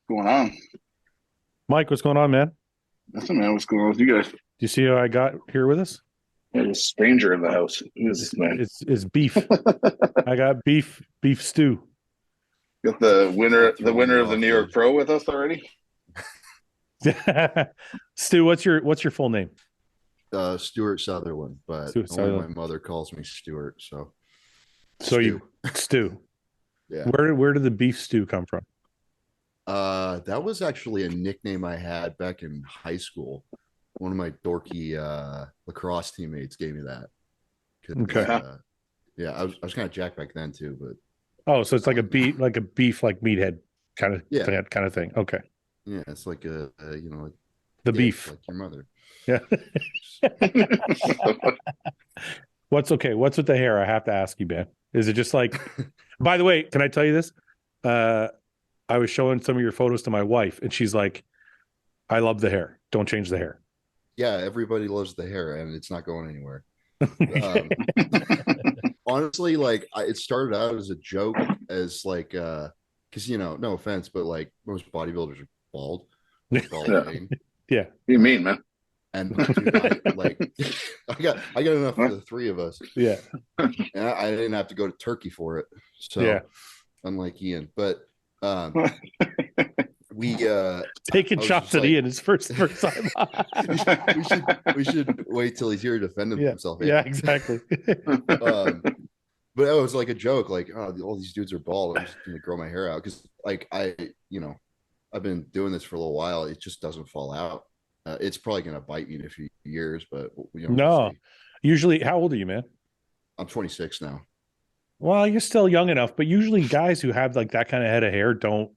Going on? Mike, what's going on, man? Nothing, man. What's going on with you guys? Do you see who I got here with us? There's a stranger in the house. Who is It's this man? it's beef. I got beef stew. Got Not the throwing me winner of the off, New York dude. Pro with us already. Stu, what's your full name? Stuart Sutherland, but Stu only my Sutherland. mother calls me Stuart. So So you Stu. Stu. Yeah. Where did the beef stew come from? That was actually a nickname I had back in high school. One of my dorky lacrosse teammates gave me that. 'Cause, Okay. yeah, I was kind of jacked back then too, but Oh, so it's like a beef like meathead yeah, kind of thing. Okay. yeah, it's like a The dick, beef. like your mother. Yeah. What's with the hair? I have to ask you, man. Is it just like, by the way, can I tell you this? I was showing some of your photos to my wife, and she's like, I love the hair. Don't change the hair. Yeah, everybody loves the hair, and it's not going anywhere. Um, Honestly, like it started out as a joke, as like because no offense, but like most bodybuilders are bald or Yeah. balding. Yeah. What do you mean, man? And dude, I like I got enough for the three of us. Yeah. And I didn't have to go to Turkey for it. Yeah. So unlike Ian. But we Taking I was shots just at like, Ian his first time. we should wait till he's here to defend Yeah. himself. Yeah, exactly. Um, but it was like a joke, like, oh, all these dudes are bald. I'm just gonna grow my hair out because, like, I've been doing this for a little while. It just doesn't fall out. It's probably gonna bite me in a few years, but we'll No. see. Usually, how old are you, man? I'm 26 now. Well, you're still young enough, but usually guys who have like that kind of head of hair don't.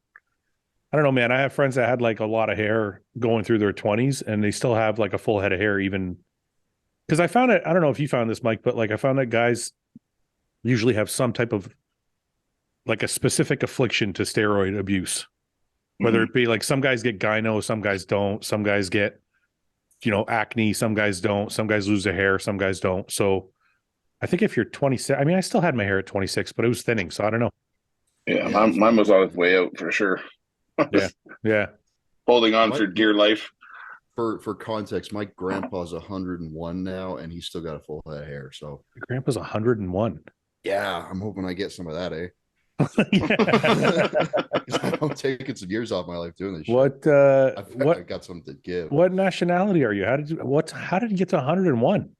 I don't know, man. I have friends that had like a lot of hair going through their 20s and they still have like a full head of hair, even because I found it. I don't know if you found this, Mike, but like I found that guys usually have some type of like a specific affliction to steroid abuse, whether it be like some guys get gyno, some guys don't, some guys get, acne, some guys don't, some guys lose their hair, some guys don't. So I think if you're 26, I mean, I still had my hair at 26, but it was thinning. So I don't know. Yeah, Yeah, mine was on its way out for sure. Yeah. Yeah. Holding on my, for dear life. for context, my grandpa's 101 now, and he's still got a full head of hair. So Your grandpa's 101. yeah, I'm hoping I get some of that, eh? Yeah. 'Cause I'm taking some years off my life doing this shit. What I've got something to give. what nationality are you? How did you get to 101?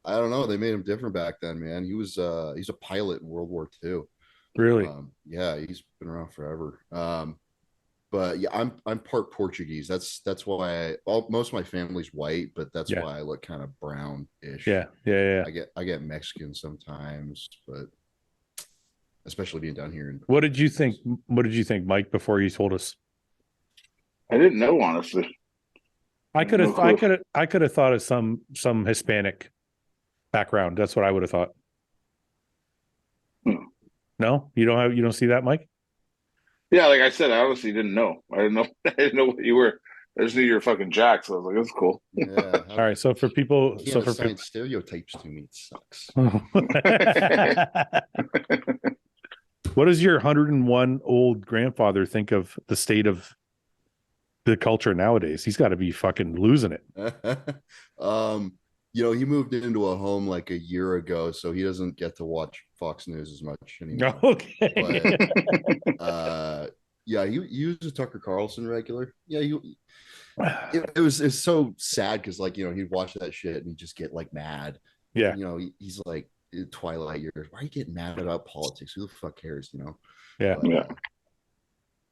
I don't know. They made him different back then, man. He's a pilot in World War II. Really? Yeah, he's been around forever. But yeah, I'm part Portuguese. That's why most of my family's white, but that's Yeah. why I look kind of brown-ish. Yeah. Yeah. I get Mexican sometimes, but especially being down here. What did you think? What did you think, Mike, before you told us? I didn't know, honestly. I could No have clue. I could have thought of some Hispanic background. That's what I would have thought. Hmm. No, you don't see that, Mike? Yeah, like I said, I honestly didn't know. I didn't know. I didn't know what you were. I just knew you were fucking Jack. So I was like, that's cool. Yeah. All right. So for people, He so for assigns stereotypes to me. It sucks. what does your 101 old grandfather think of the state of the culture nowadays? He's got to be fucking losing it. um, he moved into a home like a year ago, so he doesn't get to watch Fox News as much anymore. Okay. Yeah, he was a Tucker Carlson regular. Yeah, it's so sad because like he'd watch that shit and he'd just get like mad. Yeah. He's like in Twilight years. Why are you getting mad about politics? Who the fuck cares? Yeah. But, Yeah.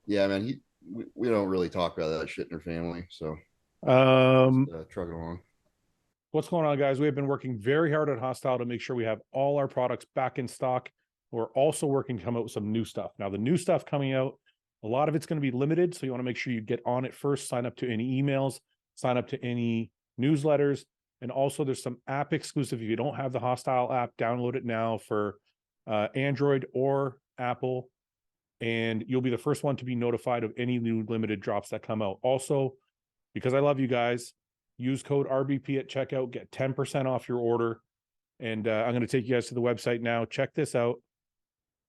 yeah, man. We don't really talk about that shit in our family, so truck it along. What's going on, guys? We have been working very hard at Hosstile to make sure we have all our products back in stock. We're also working to come out with some new stuff. Now, the new stuff coming out, a lot of it's going to be limited, so you want to make sure you get on it first, sign up to any emails, sign up to any newsletters, and also there's some app exclusive. If you don't have the Hosstile app, download it now for Android or Apple, and you'll be the first one to be notified of any new limited drops that come out. Also, because I love you guys, use code RBP at checkout, get 10% off your order. And I'm going to take you guys to the website now. Check this out.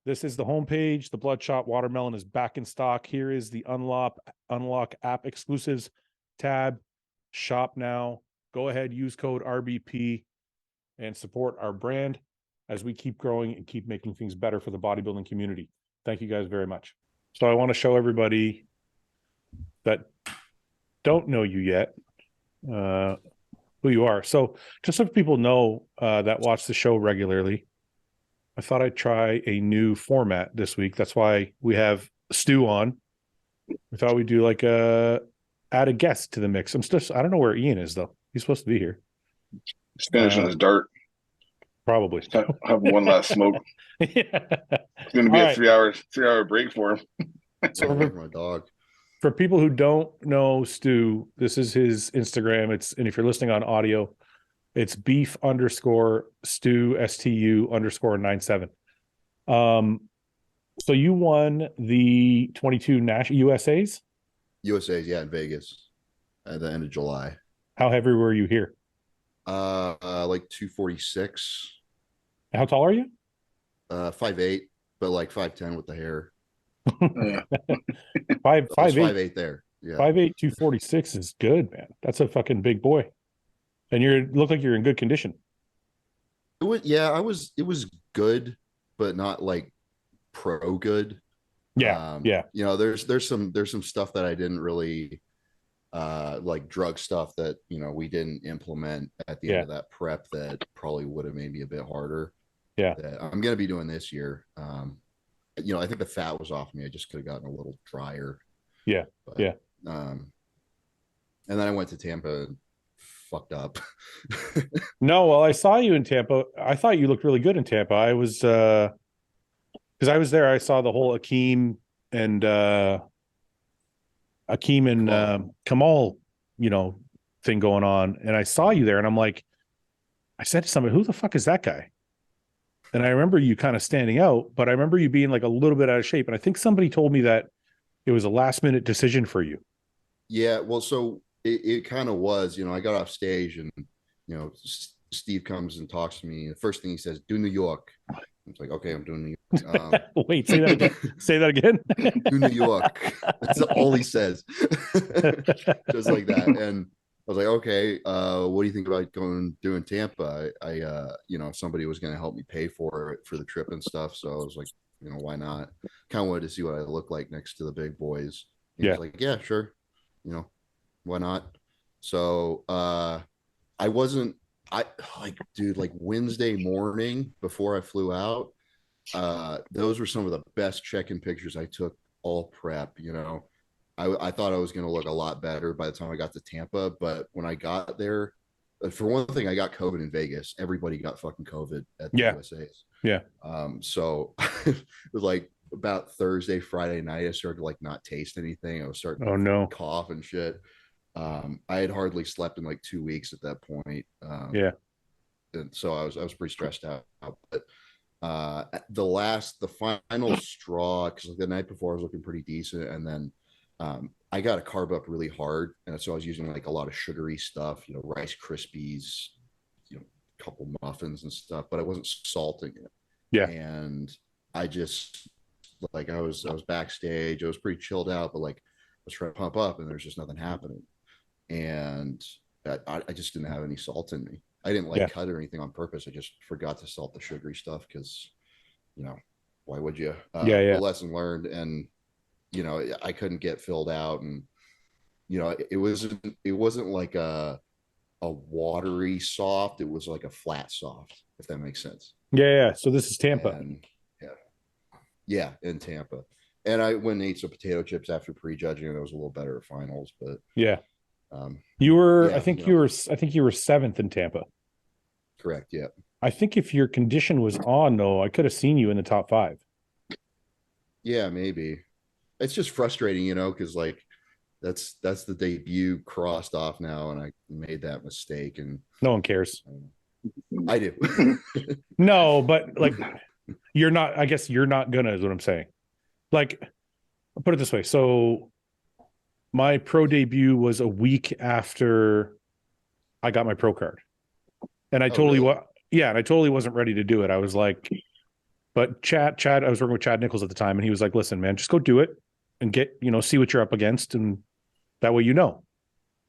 This is the homepage. The Bloodshot Watermelon is back in stock. Here is the Unlock app exclusives tab. Shop now. Go ahead, use code RBP and support our brand as we keep growing and keep making things better for the bodybuilding community. Thank you guys very much. So I want to show everybody that don't know you yet who you are. So just so people know that watch the show regularly, I thought I'd try a new format this week. That's why we have Stu on. We thought we'd do like add a guest to the mix. I don't know where Iain is though. He's supposed to be here. He's finishing his dart. Probably. Have one last smoke. Yeah. It's going to be a 3 hour break for him. So my dog. For people who don't know Stu, this is his Instagram. And if you're listening on audio, it's beef_Stu STU_97. So you won the 22 USA's? USA's, yeah, in Vegas at the end of July. How heavy were you here? Like 246. How tall are you? 5'8", but like 5'10" with the hair. Yeah. 5'8" there. Yeah. 5'8", 246 is good, man. That's a fucking big boy. And look like you're in good condition. It was good, but not like pro good. Yeah. You know, there's some stuff that I didn't really like drug stuff that, you know, we didn't implement at the end of that prep that probably would have made me a bit harder. Yeah. That I'm gonna be doing this year. You know, I think the fat was off me. I just could have gotten a little drier. Yeah. But, yeah. And then I went to Tampa and fucked up. No, well, I saw you in Tampa. I thought you looked really good in Tampa. I was because I was there. I saw the whole Akeem and Kamal, you know, thing going on, and I saw you there, and I'm like, I said to somebody, "Who the fuck is that guy?" And I remember you kind of standing out, but I remember you being like a little bit out of shape. And I think somebody told me that it was a last minute decision for you. Yeah, well, so it kind of was. You know, I got off stage and, you know, Steve comes and talks to me. The first thing he says, "Do New York." I was like, "Okay, I'm doing New York." Wait, say that again. Say that again. Do New York. That's all he says. Just like that. And I was like, okay, what do you think about doing Tampa? I you know, somebody was going to help me pay for it for the trip and stuff. So I was like, you know, why not? Kind of wanted to see what I look like next to the big boys. He was like, yeah, sure. You know, why not? So I dude, like Wednesday morning before I flew out, those were some of the best check-in pictures I took all prep. You know, I thought I was going to look a lot better by the time I got to Tampa, but when I got there, for one thing, I got COVID in Vegas. Everybody got fucking COVID at the USA's. Yeah. So it was like about Thursday, Friday night, I started to like not taste anything. I was starting to cough and shit. I had hardly slept in like 2 weeks at that point. And so I was pretty stressed out. But the final straw, because like the night before I was looking pretty decent, and then I got to carb up really hard, and so I was using like a lot of sugary stuff, you know, Rice Krispies, you know, a couple muffins and stuff, but I wasn't salting it. Yeah. And I just like I was backstage, I was pretty chilled out, but like I was trying to pump up, and there's just nothing happening, and I just didn't have any salt in me. I didn't like cut or anything on purpose. I just forgot to salt the sugary stuff because, you know, why would you? The lesson learned, and you know, I couldn't get filled out, and you know, it wasn't like a watery soft. It was like a flat soft, if that makes sense. Yeah. So this is Tampa. And, yeah, in Tampa. And I went and ate some potato chips after prejudging, and it was a little better at finals. But you were, I think you were 7th in Tampa. Correct. Yeah. I think if your condition was on, though, I could have seen you in the top 5. Yeah, maybe. It's just frustrating, you know, because like that's the debut crossed off now, and I made that mistake, and no one cares. I do. No, but like you're not. I guess you're not gonna. Is what I'm saying. Like, I'll put it this way. So, my pro debut was a week after I got my pro card, and I totally wasn't ready to do it. I was like, But Chad, I was working with Chad Nichols at the time, and he was like, "Listen, man, just go do it and get, see what you're up against, and that way you know."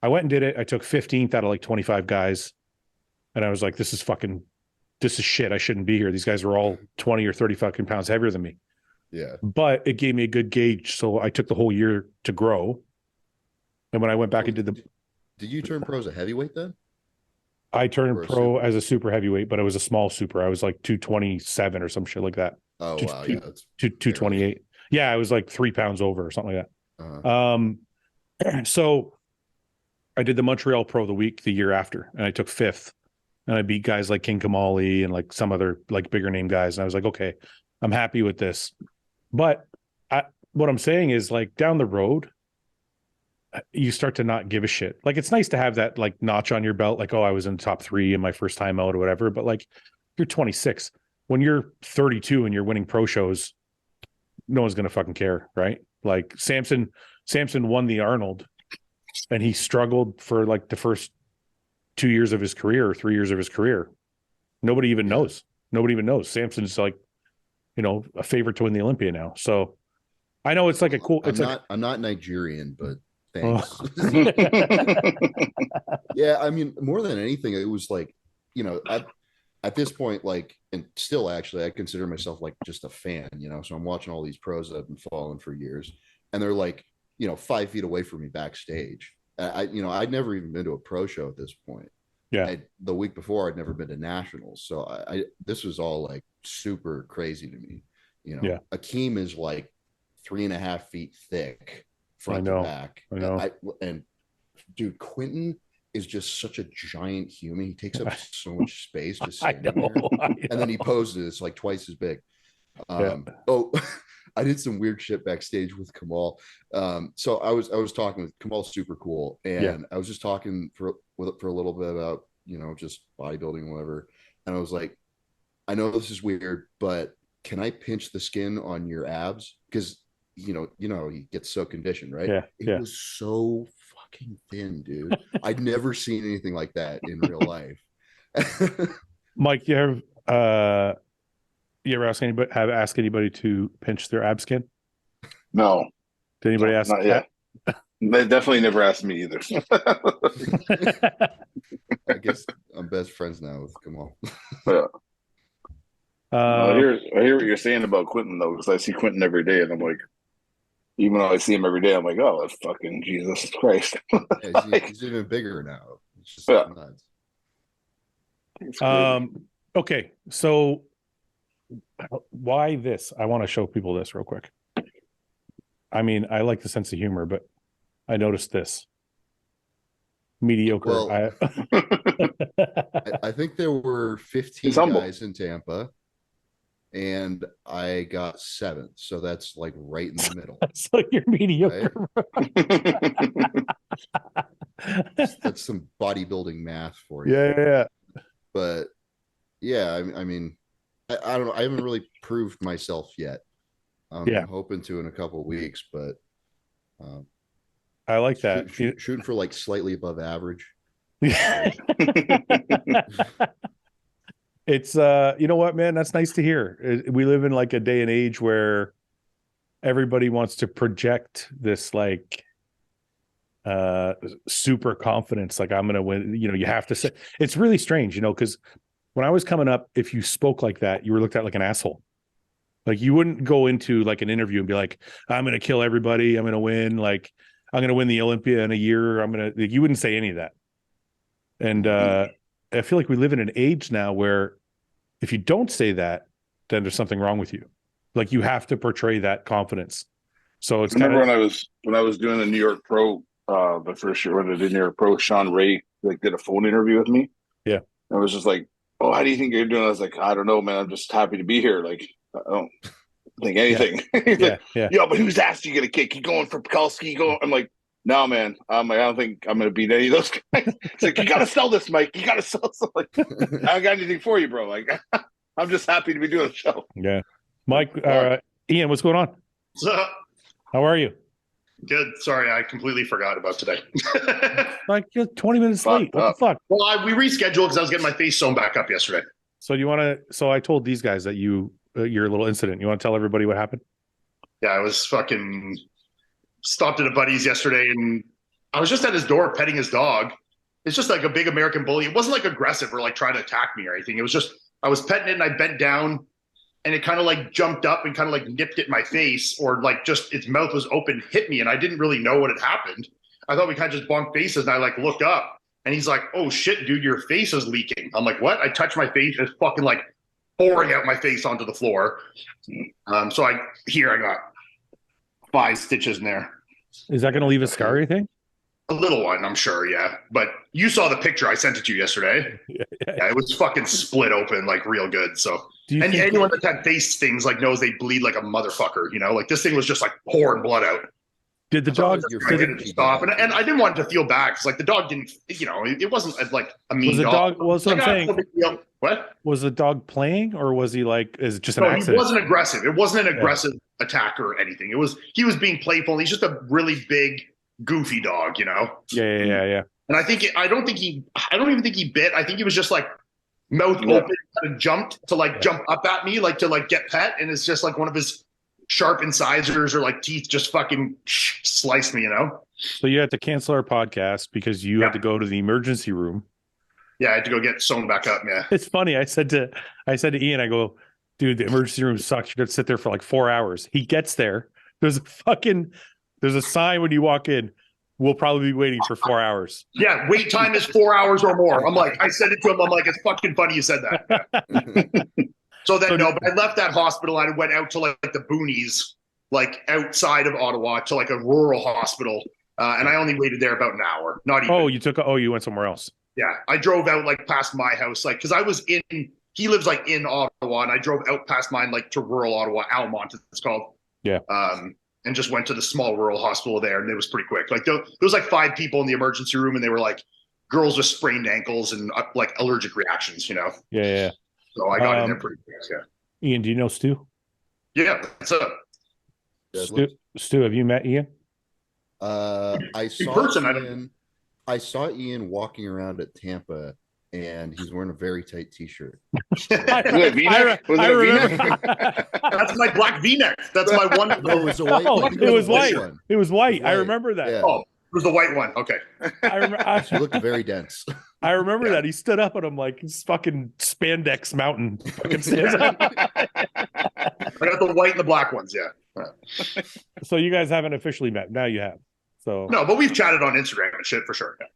I went and did it. I took 15th out of like 25 guys, and I was like, "This is shit. I shouldn't be here. These guys are all 20 or 30 fucking pounds heavier than me." Yeah. But it gave me a good gauge, so I took the whole year to grow. And when I went back and Did you turn pro as a heavyweight then? I turned Or a pro super? as a super heavyweight, but I was a small super. I was like 227 or some shit like that. Oh wow, yeah, that's 228. Yeah, I was like 3 pounds over or something like uh, that. So I did the Montreal Pro the year after, and I took 5th. And I beat guys like King Kamali and like some other like bigger name guys. And I was like, okay, I'm happy with this. But what I'm saying is, like, down the road, you start to not give a shit. Like, it's nice to have that like notch on your belt, like, oh, I was in the top 3 in my first time out or whatever. But like, you're 26. When you're 32 and you're winning pro shows, no one's gonna fucking care, right? Like Samson won the Arnold, and he struggled for like the first 2 years of his career or 3 years of his career. Nobody even knows. Nobody even knows. Samson's like, a favorite to win the Olympia now. So I know it's like a cool. I'm not Nigerian, but Oh. thanks. Yeah, I mean, more than anything, it was like, at this point, like, and still actually, I consider myself like just a fan, So I'm watching all these pros that I've been following for years, and they're like, 5 feet away from me backstage. I'd never even been to a pro show at this point. Yeah. The week before, I'd never been to nationals, so this was all like super crazy to me. Yeah. Akeem is like 3.5 feet thick, front to back. I know. And dude, Quentin is just such a giant human. He takes up so much space just standing there. And then he poses, it's like twice as big. Oh, I did some weird shit backstage with Kamal. So I was talking with Kamal's super cool, and I was just talking for a little bit about just bodybuilding, whatever. And I was like, I know this is weird, but can I pinch the skin on your abs? Because he gets so conditioned, right? Yeah. It was so fucking thin, dude. I'd never seen anything like that in real life. Mike, you ever ask anybody to pinch their ab skin? No. Did anybody ask? Not yet. They definitely never asked me either. I guess I'm best friends now with Kamal. Yeah. I hear what you're saying about Quentin though, because I see Quentin every day, and I'm like, even though I see him every day, I'm like, oh, that's fucking Jesus Christ. He's even bigger now. It's just nuts. Okay, so why this? I want to show people this real quick. I mean, I like the sense of humor, but I noticed this. Mediocre. Well, I think there were 15 guys in Tampa, and I got 7th, so that's like right in the middle. So you're mediocre. Right? That's some bodybuilding math for you. Yeah. But yeah, I mean, I don't know. I haven't really proved myself yet. I'm hoping to in a couple of weeks, but I like that. Shooting for like slightly above average. It's you know what, man, that's nice to hear. We live in like a day and age where everybody wants to project this like super confidence, like I'm gonna win. You have to say, it's really strange, because when I was coming up, if you spoke like that, you were looked at like an asshole. Like, you wouldn't go into like an interview and be like, I'm gonna kill everybody, I'm gonna win, like I'm gonna win the Olympia in a year, you wouldn't say any of that. And I feel like we live in an age now where if you don't say that, then there's something wrong with you. Like, you have to portray that confidence. So it's when I was doing the New York Pro, the first year when I did New York Pro, Sean Ray did a phone interview with me. Yeah. I was just like, oh, how do you think you're doing? I was like, I don't know, man. I'm just happy to be here. Like, I don't think anything. Yeah. But whose ass are you gonna kick? You going for Pekulski? I'm like, no, man. I don't think I'm gonna beat any of those guys. It's like, you gotta sell this, Mike. You gotta sell something. I don't got anything for you, bro. Like, I'm just happy to be doing the show. Yeah. Mike, Ian, what's going on? What's up? How are you? Good. Sorry, I completely forgot about today. Like, you're 20 minutes late. What the fuck? Well, we rescheduled because I was getting my face sewn back up yesterday. So I told these guys that you your little incident. You want to tell everybody what happened? Yeah, I was fucking stopped at a buddy's yesterday, and I was just at his door petting his dog. It's just like a big American bully. It wasn't like aggressive or like trying to attack me or anything. It was just I was petting it and I bent down and it kind of like jumped up and kind of like nipped at my face, or like just its mouth was open, hit me, and I didn't really know what had happened. I thought we kind of just bumped faces, and I like looked up and he's like, "Oh shit, dude, your face is leaking." I'm like, "What?" I touched my face, and it's fucking like pouring out my face onto the floor. So I got 5 stitches in there. Is that going to leave a scar, you think? A little one, I'm sure, yeah. But you saw the picture. I sent it to you yesterday. Yeah, it was fucking split open like real good. So, and anyone that's had face things like knows they bleed like a motherfucker, you know? Like this thing was just like pouring blood out. Did the dog stop? And I didn't want it to feel bad because like the dog didn't, you know, it wasn't like a mean was the dog. Well, that's what I'm saying. What? Was the dog playing, or was he like, is it just an accident? He wasn't aggressive. It wasn't an aggressive attack or anything. He was being playful. He's just a really big, goofy dog, you know? Yeah. And I don't even think he bit. I think he was just like mouth open, kind of jumped to like jump up at me, like to like get pet. And it's just like one of his sharp incisors or like teeth just fucking sliced me, you know? So you had to cancel our podcast because you had to go to the emergency room. Yeah, I had to go get sewn back up. Yeah. It's funny. I said to Ian, I go, dude, the emergency room sucks. You're going to sit there for like 4 hours. He gets there. There's a sign when you walk in. We'll probably be waiting for 4 hours. Yeah, wait time is 4 hours or more. I'm like, I said it to him. I'm like, it's fucking funny you said that. But I left that hospital and I went out to like the boonies, like outside of Ottawa, to like a rural hospital. And I only waited there about an hour. Not even. You went somewhere else. Yeah, I drove out like past my house, like because I was he lives like in Ottawa, and I drove out past mine like to rural Ottawa, Almont it's called. Yeah. And just went to the small rural hospital there, and it was pretty quick. Like there was like 5 people in the emergency room, and they were like girls with sprained ankles and like allergic reactions, you know. Yeah. So I got in there pretty quick. Yeah. Ian, do you know Stu? Yeah. What's up? Stu, have you met Ian? I saw Ian walking around at Tampa, and he's wearing a very tight T-shirt. I remember. That's my black V-neck. That's my one. No, it was a white one. It was white. It was white. I remember that. Yeah. Oh, it was the white one. Okay. He looked very dense. I remember that. He stood up, and I'm like, "This fucking spandex mountain fucking stands up." I got the white and the black ones. Yeah. So you guys haven't officially met. Now you have. So no, but we've chatted on Instagram and shit for sure. Yeah.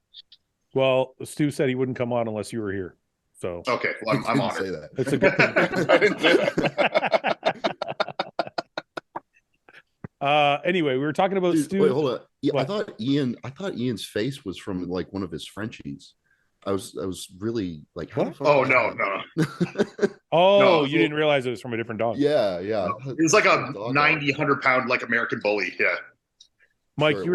Well, Stu said he wouldn't come on unless you were here. So okay, well, I'm honored. Say that. It's a good thing. I didn't say that. Anyway, we were talking about Stu. Wait, hold on. Yeah, I thought Ian's face was from like one of his Frenchies. I was really like, no. No, you didn't realize it was from a different dog. Yeah. It was like a 90, 100-pound like American bully. Yeah. Mike, you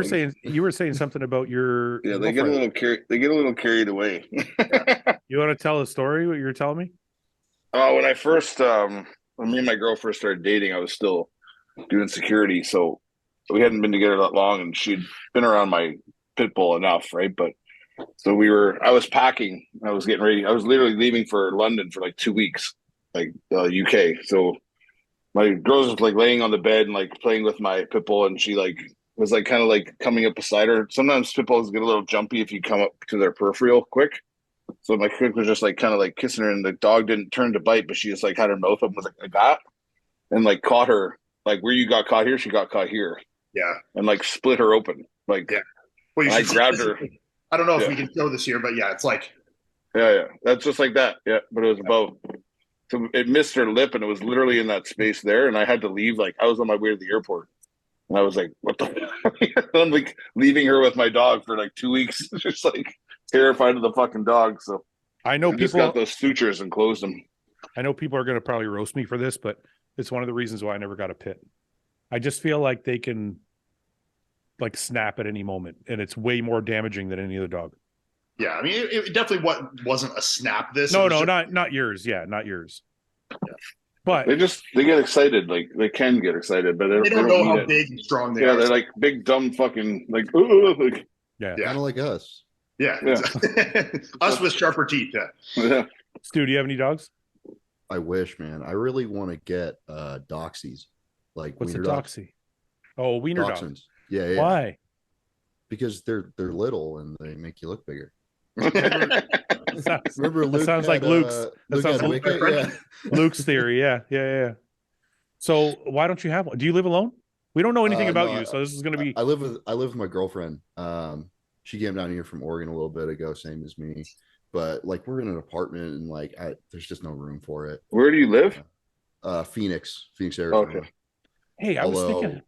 were saying something about your they get a little carried away. You want to tell a story? What you were telling me? When I first when me and my girl first started dating, I was still doing security, so we hadn't been together that long, and she'd been around my pit bull enough, right? But so I was packing, I was getting ready, I was literally leaving for London for like 2 weeks, like UK. So my girl was like laying on the bed and like playing with my pit bull, and she like was like kind of like coming up beside her. Sometimes pit bulls get a little jumpy if you come up to their peripheral quick. So my chick was just like kind of like kissing her, and the dog didn't turn to bite, but she just like had her mouth open, was like, I got, and like caught her, like where you got caught here, she got caught here. Yeah. And like split her open. Like, yeah. Well, I grabbed her. I don't know if we can show this here, but yeah, it's like. Yeah. That's just like that. Yeah. But it was about, so it missed her lip, and it was literally in that space there. And I had to leave. Like I was on my way to the airport. And I was like, what the I'm like leaving her with my dog for like 2 weeks, just like terrified of the fucking dog. So I know people just got those sutures and closed them. I know people are going to probably roast me for this, but it's one of the reasons why I never got a pit. I just feel like they can like snap at any moment, and it's way more damaging than any other dog. Yeah, I mean, it definitely wasn't a snap. Not yours. Yeah, not yours. Yeah. But they get excited, like they can get excited, but they don't know how big and strong they are. Yeah, they're like big, dumb, fucking like, yeah, kind of like us. Yeah. Us with sharper teeth. Yeah. Stu, do you have any dogs? I wish, man. I really want to get doxies, like What's a wiener dogs. doxy? Oh, wiener dog. Dachshunds. Yeah, yeah. Why? Because they're little and they make you look bigger. Remember Luke sounds had, like Luke's. That Luke sounds had like Wicket? Yeah. Luke's theory. Yeah, yeah, yeah. So why don't you have one? Do you live alone? We don't know anything about No, you, so this is going to be. I live with my girlfriend. She came down here from Oregon a little bit ago, same as me. But like we're in an apartment and like there's just no room for it. Where do you live? Phoenix, Arizona. Okay. Hey, I was thinking.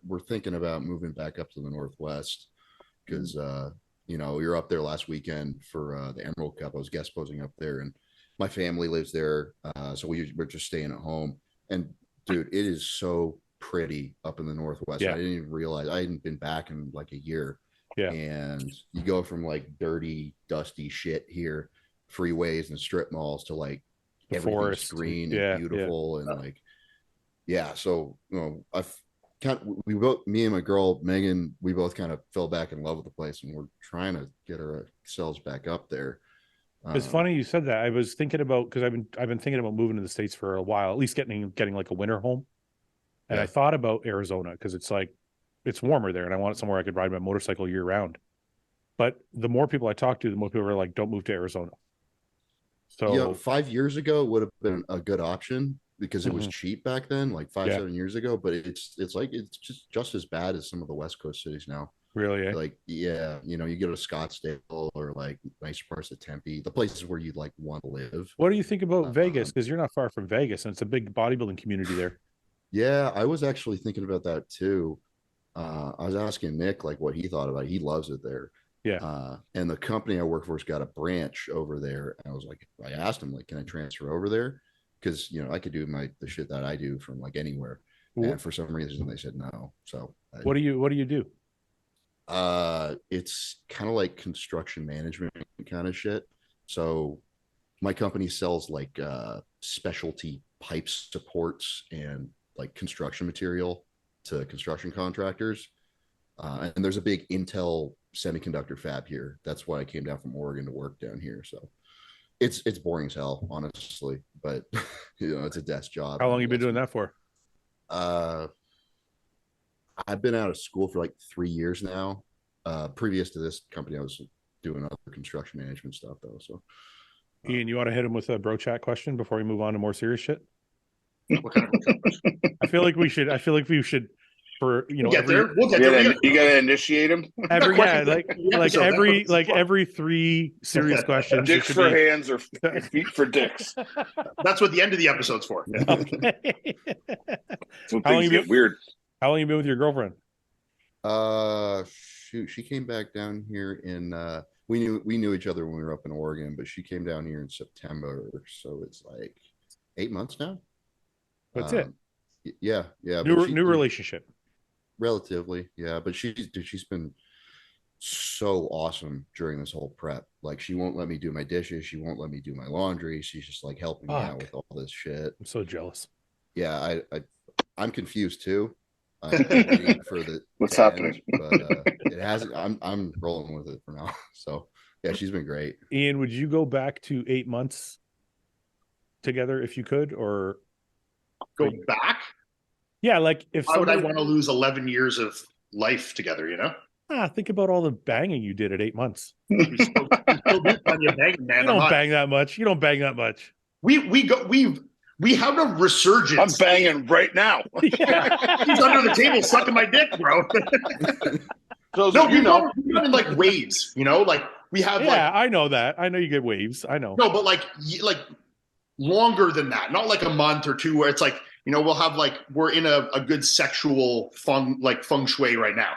We're thinking about moving back up to the Northwest because you're up there last weekend for the Emerald Cup. I was guest posing up there, and my family lives there, so we're just staying at home. And dude, it is so pretty up in the Northwest. Yeah. I didn't even realize I hadn't been back in like a year. Yeah. And you go from like dirty, dusty shit here, freeways and strip malls to like The everything's forest. green Yeah, and beautiful and like so I've me and my girl Megan, we both kind of fell back in love with the place and we're trying to get ourselves back up there. It's funny you said that. I was thinking about because I've been thinking about moving to the States for a while, at least getting like a winter home. And I thought about Arizona because it's like it's warmer there, and I wanted somewhere I could ride my motorcycle year round. But the more people I talk to, the more people are like, "Don't move to Arizona." So 5 years ago would have been a good option because it was cheap back then, like 7 years ago. But it's just as bad as some of the West Coast cities now. Really, eh? Like you go to Scottsdale or like nice parts of Tempe, the places where you'd like want to live. What do you think about Vegas? Because you're not far from Vegas, and it's a big bodybuilding community there. Yeah, I was actually thinking about that too. I was asking Nick like what he thought about it. He loves it there. Yeah. And the company I work for has got a branch over there. And I asked him like, can I transfer over there? Because I could do the shit that I do from like anywhere. And for some reason they said no. So what do you do? It's kind of like construction management kind of shit. So my company sells like specialty pipe supports and like construction material to construction contractors. And there's a big Intel semiconductor fab here. That's why I came down from Oregon to work down here. So it's boring as hell, honestly, but it's a desk job. How long you been doing that for? I've been out of school for like 3 years now. Previous to this company, I was doing other construction management stuff though. So Ian, you want to hit him with a bro chat question before we move on to more serious shit? What kind of question? I feel like we should for we'll get there. You gotta initiate him. Every three serious questions. Dicks for hands or feet for dicks. That's what the end of the episode's for. Okay. So things get weird. How long you been with your girlfriend? Shoot, she came back down here in we knew each other when we were up in Oregon, but she came down here in September, so it's like 8 months now. That's it. Yeah. New relationship. Relatively, yeah. But she's been so awesome during this whole prep. Like she won't let me do my dishes. She won't let me do my laundry. She's just like helping me out with all this shit. I'm so jealous. Yeah, I'm confused too. I'm waiting for what's happening, but it hasn't. I'm rolling with it for now. So yeah, she's been great. Ian, would you go back to 8 months together if you could, or go back? Yeah, like if why would I want to lose 11 years of life together? Think about all the banging you did at 8 months. You still do plenty of banging, man. You don't bang that much. You don't bang that much. We have a resurgence. I'm banging right now. He's under the table sucking my dick, bro. No, we've gone in like waves. Like we have. Yeah, I know that. I know you get waves. I know. No, but like longer than that. Not like a month or two, where it's like. We'll have we're in a good sexual feng shui right now,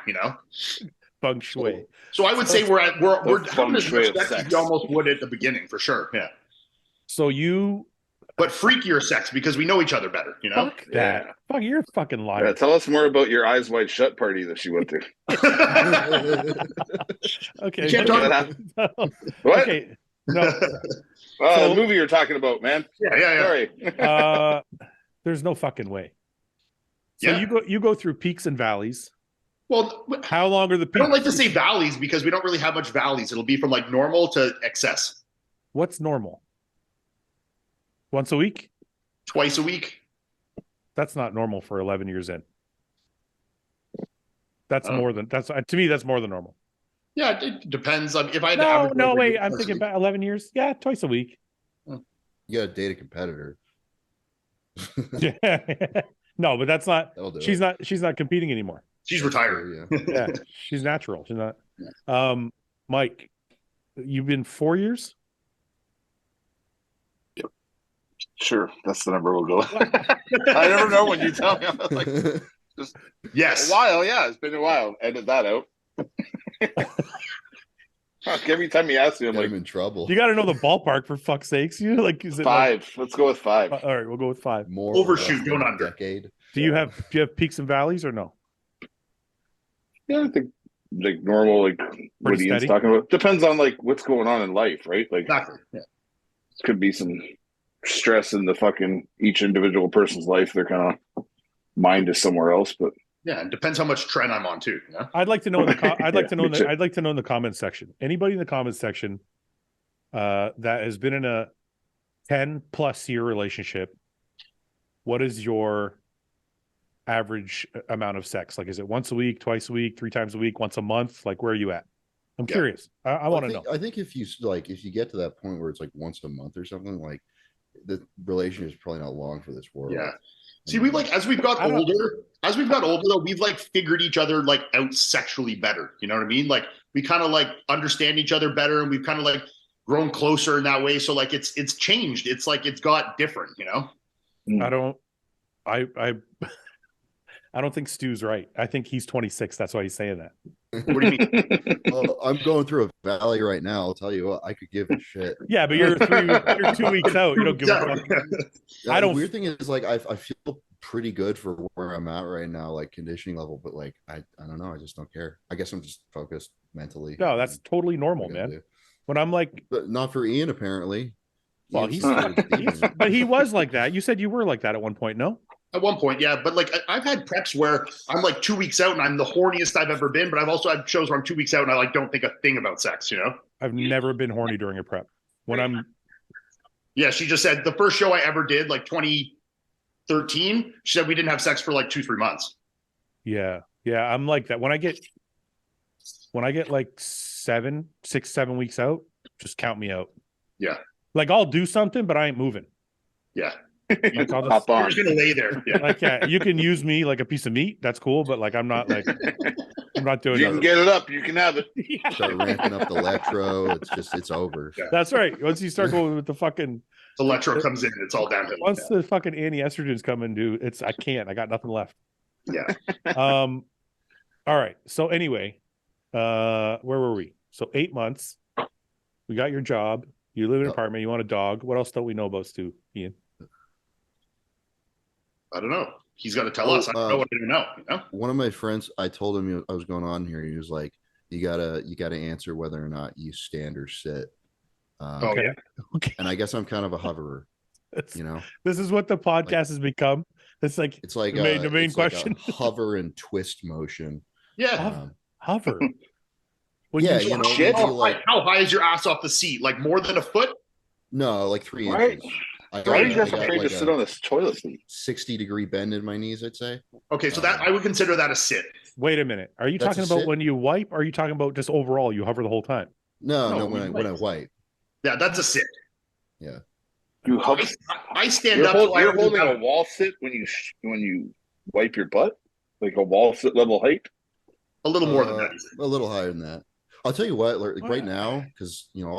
Feng shui. So I would say we're having as much sex as you almost would at the beginning for sure. Yeah. So but freakier sex because we know each other better, Fuck that. Yeah. Fuck, you're a fucking liar. Yeah, tell us more about your Eyes Wide Shut party that she went to. Okay. You can't talk What? Okay. No. The movie you're talking about, man. Yeah. Sorry. There's no fucking way. So you go through peaks and valleys. Well, how long are the peaks? I don't like to say valleys because we don't really have much valleys. It'll be from like normal to excess. What's normal? Once a week? Twice a week. That's not normal for 11 years in. That's more than to me. That's more than normal. Yeah, it depends. If I had to average. No, wait. I'm thinking about 11 years. Yeah, twice a week. You got to date a competitor. Yeah. No, but that's not. She's not competing anymore. She's retired. Yeah, she's natural. She's not. Mike, you've been 4 years. Yep. Sure, that's the number we'll go. I never know when you tell me. I'm like, just yes, a while. Yeah, it's been a while. Edit that out. Every time you ask me, I'm like, I'm in trouble. You got to know the ballpark for fuck's sakes. You like, is it 5? Like, let's go with 5. All right, we'll go with 5. More overshoot, don't under. Decade. Do you have peaks and valleys or no? Yeah, I think like normal, like what Ian's talking about. Depends on like what's going on in life, right? Like, exactly. Yeah. Could be some stress in the fucking each individual person's life. Their kind of mind is somewhere else, but yeah, it depends how much trend I'm on too. Yeah? I'd like to know in the I'd like to know in the comments section. Anybody in the comments section that has been in a 10+ year relationship, what is your average amount of sex? Like, is it once a week, twice a week, 3 times a week, once a month? Like, where are you at? I'm curious. I want to know. I think if you get to that point where it's like once a month or something, like the relationship is probably not long for this world. Yeah. See, we like as we've got older, though, we've like figured each other like out sexually better. You know what I mean? Like we kind of like understand each other better, and we've kind of like grown closer in that way. So like it's changed. It's like it's got different. You know. I don't think Stu's right. I think he's 26. That's why he's saying that. What do you mean? Well, I'm going through a valley right now. I'll tell you what, I could give a shit. Yeah, but you're 2 weeks out. You don't give a fuck. The weird thing is, like, I feel pretty good for where I'm at right now, like conditioning level. But like, I don't know. I just don't care. I guess I'm just focused mentally. No, that's totally normal, man. When I'm like, but not for Ian apparently. Well, but he was like that. You said you were like that at one point, no? At one point, yeah. But like I've had preps where I'm like 2 weeks out and I'm the horniest I've ever been, but I've also had shows where I'm 2 weeks out and I like don't think a thing about sex, you know? I've never been horny during a prep. Yeah, she just said the first show I ever did, like 2013, she said we didn't have sex for like 2-3 months. Yeah. Yeah. I'm like that. When I get like 7 weeks out, just count me out. Yeah. Like I'll do something, but I ain't moving. Yeah. Like, you're just gonna lay there. Yeah. Like, yeah, you can use me like a piece of meat. That's cool, but like I'm not doing. You can get it up. You can have it. Yeah. Start ramping up the electro. It's over. Yeah. That's right. Once you start going with the fucking electro comes in, it's all downhill. Once the fucking anti-estrogens come in, dude, I can't. I got nothing left. Yeah. All right. So anyway, where were we? So 8 months. We got your job. You live in an apartment. You want a dog. What else don't we know about Stu, Ian? I don't know. He's got to tell us. I don't know what I don't know. You know. One of my friends, I told him I was going on here. He was like, "You gotta answer whether or not you stand or sit." Okay. And I guess I'm kind of a hoverer. You know, this is what the podcast has become. It's like the main question. Like hover and twist motion. Yeah. Hover. Well, yeah, you know, shit. How high is your ass off the seat? Like more than a foot? No, like 3 inches. Right. Why are you guys afraid to sit on this toilet seat? 60-degree bend in my knees, I'd say. Okay, so that I would consider that a sit. Wait a minute. Are you talking about when you wipe? Or are you talking about just overall you hover the whole time? No, when I wipe. Yeah, that's a sit. Yeah. You hover. I stand up. You're holding a wall sit when you wipe your butt, like a wall sit level height. A little more than that. A little higher than that. I'll tell you what. Like right now, because you know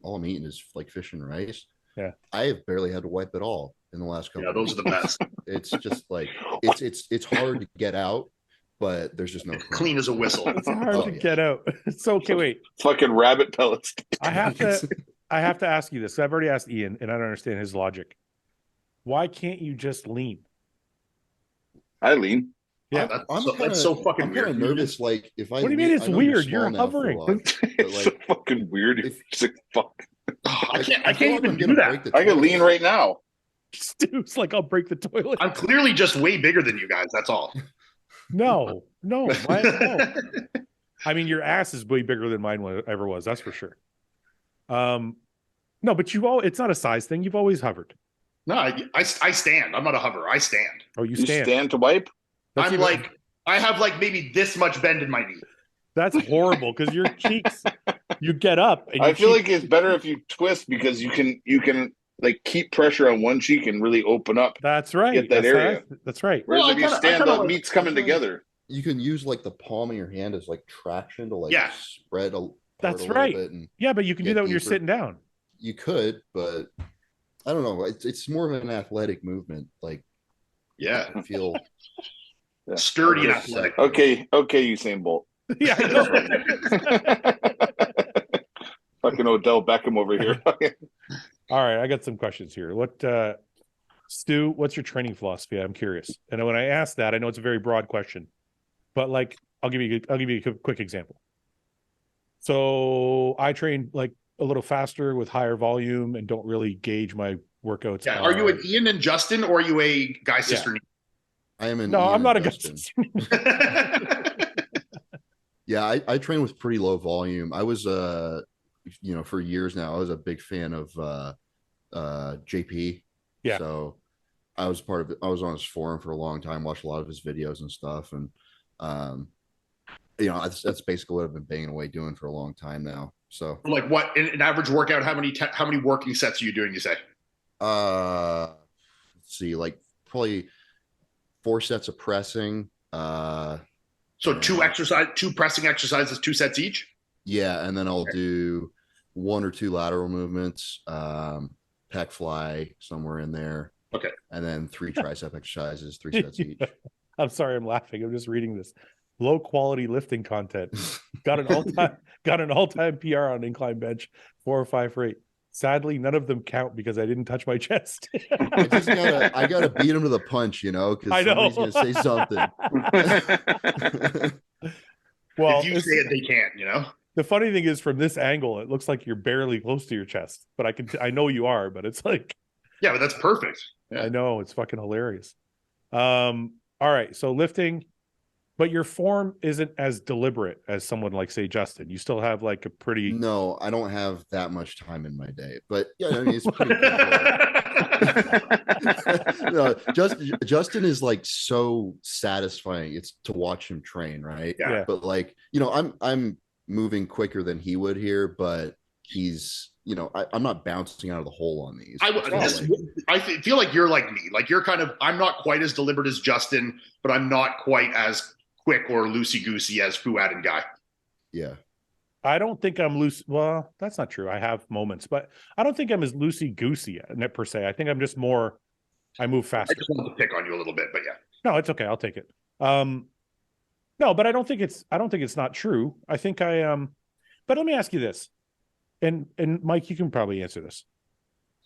all I'm eating is like fish and rice. Yeah, I have barely had to wipe at all in the last couple. Yeah, those are the best. It's just like it's hard to get out, but there's just no clean as a whistle. It's hard to get out. So okay, wait. Fucking rabbit pellets. I have to ask you this. I've already asked Ian, and I don't understand his logic. Why can't you just lean? I lean. Yeah, that's so fucking I'm weird. kind of nervous. Like if I. What do you mean it's weird? You're hovering. It's so fucking weird. I can't even do that. I can lean right now. Stu's like, I'll break the toilet. I'm clearly just way bigger than you guys. That's all. No. No. I mean, your ass is way bigger than mine ever was. That's for sure. No, but it's not a size thing. You've always hovered. No, I stand. I'm not a hover. I stand. Oh, you You stand. stand to wipe? I'm like, I have like maybe this much bend in my knee. That's horrible because your cheeks, you get up and I feel like it's better if you twist because you can like keep pressure on one cheek and really open up. That's right. Get that area. That's right. Whereas Well, if you stand, the meat's coming together. You can use like the palm of your hand as like traction to like spread a That's little right. bit. And yeah, but you can do that when you're deeper. sitting down. You could, but I don't know. It's more of an athletic movement. Like, I feel sturdy and athletic. Okay, Usain Bolt. Yeah, I know. Fucking Odell Beckham over here. All right, I got some questions here. What, Stu? What's your training philosophy? I'm curious. And when I ask that, I know it's a very broad question, but like, I'll give you a quick example. So I train like a little faster with higher volume and don't really gauge my workouts. Yeah. Are you an Ian and Justin, or are you a guy sister? I am an. No, Ian I'm not a guy sister. Yeah, I train with pretty low volume. I was for years now, I was a big fan of JP. Yeah. So I was I was on his forum for a long time, watched a lot of his videos and stuff. And that's basically what I've been banging away doing for a long time now. So like what in an average workout, how many working sets are you doing, you say? Let's see, like probably 4 sets of pressing. So 2 pressing exercises, 2 sets each? Yeah, and then I'll do 1 or 2 lateral movements, pec fly somewhere in there. Okay. And then 3 tricep exercises, 3 sets each. I'm sorry, I'm laughing. I'm just reading this. Low quality lifting content. Got an all-time PR on incline bench, 4 or 5 for 8. Sadly, none of them count because I didn't touch my chest. I gotta beat him to the punch, because somebody's gonna say something. Well, if you say it, they can't, The funny thing is, from this angle, it looks like you're barely close to your chest, but I know you are, but it's like, yeah, but that's perfect. Yeah. I know, it's fucking hilarious. All right, so lifting, but your form isn't as deliberate as someone like, say, Justin. You still have like a pretty. No, I don't have that much time in my day, but yeah, I mean, it's pretty. No, Justin is like so satisfying. It's to watch him train, right? Yeah. But like, I'm moving quicker than he would here, but he's, I'm not bouncing out of the hole on these. I feel like you're like me. Like you're I'm not quite as deliberate as Justin, but I'm not quite as quick or loosey-goosey as Fouad and Guy. Yeah. I don't think I'm loose. Well, that's not true. I have moments, but I don't think I'm as loosey-goosey per se. I think I'm just more, I move faster. I just want to pick on you a little bit, but yeah. No, it's okay. I'll take it. No, but I don't think it's not true. I think but let me ask you this. And Mike, you can probably answer this.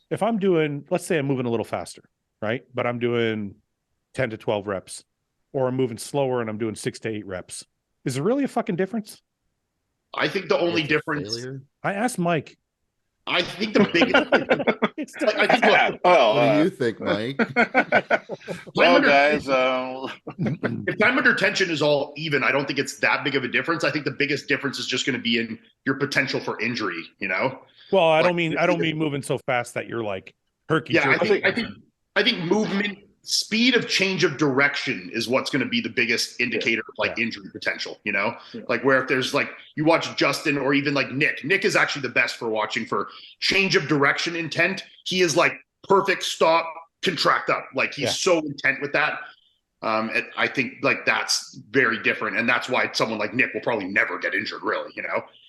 If I'm doing, let's say I'm moving a little faster, right? But I'm doing 10 to 12 reps, or I'm moving slower and I'm doing 6 to 8 reps. Is there really a fucking difference? I think the only difference. I asked Mike. I think the biggest. What do you think, Mike? Well, guys, if time under tension is all even, I don't think it's that big of a difference. I think the biggest difference is just going to be in your potential for injury. Well, I don't mean moving so fast that you're like herky. Yeah, I think movement. Speed of change of direction is what's going to be the biggest indicator of injury potential, like where if there's like, you watch Justin or even like Nick is actually the best for watching for change of direction intent. He is like perfect stop, contract up. Like he's so intent with that. And I think like that's very different. And that's why someone like Nick will probably never get injured really,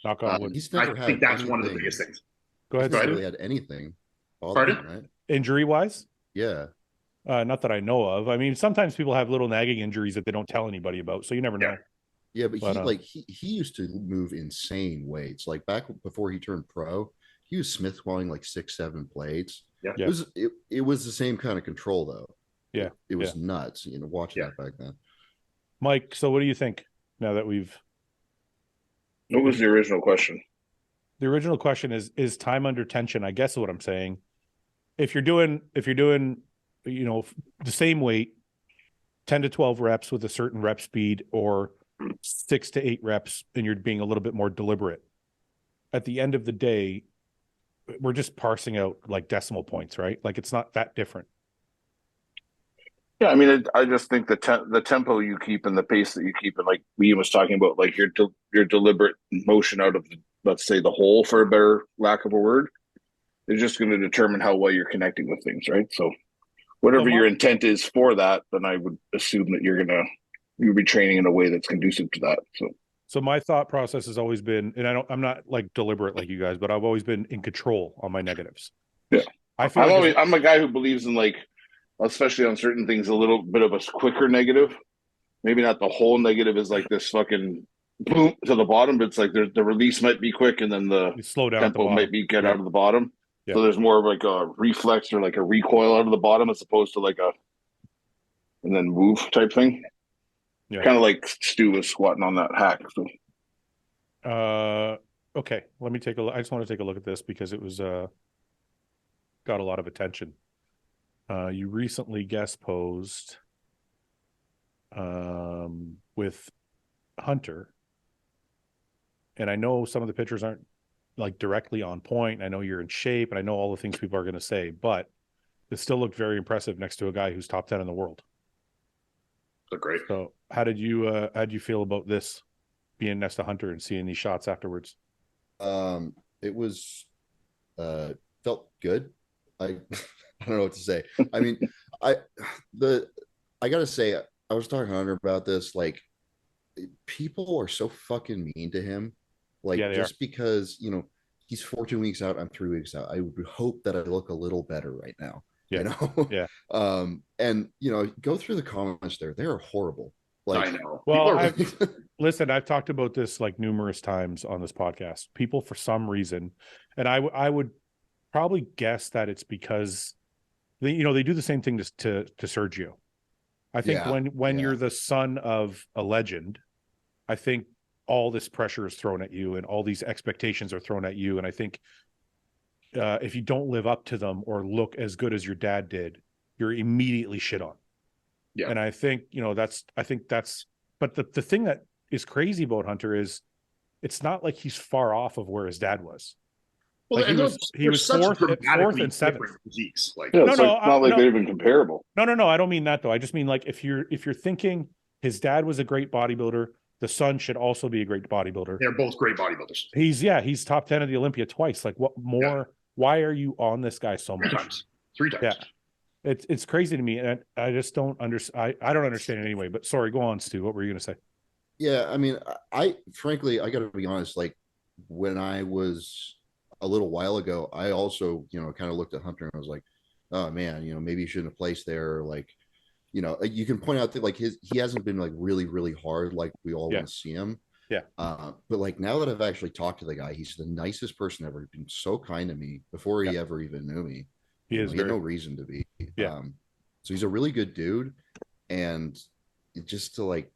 Knock on wood. I think that's one of the biggest things. Go ahead. He's never really had anything. Pardon? Right? Injury wise? Yeah. Not that I know of. I mean, sometimes people have little nagging injuries that they don't tell anybody about, so you never know. Yeah, but he used to move insane weights. Like back before he turned pro, he was Smith squatting like 6-7 plates. Yeah. It was the same kind of control though. Yeah. It was nuts, watching that back then. Mike, so what do you think now that we've What was the original question? The original question is time under tension, I guess is what I'm saying. If you're doing the same weight, 10 to 12 reps with a certain rep speed, or 6 to 8 reps, and you're being a little bit more deliberate. At the end of the day, we're just parsing out like decimal points, right? Like it's not that different. Yeah, I mean, I just think the tempo you keep and the pace that you keep, and like Ian was talking about, like your deliberate motion out of, let's say, the hole, for a better lack of a word, is just going to determine how well you're connecting with things, right? So whatever your intent is for that, then I would assume that you'll be training in a way that's conducive to that. So my thought process has always been, and I'm not like deliberate like you guys, but I've always been in control on my negatives. Yeah, I feel I'm a guy who believes in, like, especially on certain things, a little bit of a quicker negative. Maybe not the whole negative is like this fucking boom to the bottom, but it's like the release might be quick and then the slow down tempo might be get out of the bottom. Yeah. So there's more of like a reflex or like a recoil out of the bottom as opposed to like a and then move type thing. Yeah. Kind of like Stu was squatting on that hack. So. Okay, let me take a look. I just want to take a look at this because it was got a lot of attention. You recently guest posed with Hunter, and I know some of the pictures aren't like directly on point. I know you're in shape, and I know all the things people are going to say, but it still looked very impressive next to a guy who's top 10 in the world. Look great. So how did you feel about this, being next to Hunter and seeing these shots afterwards? It was felt good. I I don't know what to say. I mean, I gotta say, I was talking to Hunter about this. Like, people are so fucking mean to him. Like, just because, you know, he's 14 weeks out, I'm 3 weeks out. I would hope that I look a little better right now. Yeah. You know? Yeah. And you know, go through the comments there. They're horrible. Like, I know. Well, listen, I've talked about this like numerous times on this podcast. People, for some reason, and I would probably guess that it's because they do the same thing to Sergio. I think when you're the son of a legend, I think all this pressure is thrown at you and all these expectations are thrown at you. And I think if you don't live up to them or look as good as your dad did, you're immediately shit on. Yeah. And I think, but the thing that is crazy about Hunter is it's not like he's far off of where his dad was. Well, like he was fourth and seventh. Physiques. Like, yeah, it's not like they're even comparable. No. I don't mean that though. I just mean like if you're thinking his dad was a great bodybuilder, the son should also be a great bodybuilder. They're both great bodybuilders. He's top 10 of the Olympia twice. Like, what more? Yeah. Why are you on this guy so much? Three times. Yeah. It's crazy to me, and I just don't understand. I don't understand it anyway. But sorry, go on, Stu. What were you going to say? Yeah, I mean, I frankly, I got to be honest. Like, when I was a little while ago, I also, you know, kind of looked at Hunter and I was like, oh man, you know, maybe he shouldn't have placed there. Like, you know, you can point out that like he hasn't been like really, really hard like we all want to see him. Yeah. But like now that I've actually talked to the guy, he's the nicest person ever. Been so kind to me before he ever even knew me. He had no reason to be. Yeah. So he's a really good dude, and just to like,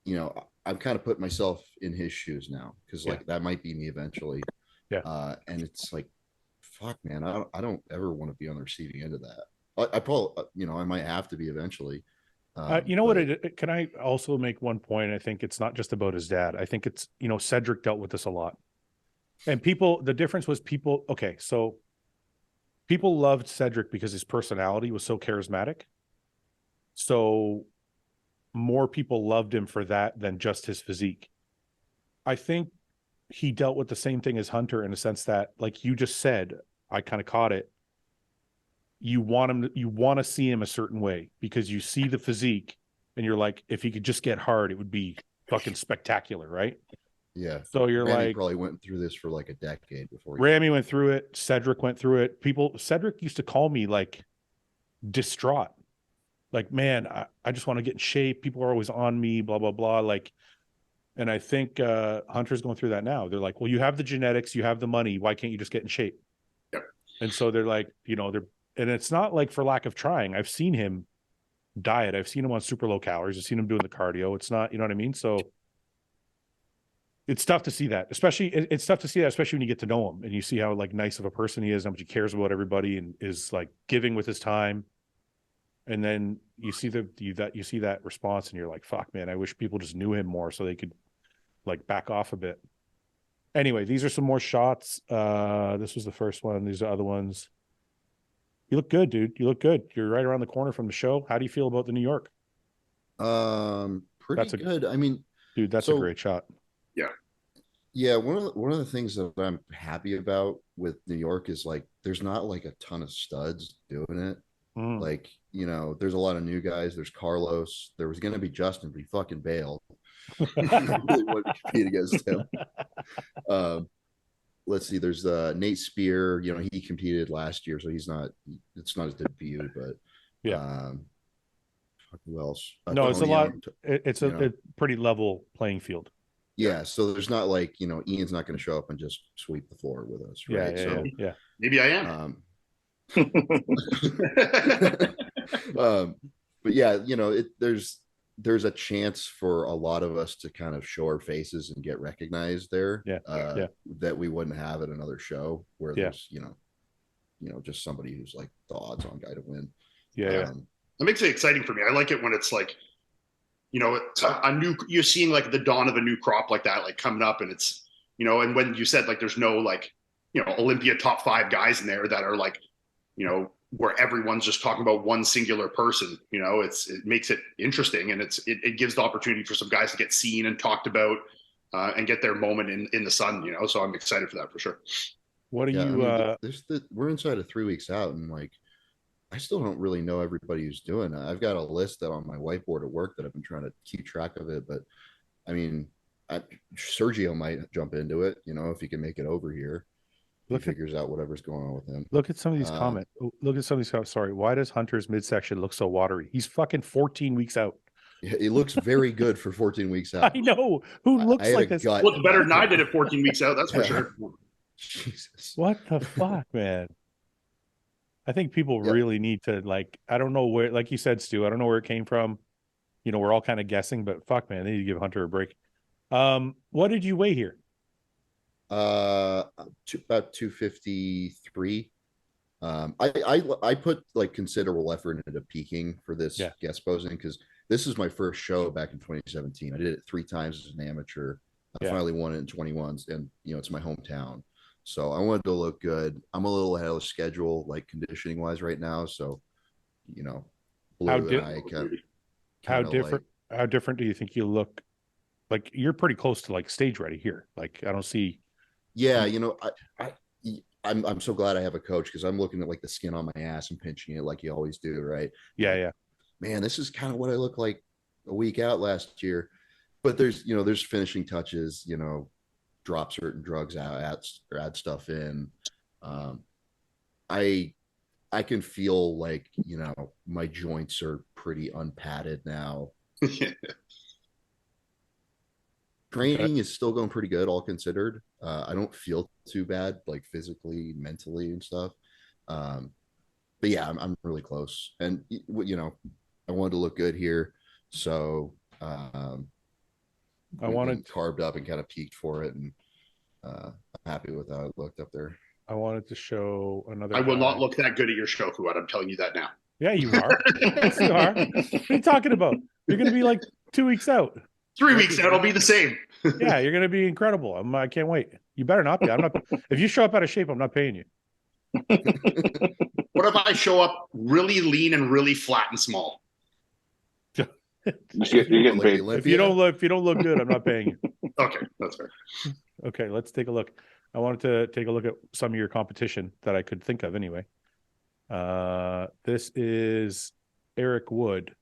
you know, I'm kind of putting myself in his shoes now because like that might be me eventually. Yeah. And it's like, fuck, man, I don't ever want to be on the receiving end of that. I probably, you know, I might have to be eventually. You know what? Can I also make one point? I think it's not just about his dad. I think it's, you know, Cedric dealt with this a lot. And the difference was okay, so people loved Cedric because his personality was so charismatic. So more people loved him for that than just his physique. I think he dealt with the same thing as Hunter in a sense that, like you just said, I kind of caught it. You want to see him a certain way because you see the physique and you're like, if he could just get hard, it would be fucking spectacular, right? Yeah. So you're Ramy like, probably went through this for like a decade before. Ramy went through it. Cedric went through it. Cedric used to call me like distraught. Like, man, I just want to get in shape. People are always on me, blah, blah, blah. Like, and I think Hunter's going through that now. They're like, well, you have the genetics, you have the money. Why can't you just get in shape? Yep. And so they're like, you know, and it's not like for lack of trying. I've seen him diet. I've seen him on super low calories. I've seen him doing the cardio. It's not, you know what I mean? So it's tough to see that, especially when you get to know him and you see how like nice of a person he is, how much he cares about everybody and is like giving with his time. And then you see that response and you're like, fuck, man, I wish people just knew him more so they could like back off a bit. Anyway, these are some more shots. This was the first one. These are other ones. You look good, dude. You look good. You're right around the corner from the show. How do you feel about the New York? Pretty good. I mean, dude, that's a great shot. Yeah. One of the things that I'm happy about with New York is like there's not like a ton of studs doing it. Like, you know, there's a lot of new guys. There's Carlos. There was going to be Justin, but he fucking bailed. He really wanted to compete against him. Let's see. There's Nate Spear. You know, he competed last year, so it's not his debut, but who else? No, it's a lot. It's a pretty level playing field. Yeah, so there's not like, you know, Ian's not going to show up and just sweep the floor with us, right? Yeah. Maybe I am. But yeah, you know, there's a chance for a lot of us to kind of show our faces and get recognized there. That we wouldn't have at another show where there's, you know, just somebody who's like the odds-on guy to win. That makes it exciting for me. I like it when it's like, you know, it's you're seeing like the dawn of a new crop like that, like coming up, and it's, you know, and when you said like there's no like, you know, Olympia top 5 guys in there that are like, you know, where everyone's just talking about one singular person, you know, it makes it interesting, and it gives the opportunity for some guys to get seen and talked about and get their moment in the sun, you know. So I'm excited for that for sure. What are you? I mean, we're inside of 3 weeks out, and like, I still don't really know everybody who's doing it. I've got a list that on my whiteboard at work that I've been trying to keep track of it. But I mean, Sergio might jump into it, you know, if he can make it over here. He figures out whatever's going on with him. Look at some of these comments. Look at some of these comments. Sorry. Why does Hunter's midsection look so watery? He's fucking 14 weeks out. Yeah, he looks very good for 14 weeks out. I know. Who looks like this? Looks better than I did at 14 weeks out. That's for sure. Jesus. What the fuck, man? I think people really need to, like, I don't know where, like you said, Stu, I don't know where it came from. You know, we're all kind of guessing, but fuck, man, they need to give Hunter a break. What did you weigh here? About 253. I put like considerable effort into peaking for this guest posing because this is my first show back in 2017. I did it 3 times as an amateur. I finally won it in 21s, and you know, it's my hometown. So I wanted to look good. I'm a little ahead of schedule, like conditioning wise right now. So, you know, how different do you think you look? Like, you're pretty close to like stage ready here. Like, I don't see. Yeah. You know, I'm so glad I have a coach, because I'm looking at like the skin on my ass and pinching it like you always do. Right. Yeah. Man, this is kind of what I looked like a week out last year, but there's finishing touches, you know, drop certain drugs out, or add stuff in. I can feel like, you know, my joints are pretty unpadded now. Training is still going pretty good, all considered. I don't feel too bad, like physically, mentally, and stuff. But yeah, I'm really close, and you know, I wanted to look good here, so I wanted carved up and kind of peaked for it, and I'm happy with how it looked up there. I wanted to show another. I will not look that good at your show, Fouad. I'm telling you that now. Yeah, you are. Yes, you are. What are you talking about? You're going to be like 2 weeks out. 3 weeks out, I'll be the same. Yeah, you're going to be incredible. I can't wait. You better not be. I'm not. If you show up out of shape, I'm not paying you. What if I show up really lean and really flat and small? You're getting paid. If you don't look good, I'm not paying you. Okay, that's fair. Okay, let's take a look. I wanted to take a look at some of your competition that I could think of anyway. This is Eric Wood.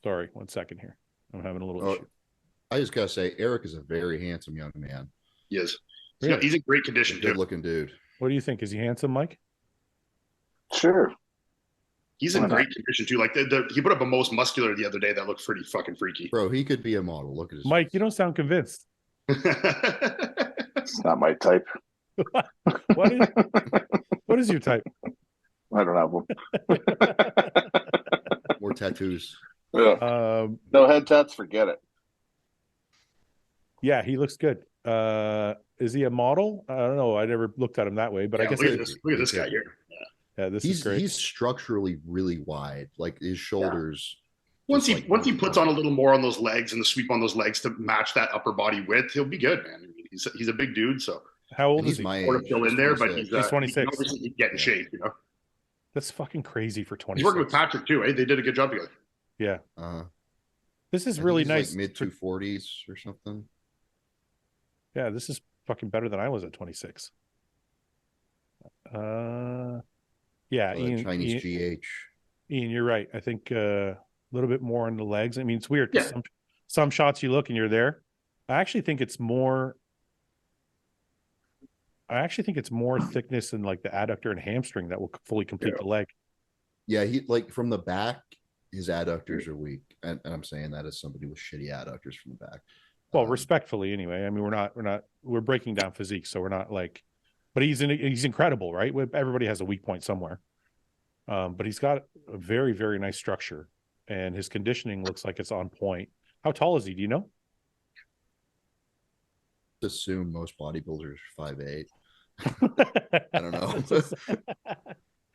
Sorry, 1 second here. I'm having a little issue. I just gotta say, Eric is a very handsome young man. He is. Really? He's in great condition. Good looking dude. What do you think? Is he handsome, Mike? Sure. He's in great condition too. Like he put up a most muscular the other day that looked pretty fucking freaky. Bro, he could be a model. Look at his Mike, you don't sound convinced. It's not my type. What is your type? I don't have one. More tattoos. Yeah. No head tats, forget it. Yeah, he looks good. Is he a model? I don't know. I never looked at him that way, but I guess look at this guy here. Yeah, this is great. He's structurally really wide. Like his shoulders. Once he puts on a little more on those legs and the sweep on those legs to match that upper body width, he'll be good, man. He's a big dude, so how old is he's he? my sort age. of fill He's in there, but 26. he's He's 26. obviously get in shape, you know. That's fucking crazy for 26. He's working with Patrick too, eh? They did a good job together. Yeah. This is I think really he's nice. like mid 240s or something. Yeah, this is fucking better than I was at 26. Yeah, Chinese GH. Ian, you're right. I think a little bit more on the legs. I mean, it's weird because Yeah. some shots you look and you're there. I actually think it's more thickness in like the adductor and hamstring that will fully complete the leg. Yeah, he like from the back, his adductors are weak, and I'm saying that as somebody with shitty adductors from the back. Well, respectfully, anyway. I mean, we're breaking down physique, so we're not like, but he's incredible, right? Everybody has a weak point somewhere, but he's got a very, very nice structure, and his conditioning looks like it's on point. How tall is he? Do you know? Assume most bodybuilders are 5'8". I don't know.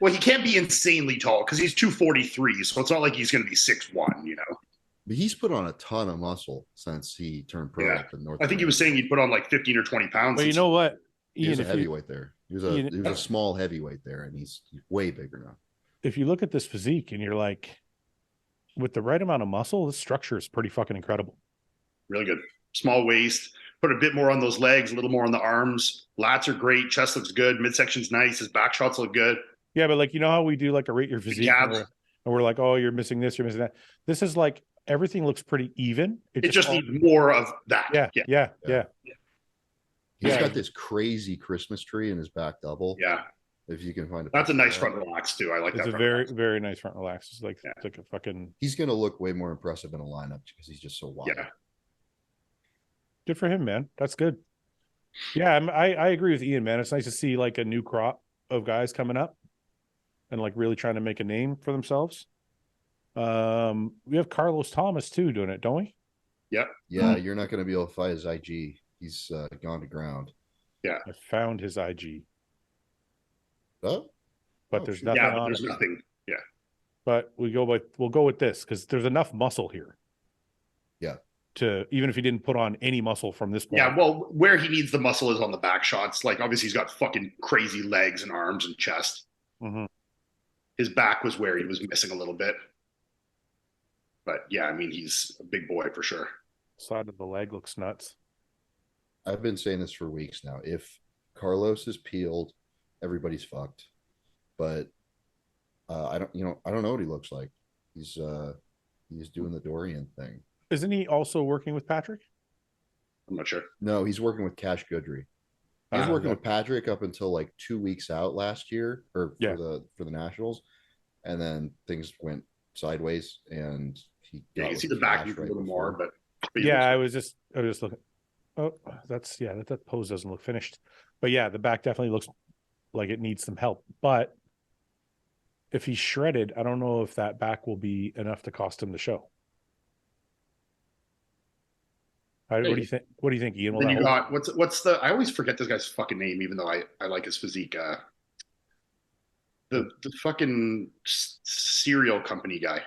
Well, he can't be insanely tall because he's 243, so it's not like he's going to be 6'1", you know. But he's put on a ton of muscle since he turned pro up in North. I think he was saying he'd put on like 15 or 20 pounds. But you know what? Ian, he was a heavyweight there. He was a small heavyweight there, and he's way bigger now. If you look at this physique and you're like, with the right amount of muscle, this structure is pretty fucking incredible. Really good. Small waist. Put a bit more on those legs, a little more on the arms. Lats are great. Chest looks good. Midsection's nice. His back shots look good. Yeah, but like, you know how we do like a rate your physique and we're like, oh, you're missing this, you're missing that. This is like everything looks pretty even. It just needs more of that. Yeah. He's got this crazy Christmas tree in his back double. Yeah. If you can find it. That's a nice front relax too. I like that. It's a very, very nice front relax. It's like a fucking. He's gonna look way more impressive in a lineup because he's just so wide. Yeah. Good for him, man. That's good. Yeah, I agree with Ian, man. It's nice to see like a new crop of guys coming up and like really trying to make a name for themselves. We have Carlos Thomas too doing it, don't we? Yep. Yeah, you're not going to be able to fight his IG. He's gone to ground. Yeah. I found his IG. Oh? But there's nothing on there's nothing. Yeah. But we'll go with this because there's enough muscle here. Yeah. To even if he didn't put on any muscle from this point. Yeah, well, where he needs the muscle is on the back shots. Like obviously he's got fucking crazy legs and arms and chest. Mm-hmm. His back was where he was missing a little bit. But yeah, I mean, he's a big boy for sure. Side of the leg looks nuts. I've been saying this for weeks now. If Carlos is peeled, everybody's fucked. But I don't know what he looks like. He's doing the Dorian thing. Isn't he also working with Patrick? I'm not sure. No, he's working with Cash Goodry. He was working with Patrick up until like 2 weeks out last year, or for the Nationals, and then things went sideways, and he. Yeah, you can see the back a little more, but yeah, I was just looking. Oh, that pose doesn't look finished, but yeah, the back definitely looks like it needs some help. But if he's shredded, I don't know if that back will be enough to cost him the show. What do you think? What do you think, Ian? Then you got what's the? I always forget this guy's fucking name, even though I like his physique. The fucking cereal company guy.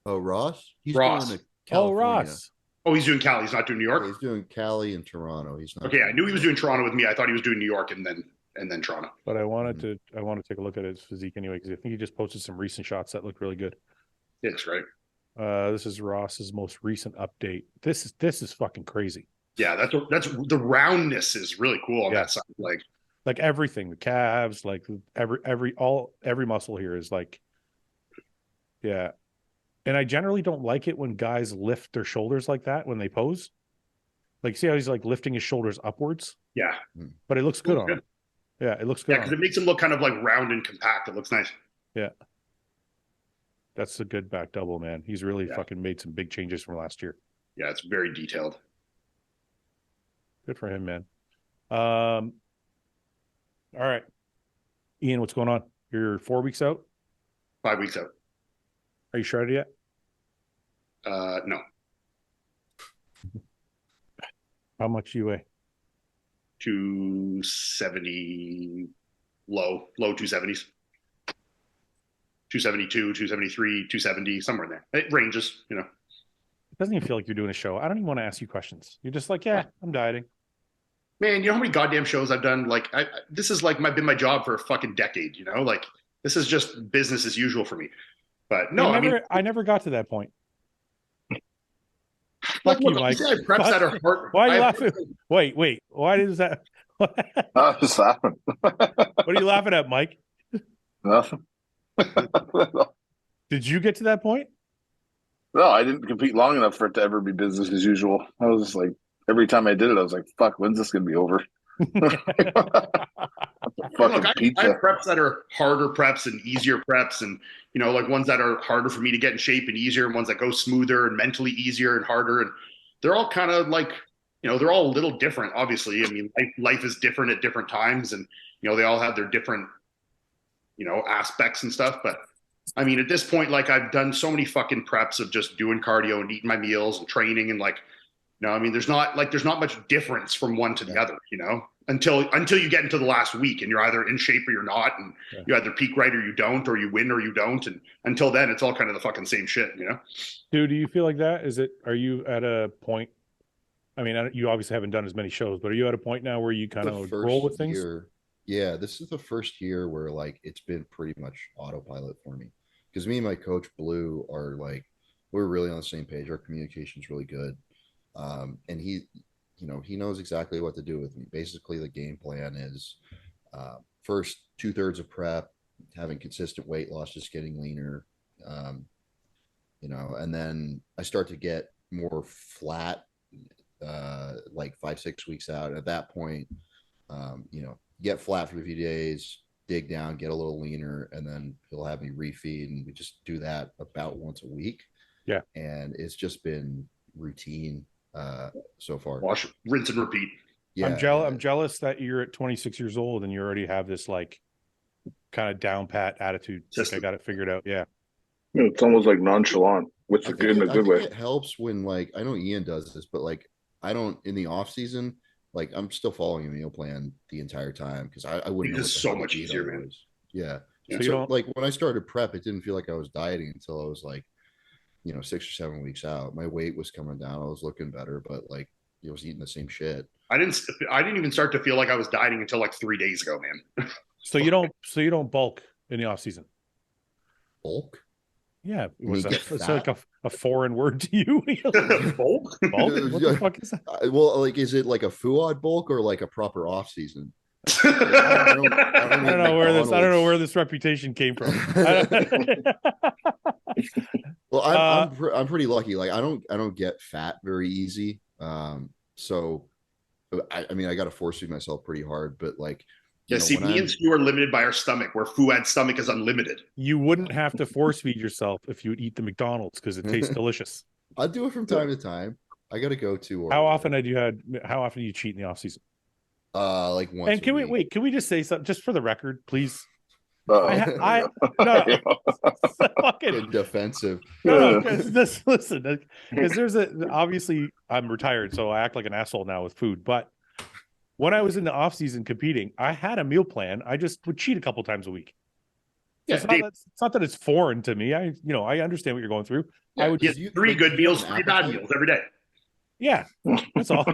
Oh, Ross. He's Ross. Going to California. Ross. Oh, he's doing Cali. He's not doing New York. Yeah, he's doing Cali and Toronto. He's not. Okay, I knew he was doing Toronto with me. I thought he was doing New York and then Toronto. But I want to take a look at his physique anyway because I think he just posted some recent shots that look really good. It's great. This is Ross's most recent update. This is fucking crazy. Yeah, that's the roundness is really cool on that side. Like everything, the calves, like every muscle here is like, yeah. And I generally don't like it when guys lift their shoulders like that when they pose. Like, see how he's like lifting his shoulders upwards? Yeah. But it looks good on him. Yeah, it looks good. Yeah, because it makes him look kind of like round and compact. It looks nice. Yeah. That's a good back double, man. He's really fucking made some big changes from last year. Yeah, it's very detailed. Good for him, man. All right. Ian, what's going on? You're 4 weeks out? 5 weeks out. Are you shredded yet? No. How much do you weigh? 270, low 270s. 272, 273, 270, somewhere in there. It ranges, It doesn't even feel like you're doing a show. I don't even want to ask you questions. You're just like, yeah, I'm dieting. Man, you know how many goddamn shows I've done? Like, this is like been my job for a fucking decade. You know, like this is just business as usual for me. But no, I never got to that point. Like, Fuck you, look, Mike. I have preps that are hard. Why are you laughing? Wait. Why is that? I was just laughing. What are you laughing at, Mike? Nothing. Did you get to that point? No, I didn't compete long enough for it to ever be business as usual. I was just like, every time I did it, I was like, fuck, when's this going to be over? Look, I have preps that are harder preps and easier preps, and you know, like ones that are harder for me to get in shape and easier, and ones that go smoother and mentally easier and harder. And they're all kind of like, you know, they're all a little different. Obviously, I mean, life is different at different times, and you know, they all have their different, you know, aspects and stuff. But I mean, at this point, like I've done so many fucking preps of just doing cardio and eating my meals and training, and like, you know, I mean, there's not much difference from one to the other, you know, until you get into the last week and you're either in shape or you're not, and you either peak right or you don't, or you win or you don't, and until then, it's all kind of the fucking same shit, you know. Dude, do you feel like that? Are you at a point? I mean, you obviously haven't done as many shows, but are you at a point now where you kind of roll with things? Yeah, this is the first year where like it's been pretty much autopilot for me, because me and my coach Blue are like, we're really on the same page. Our communication's really good. And he, you know, he knows exactly what to do with me. Basically, the game plan is first 2/3 of prep, having consistent weight loss, just getting leaner, you know, and then I start to get more flat, like 5-6 weeks out. At that point, you know, get flat for a few days, dig down, get a little leaner, and then he'll have me refeed, and we just do that about once a week. Yeah, and it's just been routine so far. Wash, rinse, and repeat. Yeah, I'm jealous that you're at 26 years old and you already have this like kind of down pat attitude. Like I got it figured out. Yeah. It's almost like nonchalant with the good in a good way. It helps when, like, I know Ian does this, but like I don't in the off season. Like I'm still following a meal plan the entire time because I wouldn't. It's so much easier, man. Yeah. So like when I started prep, it didn't feel like I was dieting until I was like, you know, 6 or 7 weeks out. My weight was coming down. I was looking better, but like I was eating the same shit. I didn't even start to feel like I was dieting until like 3 days ago, man. So you don't bulk in the off season. Bulk? Yeah, it's like a foreign word to you. Bulk? Bulk? What the fuck is that? Well, like, is it like a Fouad bulk or like a proper off season? I don't know where this reputation came from. Well, I'm pretty lucky. Like I don't get fat very easy. So I mean I got to force feed myself pretty hard, but like. Yeah, see, me and Stu are limited by our stomach, where Fouad's stomach is unlimited. You wouldn't have to force feed yourself if you would eat the McDonald's because it tastes delicious. I do it from time to time. I got to go to. How often do you cheat in the off season? Like once. And can we just say something just for the record, please? No. Fucking defensive. No, listen, because obviously I'm retired, so I act like an asshole now with food, but. When I was in the off season competing, I had a meal plan. I just would cheat a couple times a week. Yeah, it's not that it's foreign to me. I understand what you're going through. Yeah, I would get 3 good meals, 3 bad meals every day. Yeah, that's all.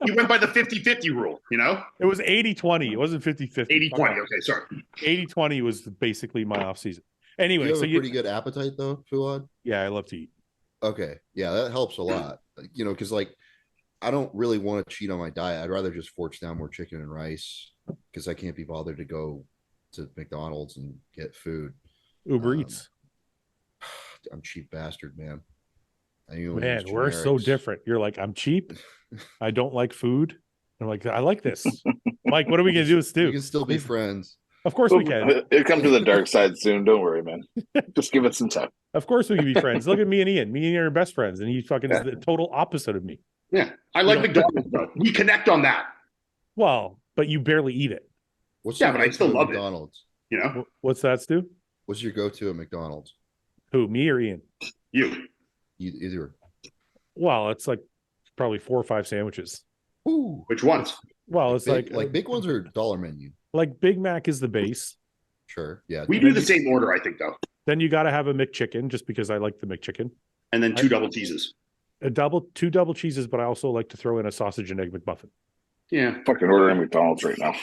You went by the 50-50 rule, you know? It was 80-20. It wasn't 50-50. 80-20. Okay, sorry. 80-20 was basically my off season. Anyway, you have a pretty good appetite though, Fouad? Yeah, I love to eat. Okay, yeah, that helps a lot. You know, because like. I don't really want to cheat on my diet. I'd rather just force down more chicken and rice because I can't be bothered to go to McDonald's and get food. Uber Eats. I'm cheap bastard, man. Man, we're so different. You're like, I'm cheap. I don't like food. I'm like, I like this. Mike, what are we going to do with Stu? We can still be friends. Of course we can. It'll come to the dark side soon. Don't worry, man. Just give it some time. Of course we can be friends. Look at me and Ian. Me and Ian are best friends, and he fucking is the total opposite of me. Yeah, I like McDonald's, bro. We connect on that. Well, but you barely eat it. But I still love McDonald's. You know, what's that, Stu? What's your go-to at McDonald's? Who, me or Ian? You either. Well, it's like probably 4 or 5 sandwiches. Ooh, which ones? Well, it's like big ones are dollar menu. Like Big Mac is the base. Sure, yeah. We do the same order, I think, though. Then you got to have a McChicken, just because I like the McChicken, and then 2 double cheeses. 2 double cheeses, but I also like to throw in a sausage and egg McMuffin. Yeah. Fucking ordering McDonald's right now.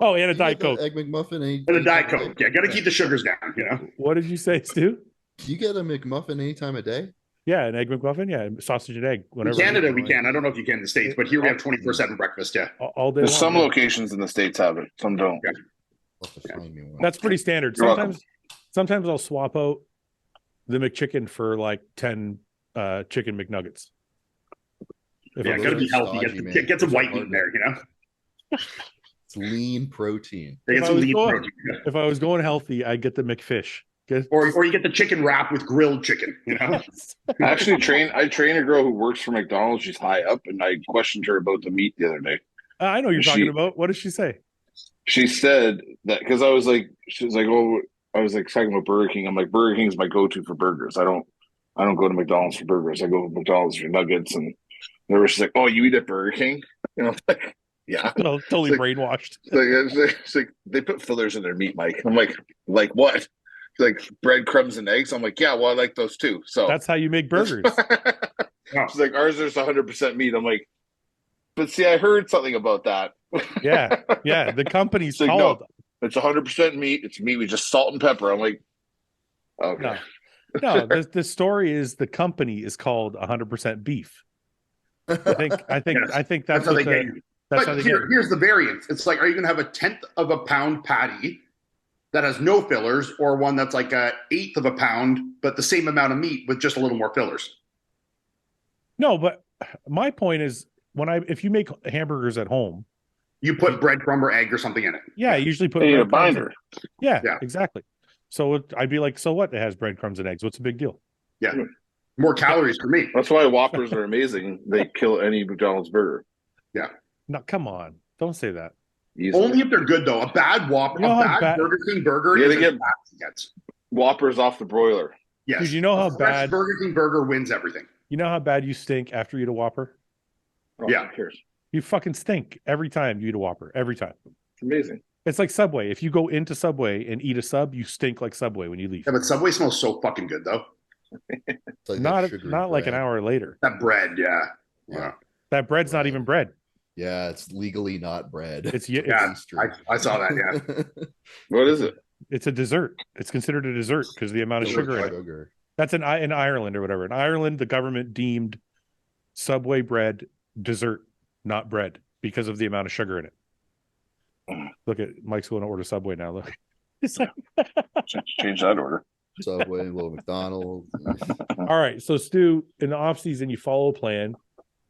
Oh, and a Diet Coke. Egg McMuffin and a Diet Coke. Yeah, got to keep the sugars down, you know? What did you say, Stu? Do you get a McMuffin any time of day? Yeah, an Egg McMuffin. Yeah, sausage and egg. In Canada, we can. I don't know if you can in the States, but here we have 24/7 breakfast, yeah. All day There's long, some locations in the States have it. Some don't. Yeah. That's pretty standard. Sometimes I'll swap out the McChicken for like 10 chicken McNuggets. Yeah, gotta be healthy. Get some white meat in there, you know? It's lean protein. Get some lean protein. If I was going healthy, I'd get the McFish. Or you get the chicken wrap with grilled chicken, you know? I train a girl who works for McDonald's. She's high up, and I questioned her about the meat the other day. I know you're talking about. What did she say? She said that because I was like, she was like, oh, I was like talking about Burger King. I'm like, Burger King is my go-to for burgers. I don't go to McDonald's for burgers. I go to McDonald's for nuggets. And she's like, oh, you eat at Burger King? You know, like, yeah, totally brainwashed. It's like they put fillers in their meat, Mike. I'm like what? Like breadcrumbs and eggs. I'm like, yeah, well, I like those too. So that's how you make burgers. She's like, ours is 100% meat. I'm like, but see, I heard something about that. yeah. The company's like, called. No, it's 100% meat. It's meat with just salt and pepper. I'm like, okay. No. The story is the company is called 100% beef. I think that's how they get you. But here's the variance. It's like, are you going to have a 1/10 of a pound patty that has no fillers, or one that's like 1/8 of a pound, but the same amount of meat with just a little more fillers? No, but my point is, if you make hamburgers at home, you put breadcrumb or egg or something in it. Yeah, I usually put a binder. Yeah, exactly. So I'd be like, so what? It has breadcrumbs and eggs. What's the big deal? Yeah, more calories for me. That's why Whoppers are amazing. They kill any McDonald's burger. Yeah. No, come on, don't say that. Easily. Only if they're good though. A bad Whopper, Burger King burger. Yeah, they get Whoppers off the broiler. Yes. Dude, you know how bad Burger King burger wins everything. You know how bad you stink after you eat a Whopper? Oh, yeah, who cares? You fucking stink every time you eat a Whopper. Every time. It's amazing. It's like Subway. If you go into Subway and eat a sub, you stink like Subway when you leave. Yeah, but Subway smells so fucking good though. Like not like an hour later. That bread, yeah. That bread's not even bread. Yeah, it's legally not bread. I saw that. Yeah. What is it? It's a dessert. It's considered a dessert because of the amount of sugar in it. That's in Ireland or whatever. In Ireland, the government deemed Subway bread dessert, not bread, because of the amount of sugar in it. Look at Mike's going to order Subway now. Look, it's like change that order. Subway, a little McDonald's. All right, so Stu, in the off season, you follow a plan,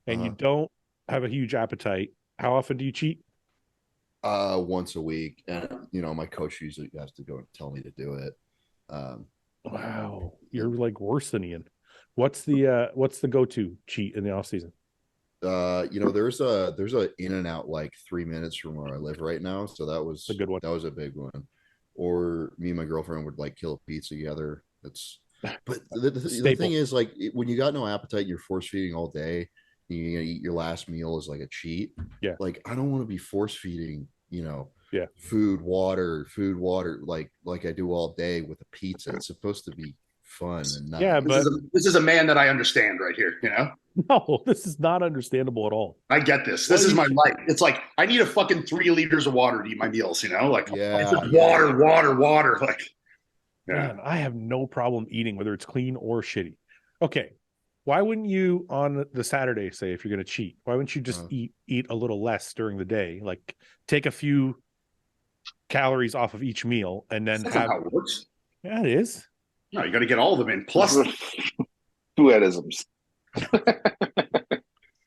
and you don't have a huge appetite. How often do you cheat? Once a week, and my coach usually has to go and tell me to do it. Wow, you're like worse than Ian. What's the go-to cheat in the off season? There's a In-N-Out like 3 minutes from where I live right now, so that was a good one. That was a big one. Or me and my girlfriend would like kill a pizza together. But the thing is, like, when you got no appetite, you're force feeding all day. You're gonna eat your last meal as like a cheat. Yeah. Like, I don't want to be force feeding, yeah, food, water, like I do all day with a pizza. It's supposed to be fun and nice. Yeah, but this is a man that I understand right here. No, this is not understandable at all. I get this. This is my life. It's like I need a fucking 3 liters of water to eat my meals. Like it's just water. Like, man, I have no problem eating whether it's clean or shitty. Okay, why wouldn't you on the Saturday, say, if you're going to cheat? Why wouldn't you just eat a little less during the day? Like take a few calories off of each meal and then That's not how it works. Yeah, it is. No, you got to get all of them in. Plus, fluidisms.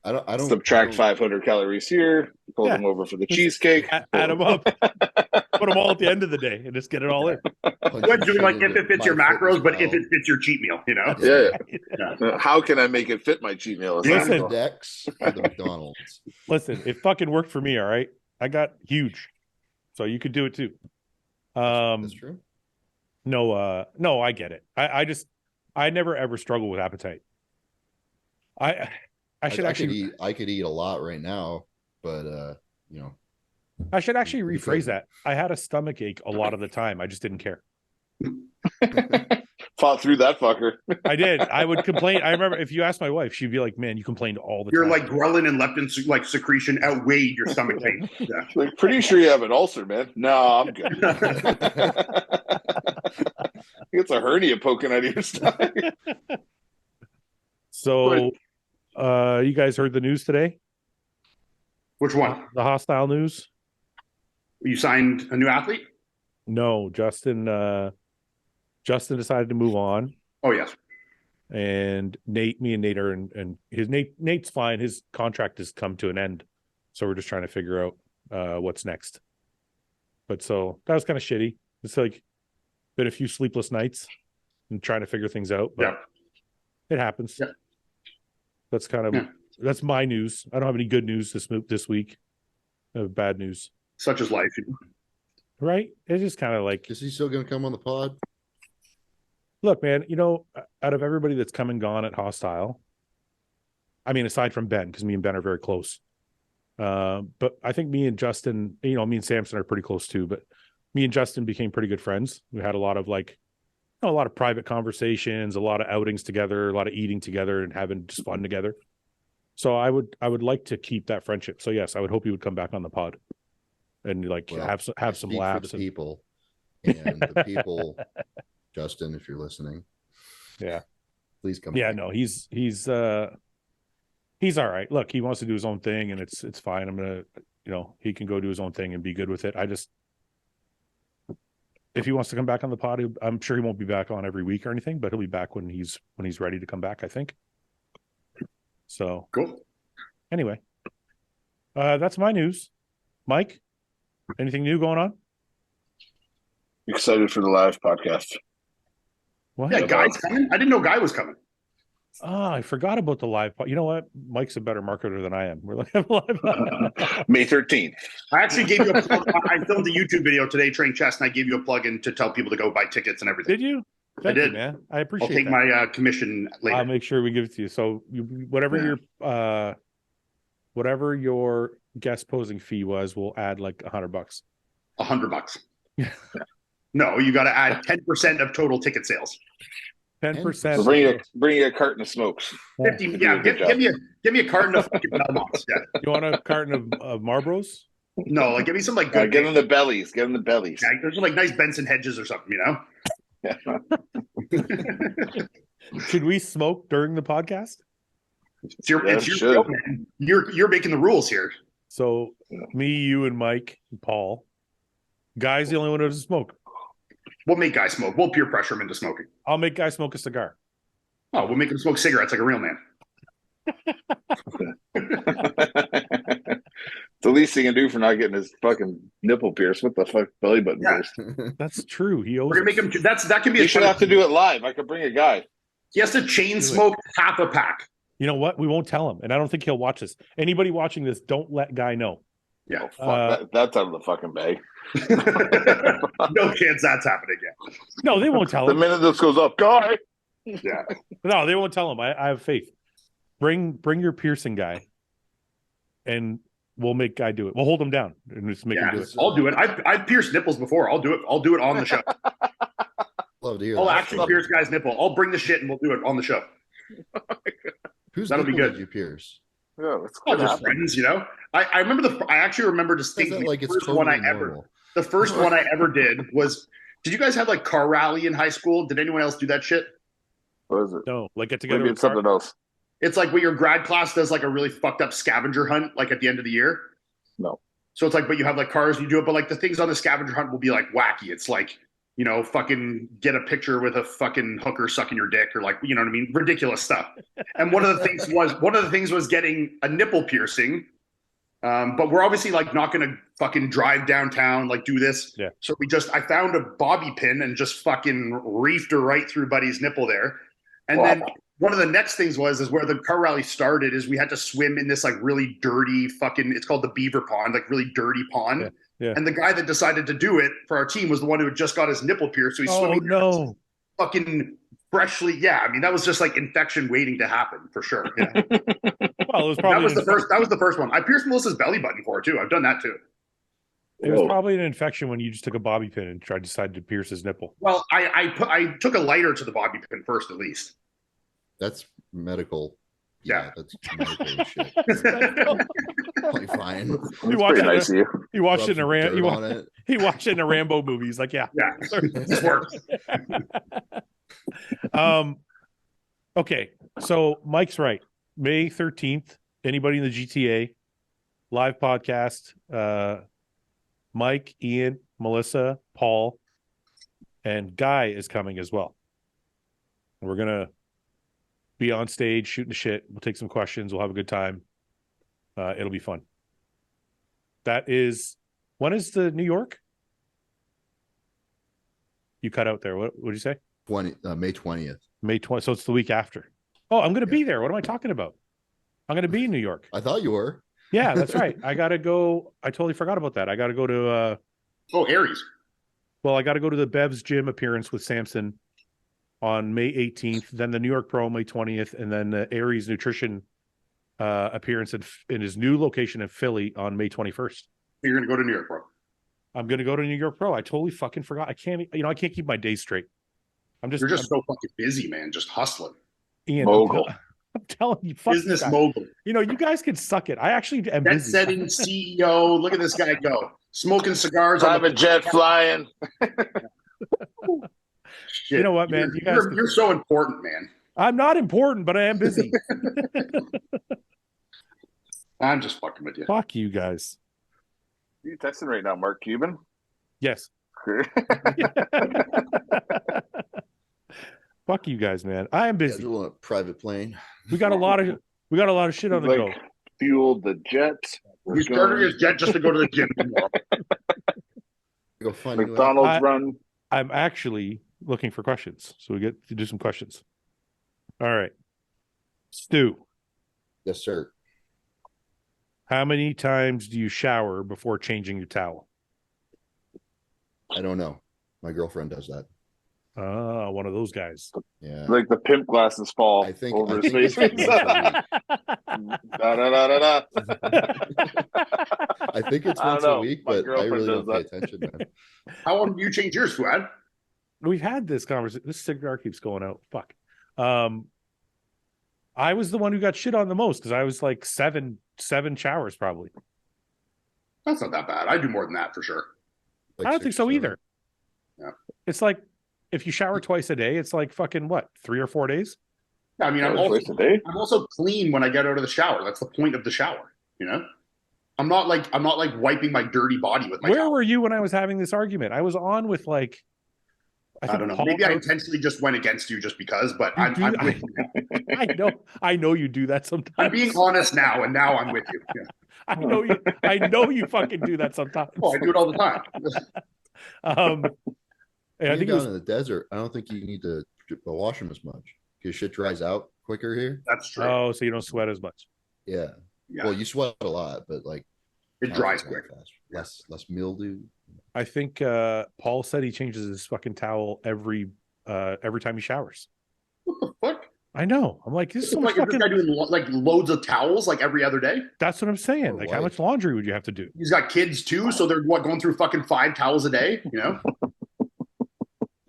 I don't subtract 500 calories here. Pull them over for the cheesecake. Add them up. Put them all at the end of the day and just get it all in. What do like if it fits your macros, but if it fits your cheat meal, Yeah. How can I make it fit my cheat meal? Listen, Dex for the McDonald's. Listen, it fucking worked for me. All right, I got huge, so you could do it too. That's true. No, I get it. I never ever struggle with appetite. I could eat a lot right now, but I should actually rephrase that. I had a stomach ache a lot of the time. I just didn't care. fought through that fucker. I did. I would complain. I remember if you asked my wife, she'd be like, "Man, you complained all the time." You're like ghrelin and leptin like secretion outweighed your stomach pain. Yeah. Like, pretty sure you have an ulcer, man. No, I'm good. It's a hernia poking out of your stomach. So, you guys heard the news today? Which one? The Hosstile news. You signed a new athlete? No, Justin decided to move on. Oh yes. And me and Nate are and Nate's fine. His contract has come to an end, so we're just trying to figure out what's next. But so that was kind of shitty. It's like been a few sleepless nights and trying to figure things out. But it happens. Yeah. That's kind of that's my news. I don't have any good news this week. I have bad news. Such as life. Right? It's just kind of like, is he still going to come on the pod? Look, man, out of everybody that's come and gone at Hosstile, I mean, aside from Ben, because me and Ben are very close. But I think me and Justin, me and Samson are pretty close too. But me and Justin became pretty good friends. We had a lot of a lot of private conversations, a lot of outings together, a lot of eating together, and having just fun together. So I would like to keep that friendship. So yes, I would hope he would come back on the pod and have some laughs. For the people and the people. Justin, if you're listening, please come. Yeah, no, he's all right. Look, he wants to do his own thing, and it's fine. I'm gonna, he can go do his own thing and be good with it. If he wants to come back on the pod, I'm sure he won't be back on every week or anything, but he'll be back when he's ready to come back, I think. So cool. Anyway, that's my news. Mike, anything new going on? Excited for the live podcast. What? Yeah, Guy's coming. I didn't know Guy was coming. I forgot about the live. You know what? Mike's a better marketer than I am. We're like live. May 13th. I actually gave you a plug. I filmed a YouTube video today, Train Chess, and I gave you a plug-in to tell people to go buy tickets and everything. Did you? I did, man. I appreciate it. I'll take my commission later. I'll make sure we give it to you. So whatever your guest posing fee was, we'll add like $100. $100. No, you got to add 10% of total ticket sales. 10%. So bring you a carton of smokes. 50. Yeah, give me a carton of fucking Belmonts. Yeah. You want a carton of Marlboros? No, give me some good. Get them the bellies. Get them the bellies. Yeah, there's some nice Benson Hedges or something, Should we smoke during the podcast? It's your show, man. You're making the rules here. So me, you, and Mike, and Paul. Guy's the only one who doesn't smoke. We'll make Guy smoke. We'll peer pressure him into smoking. I'll make Guy smoke a cigar. Oh, we'll make him smoke cigarettes like a real man. The least he can do for not getting his fucking nipple pierced. What the fuck, belly button pierced? That's true. We're gonna make him. That can be. You should have to do it live. I could bring a guy. He has to chain smoke half a pack. You know what? We won't tell him, and I don't think he'll watch this. Anybody watching this, don't let Guy know. Yeah, that's out of the fucking bag. No chance that's happening again. No, they won't tell him. The minute this goes up, Guy. Yeah. No, they won't tell him. I have faith. Bring your piercing guy, and we'll make Guy do it. We'll hold him down and just make him do it. I'll do it. I've pierced nipples before. I'll do it. I'll do it on the show. Love to hear. I'll actually pierce Guy's nipple. I'll bring the shit and we'll do it on the show. That'll be good. Did you pierce? Yeah, just friends, I remember I actually remember distinctly like the first one I ever did was. Did you guys have like car rally in high school? Did anyone else do that shit? What is it? No, like get together. Maybe it's something else. It's like when your grad class does like a really fucked up scavenger hunt, like at the end of the year. No. So it's like, but you have like cars, you do it, but like the things on the scavenger hunt will be like wacky. It's like, fucking get a picture with a fucking hooker sucking your dick or like, you know what I mean? Ridiculous stuff. And one of the things was getting a nipple piercing. But we're obviously like not going to fucking drive downtown, like do this. Yeah. So I found a bobby pin and just fucking reefed her right through Buddy's nipple there. And then one of the next things is where the car rally started is we had to swim in this like really dirty fucking, it's called the Beaver Pond, like really dirty pond. Yeah. Yeah. And the guy that decided to do it for our team was the one who had just got his nipple pierced. So he's swimming fucking freshly. Yeah. I mean, that was just like infection waiting to happen for sure. Yeah. Well, it was probably that was the first one. I pierced Melissa's belly button for her too. I've done that too. It was probably an infection when you just took a bobby pin and decided to pierce his nipple. Well, I took a lighter to the bobby pin first, at least. That's medical. Yeah. That's medical shit. Like, fine. He watched nice it. He watched it in he watched it in a Rambo movie. He's like, yeah. This works. Okay, so Mike's right. May 13th, anybody in the GTA live podcast, Mike, Ian, Melissa, Paul, and Guy is coming as well. We're going to be on stage shooting the shit. We'll take some questions. We'll have a good time. It'll be fun. That is, when is the New York? You cut out there. What did you say? May 20th. May 20th. So it's the week after. Oh, I'm going to be there. What am I talking about? I'm going to be in New York. I thought you were. Yeah, that's right. I got to go. I totally forgot about that. I got to go to Aries. Well, I got to go to the Bev's gym appearance with Samson on May 18th, then the New York Pro May 20th, and then the Aries Nutrition appearance in his new location in Philly on May 21st. You're going to go to New York Pro. I'm going to go to New York Pro. I totally fucking forgot. I can't keep my days straight. You're just so fucking busy, man. Just hustling. Ian, mogul. I'm telling you, business mogul. You know, you guys can suck it. I actually am busy. Setting CEO. Look at this guy go. Smoking cigars. Private jet flying. You know what, man? You're so important, man. I'm not important, but I am busy. I'm just fucking with you. Fuck you guys. Are you texting right now, Mark Cuban? Yes. Fuck you guys, man. I am busy. A private plane. We got a lot of shit on the go. Fueled the jet. We started his jet just to go to the gym tomorrow. Go find McDonald's run. I'm actually looking for questions, so we get to do some questions. All right, Stu. Yes, sir. How many times do you shower before changing your towel? I don't know. My girlfriend does that. One of those guys. Yeah. Like the pimp glasses fall over his face. I think it's once a week, but I really don't pay attention, man. How often do you change yours, Fouad? We've had this conversation. This cigar keeps going out. Fuck. I was the one who got shit on the most because I was like seven showers probably. That's not that bad. I do more than that for sure. Like I don't think so either. Yeah. It's like if you shower twice a day, it's like fucking what, 3 or 4 days? I mean, I'm also clean when I get out of the shower. That's the point of the shower, you know? I'm not like wiping my dirty body with my Where towel. were you when I was having this argument? I was on with like I don't know. Maybe I intentionally just went against you just because, but I'm with you. I know you do that sometimes. I'm being honest now, and now I'm with you. Yeah. I know you fucking do that sometimes. Oh, I do it all the time. I think down in the desert, I don't think you need to wash them as much because shit dries out quicker here. That's true. Oh, so you don't sweat as much. Yeah. Well, you sweat a lot, but like it dries quick. Less mildew. I think Paul said he changes his fucking towel every time he showers. What the fuck? I know. I'm like, this is so like much fucking... this guy doing like loads of towels like every other day. That's what I'm saying. Like, how much laundry would you have to do? He's got kids too, so they're going through fucking 5 towels a day. You know.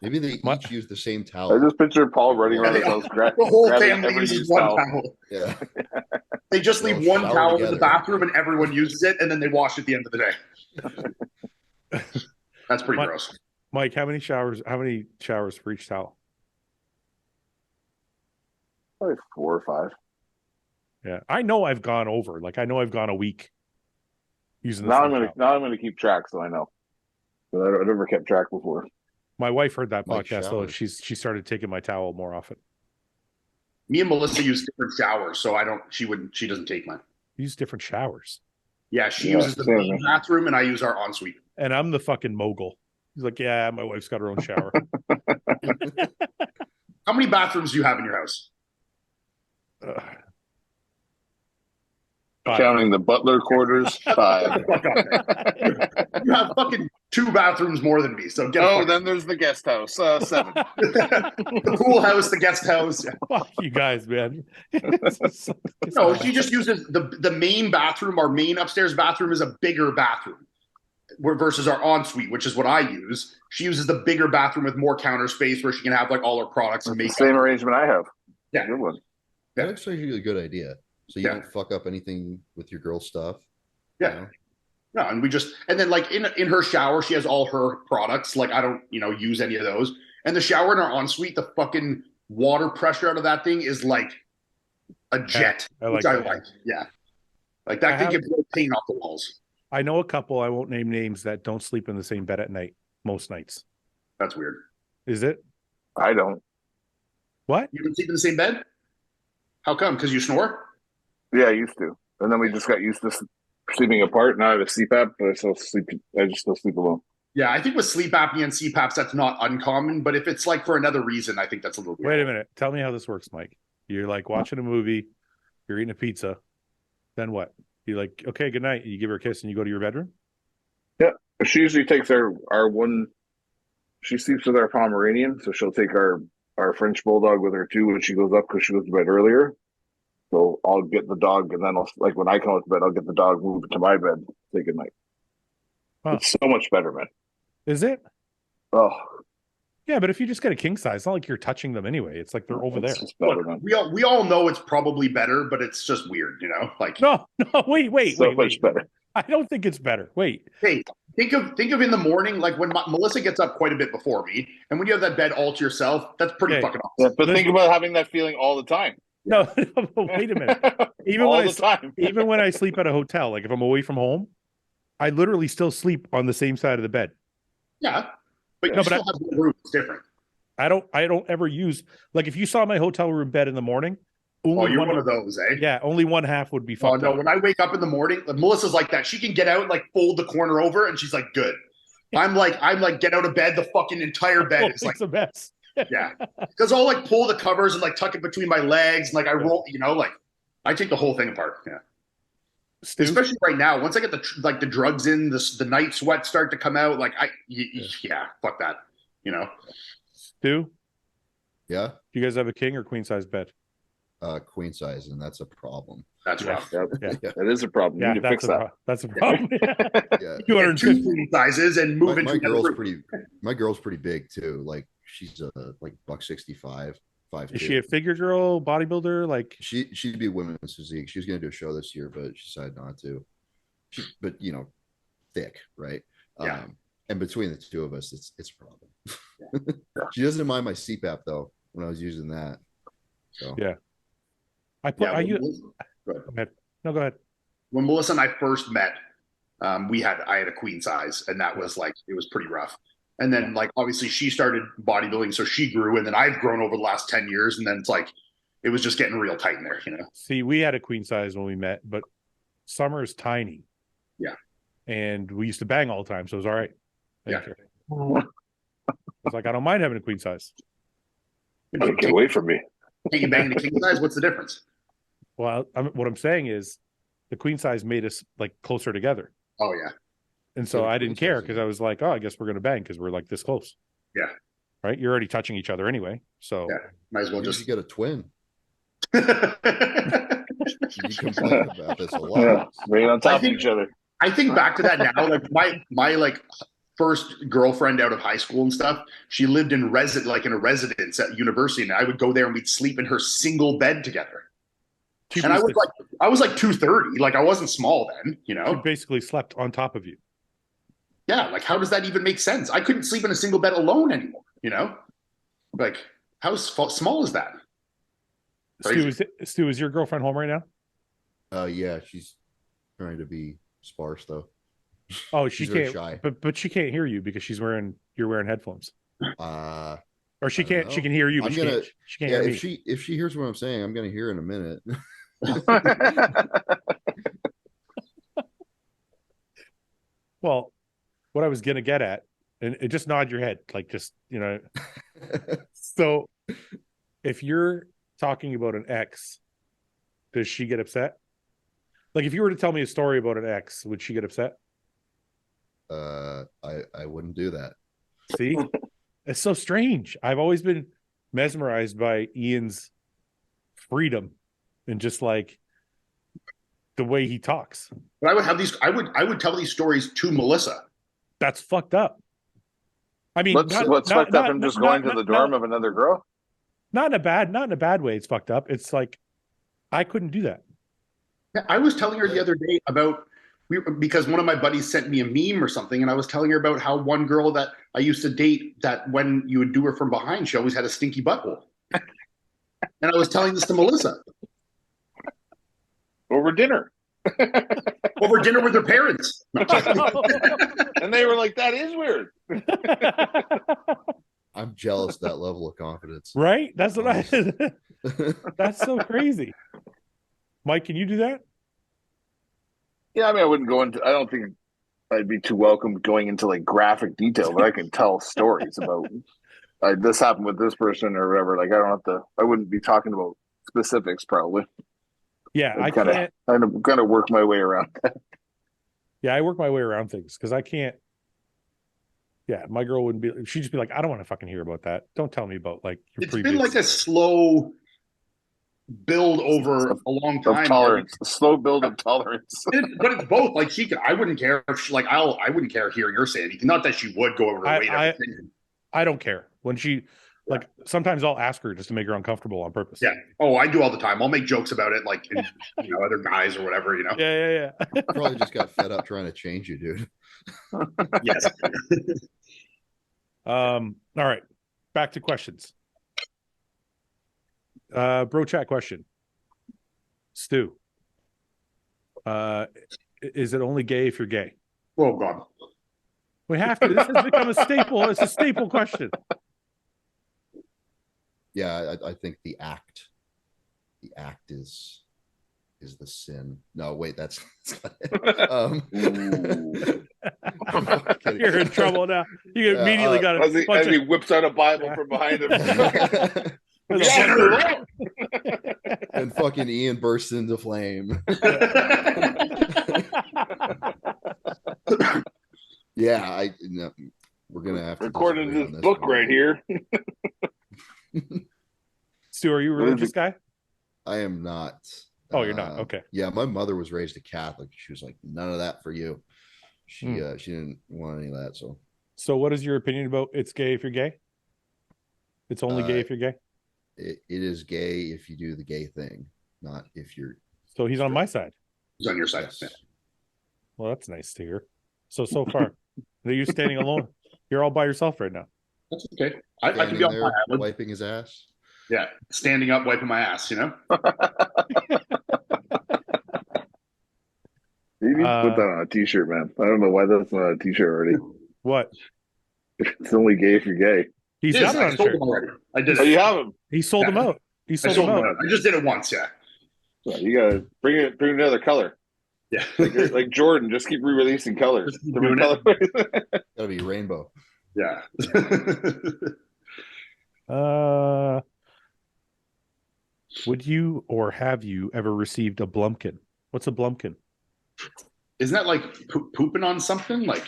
Maybe they each use the same towel. I just picture Paul running around his house. The whole family uses one towel. Yeah. They just leave one towel in the bathroom and everyone uses it, and then they wash at the end of the day. That's pretty gross. Mike, how many showers for each towel? Probably 4 or 5. Yeah. I know I've gone over. Like I know I've gone a week using the now I'm gonna keep track so I know. But I never kept track before. My wife heard that podcast though. She started taking my towel more often. Me and Melissa use different showers, so she doesn't take mine. Use different showers. Yeah, she uses the main bathroom and I use our ensuite. And I'm the fucking mogul. He's like, yeah, my wife's got her own shower. How many bathrooms do you have in your house? Counting the butler quarters, 5. You have fucking 2 bathrooms more than me. So then there's the guest house, 7. The pool house, the guest house. Fuck you guys, man. No, she just uses the main bathroom. Our main upstairs bathroom is a bigger bathroom. versus our ensuite, which is what I use. She uses the bigger bathroom with more counter space where she can have like all her products and makeup. Same arrangement I have. Yeah. Good one. That's actually a good idea. So you don't fuck up anything with your girl stuff. Yeah. You know? No, and then like in her shower, she has all her products. Like I don't, use any of those. And the shower in our ensuite, the fucking water pressure out of that thing is like a jet, which I like. Yeah. Like that thing can blow paint off the walls. I know a couple, I won't name names, that don't sleep in the same bed at night, most nights. That's weird. Is it? I don't. What? You don't sleep in the same bed? How come? Because you snore? Yeah, I used to. And then we just got used to sleeping apart. Now I have a CPAP, but I just still sleep alone. Yeah, I think with sleep apnea and CPAPs, that's not uncommon. But if it's like for another reason, I think that's a little weird. Wait a minute. Tell me how this works, Mike. You're like watching a movie, you're eating a pizza. Then what? You're like, okay, good night. You give her a kiss and you go to your bedroom? Yeah. She usually takes our one. She sleeps with our Pomeranian, so she'll take our French Bulldog with her too when she goes up because she goes to bed earlier. So I'll get the dog, and then when I come out to bed, I'll get the dog moved to my bed. Say good night. Huh. It's so much better, man. Is it? Oh. Yeah, but if you just get a king size, it's not like you're touching them anyway. It's like they're over there. Look, we all know it's probably better, but it's just weird, Like no, wait, much better. I don't think it's better. Wait. Hey, think of in the morning, like when Melissa gets up quite a bit before me, and when you have that bed all to yourself, that's pretty fucking awesome. Yeah, but think about having that feeling all the time. No, wait a minute. Even when I sleep at a hotel, like if I'm away from home, I literally still sleep on the same side of the bed. Yeah. But you still have the room. It's different. I don't ever use, like if you saw my hotel room bed in the morning. You're one of those, eh? Yeah, only one half would be fucked up. When I wake up in the morning, Melissa's like that. She can get out, like fold the corner over, and she's like, good. I'm like, get out of bed. The fucking entire bed is like a mess. Yeah. Because I'll like pull the covers and like tuck it between my legs. And like I roll, like I take the whole thing apart. Yeah. Stu? Especially right now, once I get the drugs in, the night sweats start to come out. Like fuck that. Stu? Yeah. Do you guys have a king or queen size bed? Queen size, and that's a problem. That's rough. Yeah. That is a problem. You need to fix that. That's a problem. Yeah. 250 queen sizes and move into my girl's pretty big too. Like she's like $165, 5'2". Is she a figure girl, bodybuilder? Like she'd be women's physique. She was gonna do a show this year, but she decided not to. But thick, right? Yeah. And between the two of us, it's a problem. Yeah. She doesn't mind my CPAP though when I was using that. So yeah. Go ahead. No, go ahead. When Melissa and I first met, I had a queen size, and that was like, it was pretty rough. And then like, obviously she started bodybuilding, so she grew, and then I've grown over the last 10 years. And then it's like, it was just getting real tight in there, See, we had a queen size when we met, but Summer's tiny. Yeah. And we used to bang all the time. So it was all right. Yeah. I was like, I don't mind having a queen size. Get away from me. Can't you bang the king size? What's the difference? Well, what I'm saying is the queen size made us like closer together. Oh yeah. And so I didn't care because I was like, oh, I guess we're going to bang because we're like this close. Yeah. Right. You're already touching each other anyway. So might as well just get a twin. You complain about this a lot. Yeah. Right on top of each other. I think back to that now. Like my like first girlfriend out of high school and stuff, she lived in a residence at university, and I would go there and we'd sleep in her single bed together. And I was like 230. Like I wasn't small then, She basically slept on top of you. Yeah, like how does that even make sense? I couldn't sleep in a single bed alone anymore, Like how small is that? Stu, is your girlfriend home right now? Yeah, she's trying to be sparse though. Oh, she can't. Shy. But she can't hear you because you're wearing headphones. Or she can't. Know. She can hear you, but she can't hear me. If she hears what I'm saying, I'm gonna hear in a minute. Well, what I was gonna get at, and just nod your head, like just So, if you're talking about an ex, does she get upset? Like, if you were to tell me a story about an ex, would she get upset? I wouldn't do that. See, it's so strange. I've always been mesmerized by Ian's freedom and just like the way he talks. But I would tell these stories to Melissa. That's fucked up. I mean, what's fucked up? Him just going to the dorm of another girl? Not in a bad way. It's fucked up. It's like, I couldn't do that. I was telling her the other day about because one of my buddies sent me a meme or something, and I was telling her about how one girl that I used to date, that when you would do her from behind, she always had a stinky butthole. And I was telling this to Melissa over dinner. Over dinner with her parents. And they were like, that is weird. I'm jealous of that level of confidence. Right? That's what that's so crazy. Mike, can you do that? Yeah, I mean, I wouldn't go into, I don't think I'd be too welcome going into like graphic detail, but I can tell stories about this happened with this person or whatever. Like, I wouldn't be talking about specifics probably. Yeah, I kind of work my way around that. Yeah, I work my way around things because I can't. Yeah, my girl wouldn't be. She'd just be like, I don't want to fucking hear about that. Don't tell me about like your It's previous. been like a slow build over a long time. Of tolerance, a slow build of tolerance. But it's both. Like I wouldn't care if she, I wouldn't care hearing her say anything. Not that she would go over her way. I don't care when she. Like sometimes I'll ask her just to make her uncomfortable on purpose. Yeah. Oh, I do all the time. I'll make jokes about it, like other guys or whatever. Yeah. Probably just got fed up trying to change you, dude. Yes. All right. Back to questions. Bro chat question. Stu. Is it only gay if you're gay? Oh God. We have to. This has become a staple. It's a staple question. Yeah, I think the act is the sin. No, wait, that's You're in trouble now. You immediately got it. As he whips out a Bible from behind him. And fucking Ian bursts into flame. Yeah, we're gonna have to recording this book right here. Stu, are you a religious guy? I am not. Oh, you're not. Okay. Yeah, my mother was raised a Catholic. She was like, none of that for you. She didn't want any of that. So what is your opinion about it's gay if you're gay? It's only gay if you're gay? It is gay if you do the gay thing, not if you're. So he's on my side. He's on your side. Yes. Yeah. Well, that's nice to hear. So far, are you standing alone? You're all by yourself right now. That's okay. I can be on there, my island. wiping his ass. Yeah, standing up, wiping my ass. You need to put that on a t-shirt, man. I don't know why that's not a t-shirt already. What? It's only gay if you're gay. He's got it on a shirt. Already. I did. Oh, you have him. He sold them out. He sold them out. I just did it once. Yeah. You gotta bring another color. Yeah. like Jordan, just keep re-releasing colors. Gotta be rainbow. Yeah. Would you or have you ever received a blumpkin? What's a blumpkin? Isn't that like pooping on something? Like,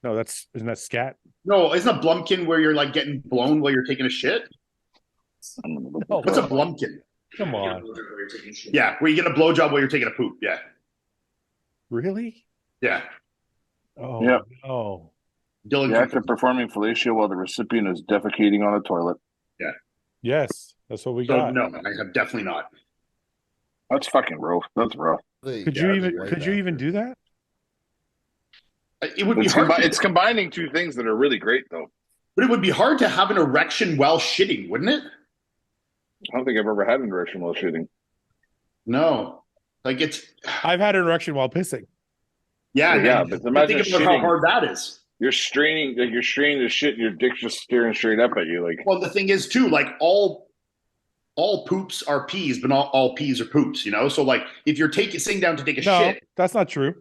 no, isn't that scat? No, isn't a blumpkin where you're like getting blown while you're taking a shit? No, what's a blumpkin? Come on. Yeah, where you get a blowjob while you're taking a poop. Yeah. Really? Yeah. Oh, yeah. Oh. The act of performing fellatio while the recipient is defecating on a toilet. Yeah. Yes, that's what we got. No, I have definitely not. That's fucking rough. That's rough. Could you even do that? It would be hard. It's combining two things that are really great, though. But it would be hard to have an erection while shitting, wouldn't it? I don't think I've ever had an erection while shitting. No, like I've had an erection while pissing. Yeah, but imagine think about how hard that is. You're straining the shit, and your dick's just staring straight up at you. Like, well, the thing is too, like all poops are pees, but not all pees are poops. So like if you're sitting down to take a shit, that's not true.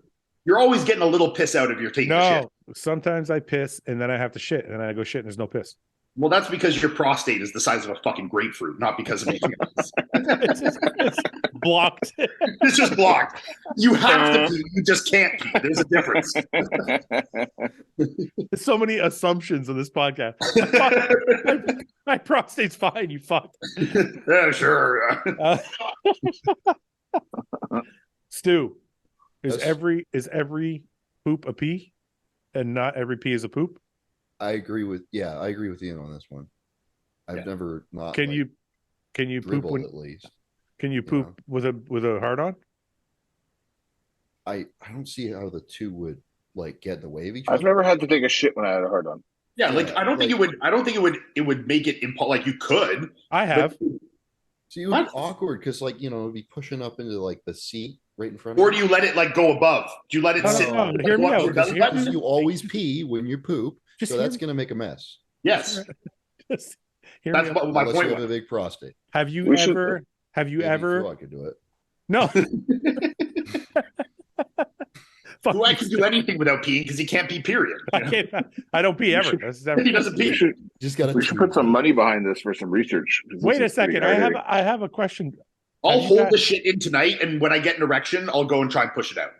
You're always getting a little piss out of your taking a shit. No, sometimes I piss and then I have to shit, and then I go shit and there's no piss. Well, that's because your prostate is the size of a fucking grapefruit, not because of anything else. It's blocked. It's just blocked. You have to pee, you just can't pee. There's a difference. There's so many assumptions in this podcast. My prostate's fine, you fuck. Yeah, sure. Stu, is every poop a pee? and not every pee is a poop? I agree with Ian on this one. I've never not. Can you poop when, at least? Can you poop with a hard on? I don't see how the two would like get in the way of each other. I've never had to take a shit when I had a hard on. Yeah, like I don't think it would make it like you could. I have. So it would be awkward because like it'd be pushing up into like the seat right in front of you. Or do you let it like go above? Do you let it sit? No, hear me out. Because you always pee when you poop, so that's going to make a mess. Yes. That's what my point was. You have a big prostate. Have you ever? I could do it. No. I can do anything without peeing because he can't pee. Period. I don't pee ever. He doesn't pee. We should put some money behind this for some research. Wait a second. I have a question. I'll hold the shit in tonight, and when I get an erection, I'll go and try and push it out.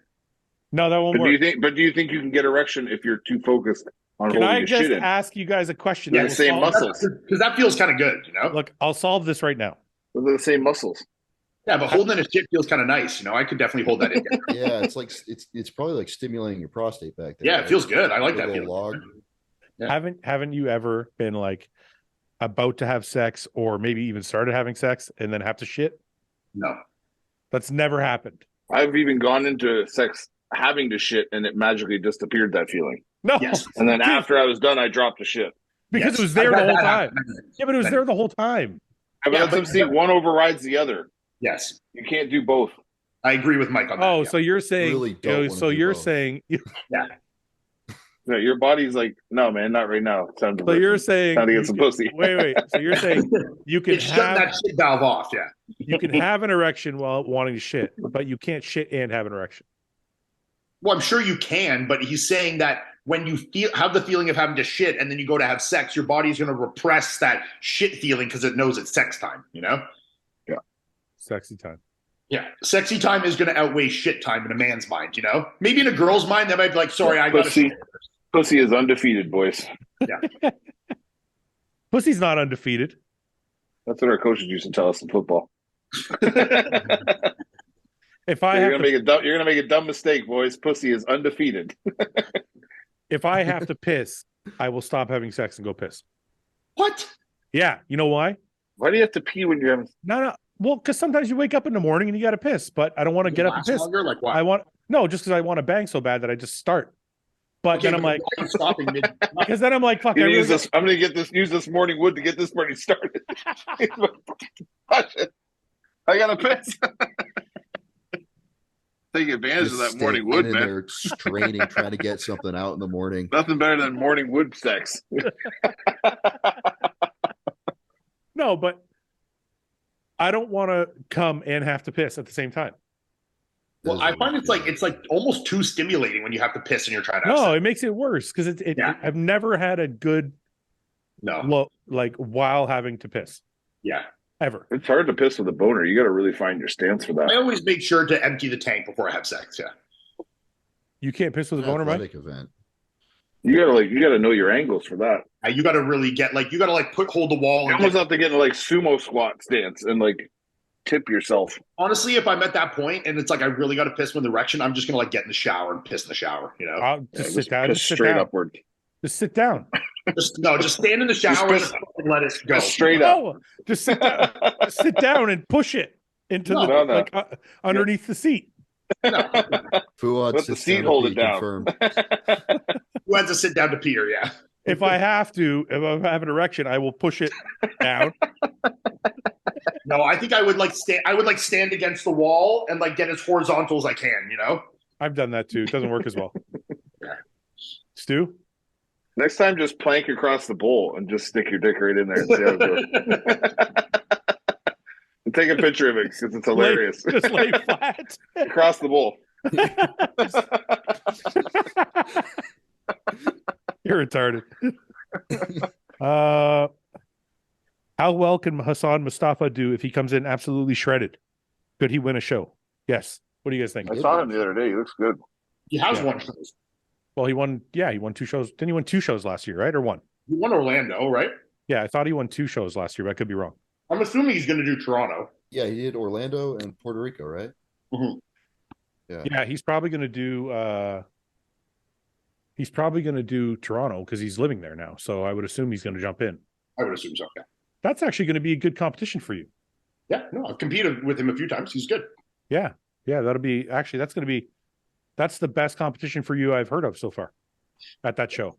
No, that won't work. Do you think you can get erection if you're too focused on Can holding I your shit in? just ask you guys a question? Yeah, the same muscles. Because that feels kind of good, Look, I'll solve this right now. They're the same muscles. Yeah, but holding a shit feels kind of nice. I could definitely hold that in. Yeah, it's like it's probably like stimulating your prostate back there. Yeah, it feels good. I like that feeling. Log. Yeah. Haven't you ever been like about to have sex or maybe even started having sex and then have to shit? No. That's never happened. I've even gone into sex having to shit and it magically disappeared, that feeling. No. Yes. And then after I was done, I dropped the shit. Because it was there the whole time. Yeah, but it was there the whole time. Yeah, but one overrides the other. Yes. You can't do both. I agree with Mike on that. Oh, so you're saying really saying yeah. No, your body's like, no, man, not right now. It's time to you're saying time to get some pussy. Wait. So you're saying you can shut that shit valve off, yeah. You can have an erection while wanting to shit, but you can't shit and have an erection. Well, I'm sure you can, but he's saying that when you have the feeling of having to shit and then you go to have sex, your body's going to repress that shit feeling because it knows it's sex time, Yeah. Sexy time. Yeah. Sexy time is going to outweigh shit time in a man's mind, Maybe in a girl's mind, they might be like, sorry, I got to shit. Pussy is undefeated, boys. Yeah. Pussy's not undefeated. That's what our coaches used to tell us in football. You're gonna make a dumb mistake, boys. Pussy is undefeated. If I have to piss, I will stop having sex and go piss. What? Yeah, you know why? Why do you have to pee when you're having? No. Well, because sometimes you wake up in the morning and you got to piss, but I don't want to get up and piss. Longer? Like what? Just because I want to bang so bad that I just start. But then I'm like, stopping mid. Because then I'm like, fuck. I'm gonna use this morning wood to get this party started. I gotta piss. Take advantage of that morning wood, man. They're straining, trying to get something out in the morning. Nothing better than morning wood sex. No, but I don't want to come and have to piss at the same time. Well, I find it's like almost too stimulating when you have to piss and you're trying to. No, it makes it worse because I've never had a good while having to piss. Yeah. Ever. It's hard to piss with a boner. You got to really find your stance for that. I always make sure to empty the tank before I have sex. Yeah. You can't piss with a boner, Mike? Event. You gotta know your angles for that. You gotta really get hold the wall. You almost have to get in sumo squat stance and tip yourself. Honestly, if I'm at that point and it's I really got to piss with erection, I'm just gonna get in the shower and piss in the shower. I'll just sit down. Just straight upward. Just sit down. Just stand in the shower and let it go. Straight up. No, just sit down. Just sit down and push it into underneath the seat. No. Fouad, let the seat hold it down. Who has to sit down to pee? Yeah. If I have an erection, I will push it down. No, I think I would stand against the wall and get as horizontal as I can. I've done that too. It doesn't work as well. Stu? Next time, just plank across the bowl and just stick your dick right in there and see how it goes. And take a picture of it because it's hilarious. Just lay flat across the bowl. You're retarded. How well can Hassan Mustafa do if he comes in absolutely shredded? Could he win a show? Yes. What do you guys think? I saw him the other day. He looks good. He has won. Well, he won 2 shows. Didn't he win 2 shows last year, right? Or 1? He won Orlando, right? Yeah, I thought he won 2 shows last year, but I could be wrong. I'm assuming he's going to do Toronto. Yeah, he did Orlando and Puerto Rico, right? Mm-hmm. Yeah, he's probably going to do He's probably going to do Toronto because he's living there now. So I would assume he's going to jump in. I would assume so. Yeah. That's actually going to be a good competition for you. Yeah. No, I've competed with him a few times. He's good. Yeah. Yeah. That'll be actually, that's the best competition for you I've heard of so far at that show.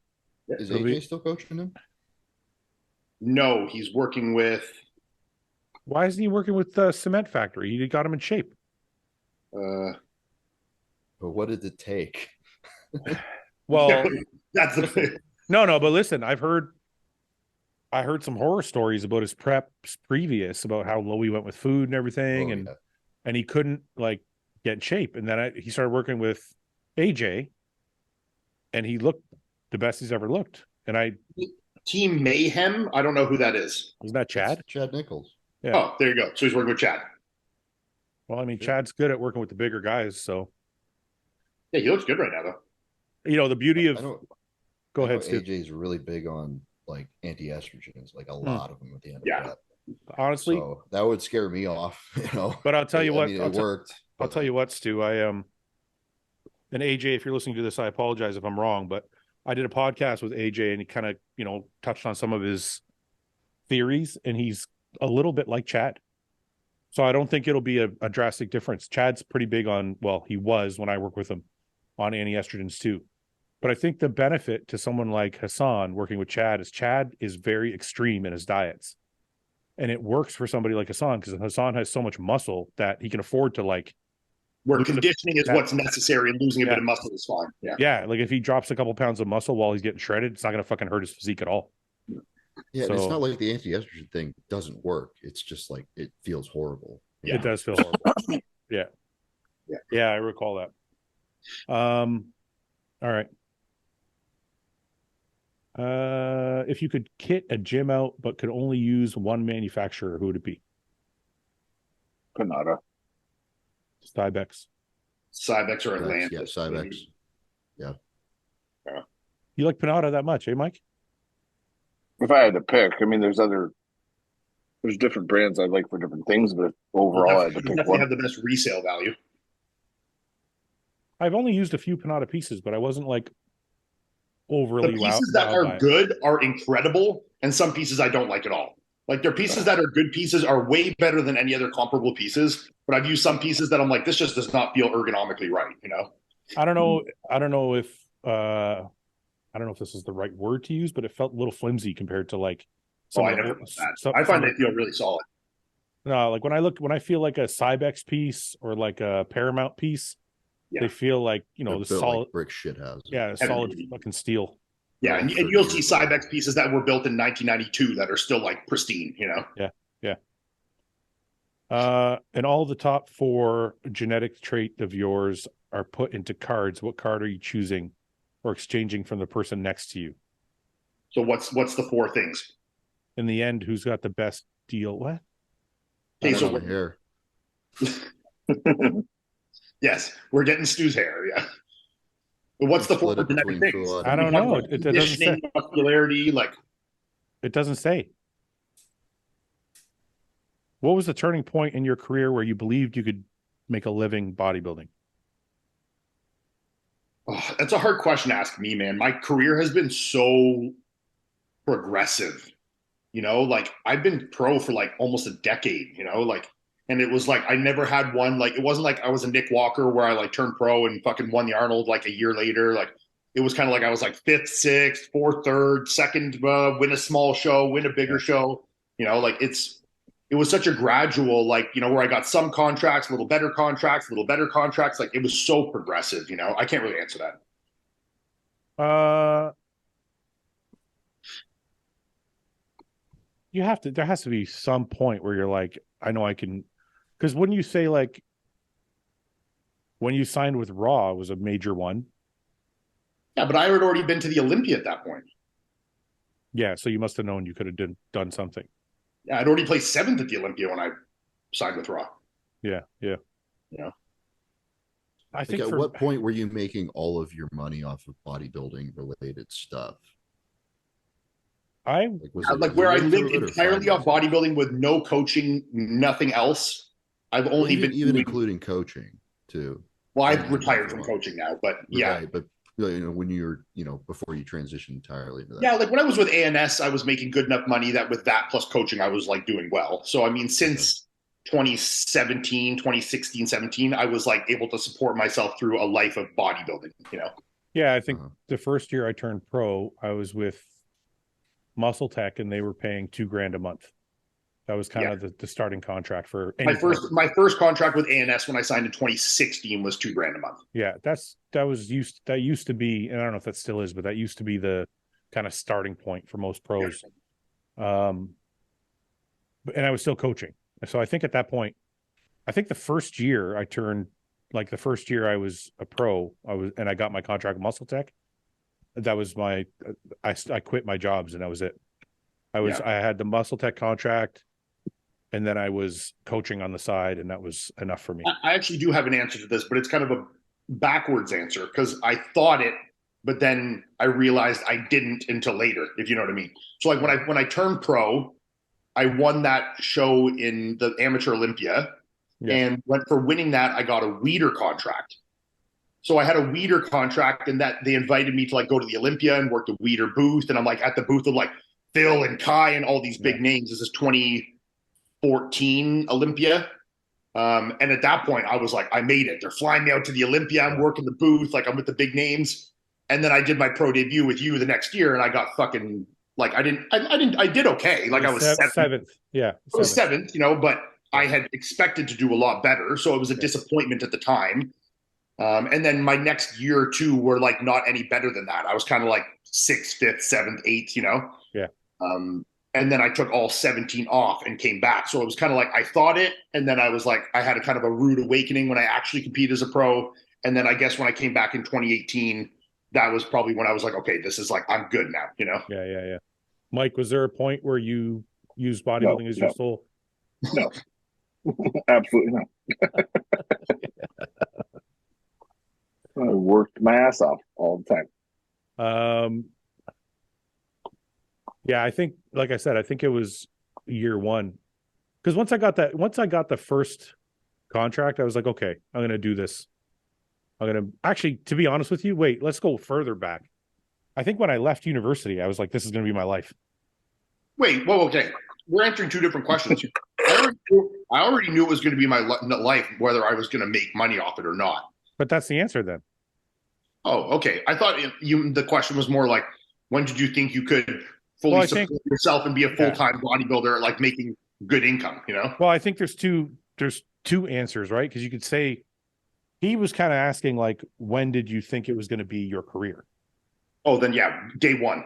Yeah. Is AJ still coaching him? No, he's working with. Why isn't he working with the Cement Factory? He got him in shape. But what did it take? Well, that's the thing. No, but listen, I heard some horror stories about his preps previous, about how low he went with food and everything, and he couldn't like get in shape. And then he started working with AJ, and he looked the best he's ever looked. And Team Mayhem. I don't know who that is. Isn't that Chad? That's Chad Nichols. Yeah. Oh, there you go. So he's working with Chad. Well, I mean, Chad's good at working with the bigger guys, so. Yeah, he looks good right now, though. You know, the beauty of. Go ahead, Stu. AJ is really big on like anti-estrogens, like a lot of them at the end of that. Honestly, so that would scare me off, you know. But I'll tell you what, it worked. I'll tell you what, Stu. And AJ, if you're listening to this, I apologize if I'm wrong, but I did a podcast with AJ, and he kind of, you know, touched on some of his theories, and he's a little bit like Chad. So I don't think it'll be a drastic difference. Chad's pretty big on, well, he was when I worked with him on anti-estrogens too. But I think the benefit to someone like Hassan working with Chad is very extreme in his diets. And it works for somebody like Hassan because Hassan has so much muscle that he can afford to like. Where conditioning is what's necessary, and losing a bit of muscle is fine. Yeah. Yeah. Like if he drops a couple pounds of muscle while he's getting shredded, it's not going to fucking hurt his physique at all. Yeah. So, it's not like the anti-estrogen thing doesn't work. It's just like, it feels horrible. Yeah. It does feel horrible. Yeah. Yeah. I recall that. All right. If you could kit a gym out but could only use one manufacturer, who would it be? Panada. Cybex. Cybex or Atlantis. Yeah, Cybex. Yeah. You like Panada that much, eh, Mike? If I had to pick, I mean, there's different brands I like for different things, but overall, I had to pick one. Have the best resale value. I've only used a few Panada pieces, but I wasn't like overly the pieces that are good are incredible, and some pieces I don't like at all. Like their pieces that are good pieces are way better than any other comparable pieces, but I've used some pieces that I'm like, this just does not feel ergonomically right, you know. I don't know if this is the right word to use, but it felt a little flimsy compared to like I find they feel really solid. No, like when I feel like a Cybex piece or like a Paramount piece, they feel like, you know, the solid like brick shit house. Yeah, solid fucking steel. Yeah, and you'll see Cybex pieces that were built in 1992 that are still like pristine, you know. Yeah. And all the top 4 genetic trait of yours are put into cards. What card are you choosing or exchanging from the person next to you? So what's the 4 things? In the end, who's got the best deal? What? Okay, so here. Yes, we're getting Stu's hair. Yeah. But what's the 4 genetic things? I don't know. It doesn't say. Muscularity, like. It doesn't say. What was the turning point in your career where you believed you could make a living bodybuilding? Oh, that's a hard question to ask me, man. My career has been so progressive, you know, like I've been pro for like almost a decade, you know, like, and it was like, I never had one, like, it wasn't like I was a Nick Walker where I like turned pro and fucking won the Arnold like a year later. Like it was kind of like, I was like 5th, 6th, 4th, 3rd, 2nd, win a small show, win a bigger show, you know, like it was such a gradual, like, you know, where I got some contracts, a little better contracts. Like it was so progressive, you know, I can't really answer that. There has to be some point where you're like, I know I can, because wouldn't you say like when you signed with Raw was a major one? Yeah, but I had already been to the Olympia at that point. Yeah, so you must have known you could have done something. Yeah, I'd already placed 7th at the Olympia when I signed with Raw. Yeah. You know, I think at what point were you making all of your money off of bodybuilding related stuff? Where I lived entirely off bodybuilding with no coaching, nothing else. I've only been even including coaching too. Well, I've retired from coaching now, but yeah. Right, but when you're, before you transition entirely into that? Yeah, like when I was with ANS, I was making good enough money that with that plus coaching, I was like doing well. So, I mean, since 2017, 2016, 17, I was like able to support myself through a life of bodybuilding, Yeah, I think the first year I turned pro, I was with Muscle Tech and they were paying $2,000 a month. That was kind of the starting contract for my first contract with ANS when I signed in 2016 was $2,000 a month. Yeah, that used to be, and I don't know if that still is, but that used to be the kind of starting point for most pros. Yeah. And I was still coaching. So I think at that point, the first year I turned, like the first year I was a pro, I got my contract with Muscle Tech. That was I quit my jobs and that was it. I had the Muscle Tech contract. And then I was coaching on the side, and that was enough for me. I actually do have an answer to this, but it's kind of a backwards answer because I thought it, but then I realized I didn't until later, if you know what I mean. So like when I turned pro, I won that show in the Amateur Olympia, and for winning that, I got a Weider contract. So I had a Weider contract, and that they invited me to like go to the Olympia and work the Weider booth, and I'm like at the booth of like Phil and Kai and all these big names. This is 2014 Olympia. And at that point, I was like, I made it. They're flying me out to the Olympia. I'm working the booth. Like I'm with the big names. And then I did my pro debut with you the next year. And I got fucking like, I did okay. Like I was seventh. Yeah. I was seventh, but I had expected to do a lot better. So it was a disappointment at the time. And then my next year or two were like not any better than that. I was kind of like sixth, fifth, seventh, eighth, Yeah. And then I took all 17 off and came back. So it was kind of like I thought it. And then I was like, I had a kind of a rude awakening when I actually competed as a pro. And then I guess when I came back in 2018, that was probably when I was like, okay, this is like, I'm good now, Yeah. Mike, was there a point where you used bodybuilding as your soul? No, absolutely not. I worked my ass off all the time. Yeah, I think, like I said, I think it was year one. Because once I got the first contract, I was like, okay, I'm going to do this. I'm going to actually, to be honest with you, wait, let's go further back. I think when I left university, I was like, this is going to be my life. Wait, well, okay. We're answering two different questions. I already knew it was going to be my life, whether I was going to make money off it or not. But that's the answer then. Oh, okay. I thought the question was more like, when did you think you could fully support yourself and be a full-time bodybuilder, like making good income, Well, I think there's two answers, right? Because you could say he was kind of asking like, when did you think it was going to be your career? Oh, then day one.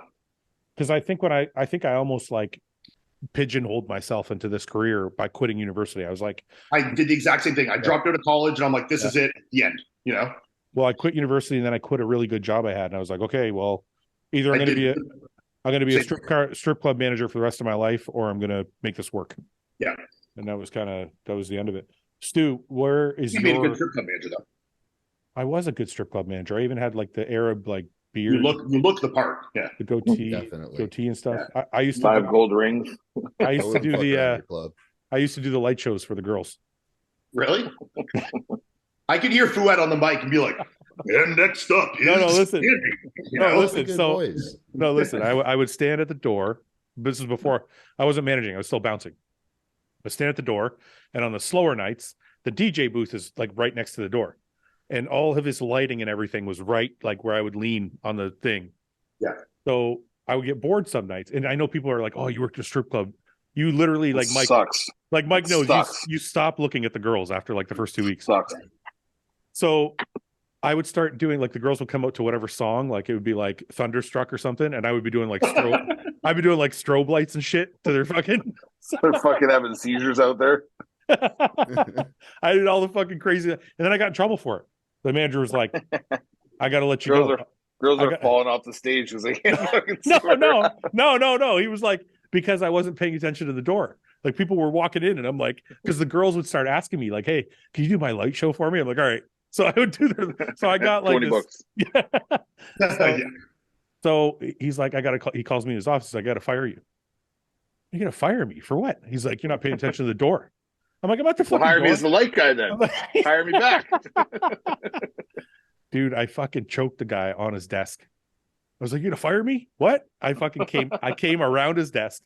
Because I think I almost like pigeonholed myself into this career by quitting university. I was like, I did the exact same thing. I dropped out of college and I'm like, this is it, the end, Well, I quit university and then I quit a really good job I had. And I was like, okay, well, either I'm going to be a strip club manager for the rest of my life, or I'm going to make this work. Yeah. And that was the end of it. Stu, where is you made a good strip club manager though? I was a good strip club manager. I even had like the Arab like beard. You look the part. Yeah. The goatee and stuff. Yeah. I used to 5 gold rings. I used to do the light shows for the girls. Really? I could hear Fouad on the mic and be like, and next up is listen. listen. I would stand at the door. This is before I wasn't managing. I was still bouncing. I stand at the door, and on the slower nights, the DJ booth is like right next to the door, and all of his lighting and everything was right like where I would lean on the thing. Yeah. So I would get bored some nights, and I know people are like, "Oh, you worked at a strip club." You literally like Mike sucks. Like Mike knows you stop looking at the girls after like the first 2 weeks. Sucks. So I would start doing like the girls would come out to whatever song, like it would be like Thunderstruck or something, and I would be doing like strobe lights and shit to their fucking. They're fucking having seizures out there. I did all the fucking crazy, and then I got in trouble for it. The manager was like, "I got to let you go." Girls are falling off the stage because they can't fucking see. No. He was like, because I wasn't paying attention to the door. Like people were walking in, and I'm like, because the girls would start asking me like, "Hey, can you do my light show for me?" I'm like, "All right." So I would do that. So I got like 20 bucks. So he's like, he calls me in his office. I got to fire you. You're going to fire me for what? He's like, you're not paying attention to the door. I'm like, I'm not the fucking hire me as the light guy then. Hire me back. Dude, I fucking choked the guy on his desk. I was like, "You gonna fire me?" What? I came around his desk.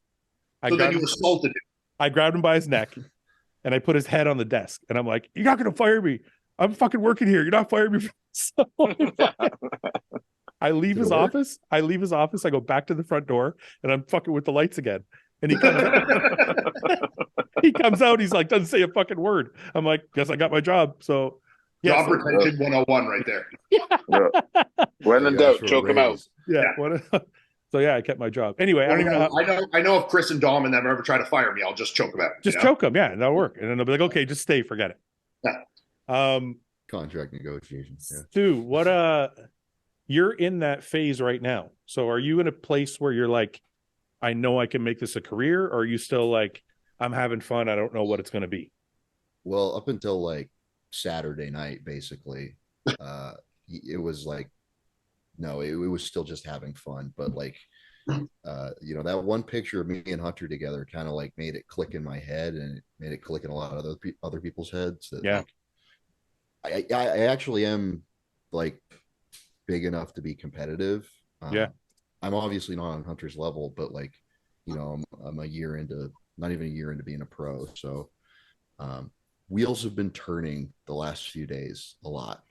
So then you assaulted him. I grabbed him by his neck and I put his head on the desk. And I'm like, "You're not gonna fire me. I'm fucking working here. You're not firing me." So I leave his office. I go back to the front door and I'm fucking with the lights again. And he comes out. He comes out. He's like, doesn't say a fucking word. I'm like, guess I got my job. So job retention 101 right there. Yeah. When in doubt, choke him out. Yeah. So yeah, I kept my job. Anyway, I know if Chris and Dom and them ever try to fire me, I'll just choke them out. Just choke them, yeah, and that'll work. And then they'll be like, okay, just stay, forget it. Yeah. Contract negotiations. Yeah. Stu, what you're in that phase right now. So are you in a place where you're like, I know I can make this a career, or are you still like, I'm having fun, I don't know what it's gonna be? Well, up until like Saturday night, basically, it was like, no, it was still just having fun. But like, that one picture of me and Hunter together kind of like made it click in my head, and it made it click in a lot of other people's heads. That, yeah, like, I actually am like big enough to be competitive. Yeah, I'm obviously not on Hunter's level, but like, I'm a year into, not even a year into being a pro. So, wheels have been turning the last few days a lot.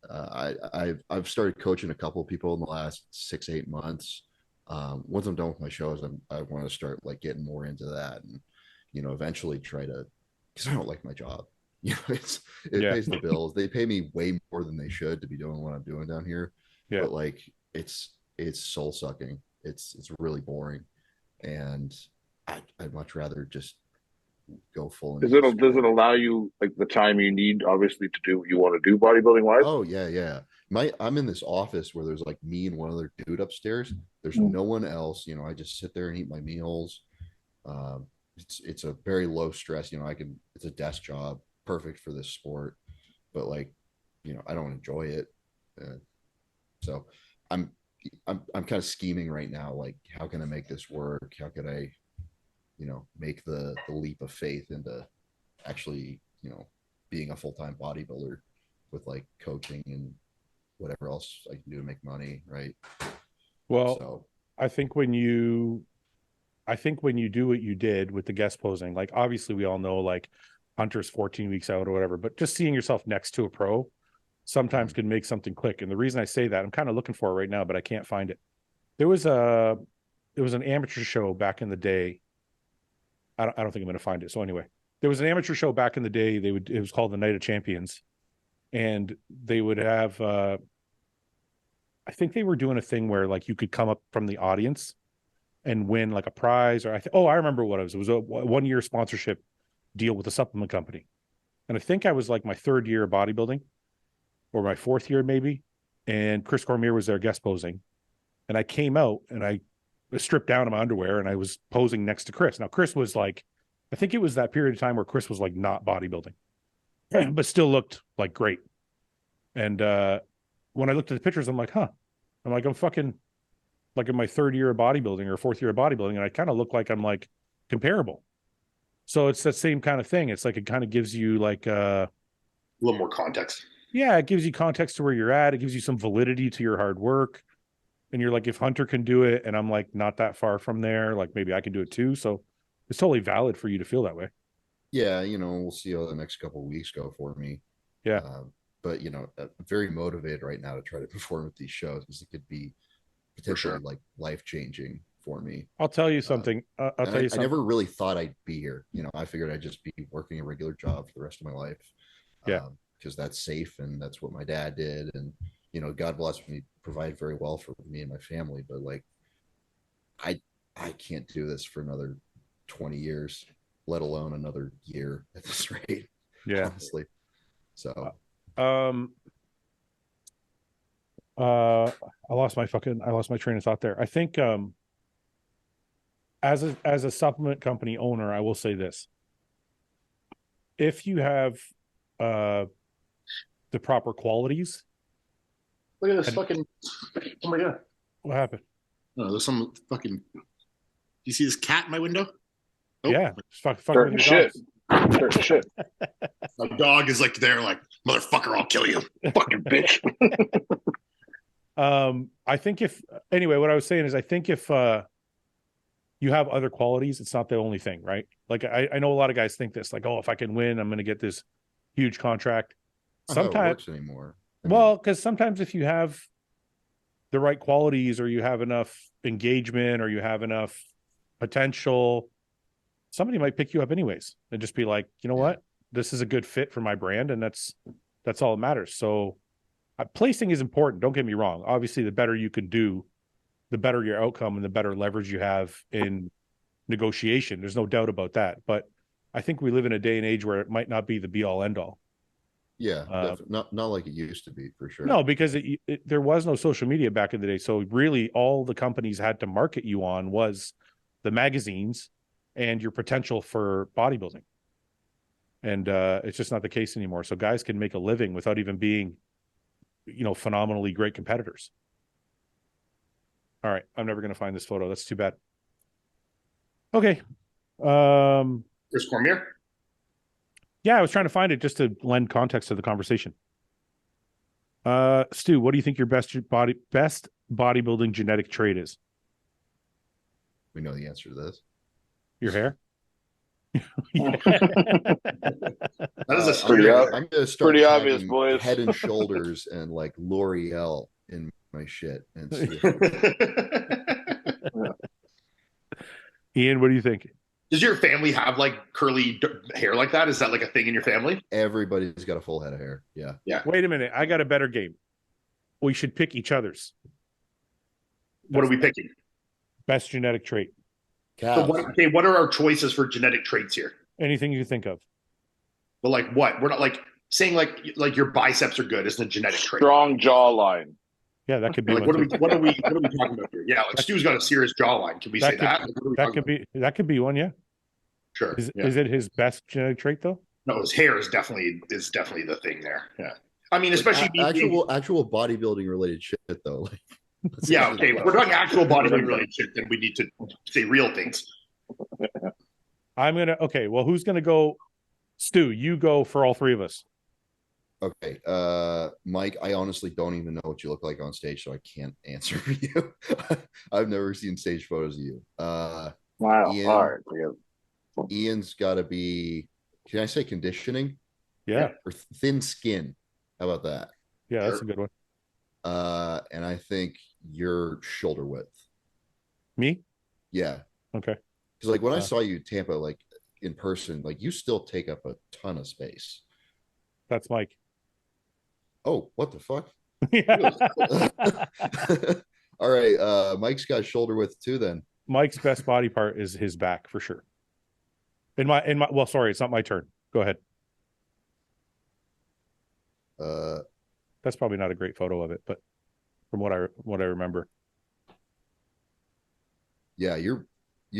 I've started coaching a couple of people in the last 6-8 months. Once I'm done with my shows, I want to start like getting more into that, and eventually try to, because I don't like my job. It pays the bills. They pay me way more than they should to be doing what I'm doing down here. Yeah. But like it's soul sucking. It's really boring, and I'd much rather just go full. Does it allow you like the time you need, obviously, to do what you want to do bodybuilding wise? Oh yeah. I'm in this office where there's like me and one other dude upstairs. There's no one else. I just sit there and eat my meals. It's a very low stress. It's a desk job, perfect for this sport, but like, I don't enjoy it. So I'm kind of scheming right now. Like, how can I make this work? How could I, make the leap of faith into actually, being a full-time bodybuilder with like coaching and whatever else I can do to make money. Right. Well, so, I think when you do what you did with the guest posing, like obviously we all know like Hunter's 14 weeks out or whatever, but just seeing yourself next to a pro sometimes can make something click. And the reason I say that, I'm kind of looking for it right now, but I can't find it. There was an amateur show back in the day. I don't think I'm going to find it. So anyway, there was an amateur show back in the day. It was called the Night of Champions, and they would have, I think they were doing a thing where like you could come up from the audience and win like a prize, or I remember what it was. It was a 1-year sponsorship deal with a supplement company. And I think I was like my 3rd year of bodybuilding, or my 4th year maybe. And Chris Cormier was there guest posing. And I came out and I stripped down in my underwear and I was posing next to Chris. Now, Chris was like, I think it was that period of time where Chris was like not bodybuilding, but still looked like great. And when I looked at the pictures, I'm like, I'm fucking like in my 3rd year of bodybuilding or 4th year of bodybuilding. And I kind of look like I'm like comparable. So it's that same kind of thing. It's like, it kind of gives you like a little more context. Yeah. It gives you context to where you're at. It gives you some validity to your hard work. And you're like, if Hunter can do it and I'm like not that far from there, like maybe I can do it too. So it's totally valid for you to feel that way. Yeah. We'll see how the next couple of weeks go for me. Yeah. But I'm very motivated right now to try to perform at these shows, because it could be potentially like life-changing for me. I'll tell you something. I'll tell you something. I never really thought I'd be here. I figured I'd just be working a regular job for the rest of my life. Yeah. Because that's safe and that's what my dad did. And, God bless me, provide very well for me and my family. But like, I can't do this for another 20 years, let alone another year at this rate. Yeah. Honestly. So, I lost my train of thought there. I think, as a supplement company owner, I will say this: if you have the proper qualities. Look at this fucking. Oh my god! What happened? Oh, there's some fucking. Do you see this cat in my window? Oh. Yeah, fucking shit. Shit. My dog is like there, like Motherfucker, I'll kill you. Fucking bitch. I think what I was saying is I think if you have other qualities, it's not the only thing, right? Like I know a lot of guys think this, like, oh, if I can win, I'm going to get this huge contract. Sometimes it works anymore. Because sometimes if you have the right qualities, or you have enough engagement, or you have enough potential, somebody might pick you up anyways and just be like, you know what, this is a good fit for my brand, and that's all that matters. So placing is important. Don't get me wrong. Obviously, the better you can do, the better your outcome and the better leverage you have in negotiation. There's no doubt about that. But I think we live in a day and age where it might not be the be all end all. Yeah, not like it used to be, for sure. No, because there was no social media back in the day. So really all the companies had to market you on was the magazines and your potential for bodybuilding. And it's just not the case anymore. So guys can make a living without even being, phenomenally great competitors. All right. I'm never going to find this photo. That's too bad. Okay. Chris Cormier? Yeah, I was trying to find it just to lend context to the conversation. Stu, what do you think your best bodybuilding genetic trait is? We know the answer to this. Your hair? That is I'm going to start pretty obvious, boys. Head and Shoulders and like L'Oreal in my shit. And see Ian, what do you think? Does your family have like curly hair like that? Is that like a thing in your family? Everybody's got a full head of hair. Yeah. Wait a minute. I got a better game. We should pick each other's. What are we picking? Best genetic trait. So what are our choices for genetic traits here? Anything you think of. But like what? We're not like saying like your biceps are good isn't a genetic trait. Strong jawline. Yeah, that could be. Like, what are we talking about here? Yeah, like Stu's got a serious jawline. Can we say that? That could be one. Yeah. Sure. Is it his best genetic trait though? No, his hair is definitely the thing there. Yeah. I mean, especially actual bodybuilding related shit though. Like, yeah. Okay. If we're talking actual bodybuilding related shit, then we need to say real things. Okay. Well, who's gonna go? Stu, you go for all three of us. Okay. Mike, I honestly don't even know what you look like on stage, so I can't answer for you. I've never seen stage photos of you. Wow. Ian, all right. Ian's got to be, can I say conditioning? Yeah. Or thin skin. How about that? Yeah, that's a good one. And I think your shoulder width. Me? Yeah. Okay. Because like when I saw you Tampa, like in person, like you still take up a ton of space. That's Mike. Oh, what the fuck? Yeah. All right. Mike's got shoulder width too then. Mike's best body part is his back for sure. Well, sorry, it's not my turn. Go ahead. That's probably not a great photo of it, but from what I remember. Yeah, you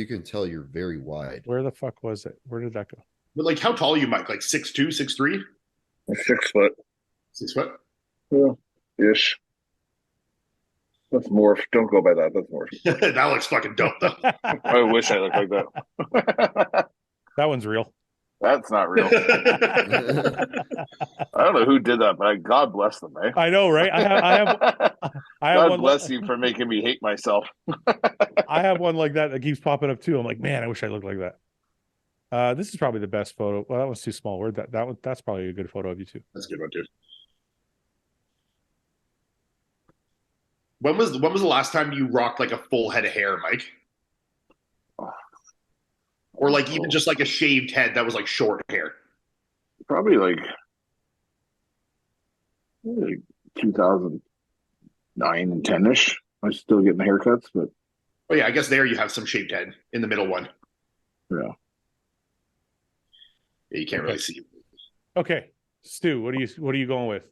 can tell you're very wide. Where the fuck was it? Where did that go? But like, how tall are you, Mike? Like 6'2", 6'3"? 6 foot. 6 foot? Yeah, ish. That's morph. Don't go by that. That's morph. That looks fucking dope, though. I wish I looked like that. That one's real. That's not real. I don't know who did that, but God bless them, eh? I know, right? I have God bless you for making me hate myself. I have one like that keeps popping up too. I'm like, man, I wish I looked like that. This is probably the best photo. Well, that one's too small. Word that's probably a good photo of you too. That's a good one too. When was the last time you rocked like a full head of hair, Mike? Or like even just like a shaved head that was like short hair? Probably like 2009 and 10-ish. I was still getting haircuts, but oh yeah, I guess there you have some shaved head in the middle one. Yeah. Yeah, you can't really see. Okay, Stu, what are you going with?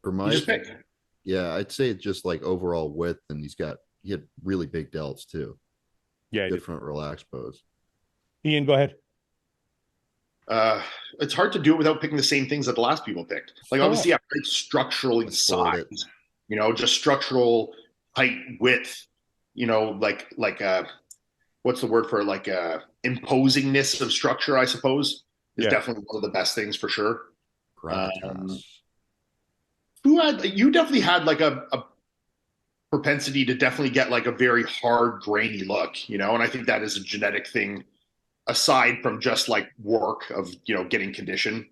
For my, just pick. Yeah, I'd say it's just like overall width, and he had really big delts too. Yeah, good front relaxed pose. Ian, go ahead. It's hard to do it without picking the same things that the last people picked. Like obviously, yeah, structural size, just structural height, width. Like what's the word for it? Like imposingness of structure, I suppose, is definitely one of the best things for sure. Gravitas. You definitely had like a propensity to definitely get like a very hard, grainy look, you know, and I think that is a genetic thing aside from just like work of, you know, getting condition.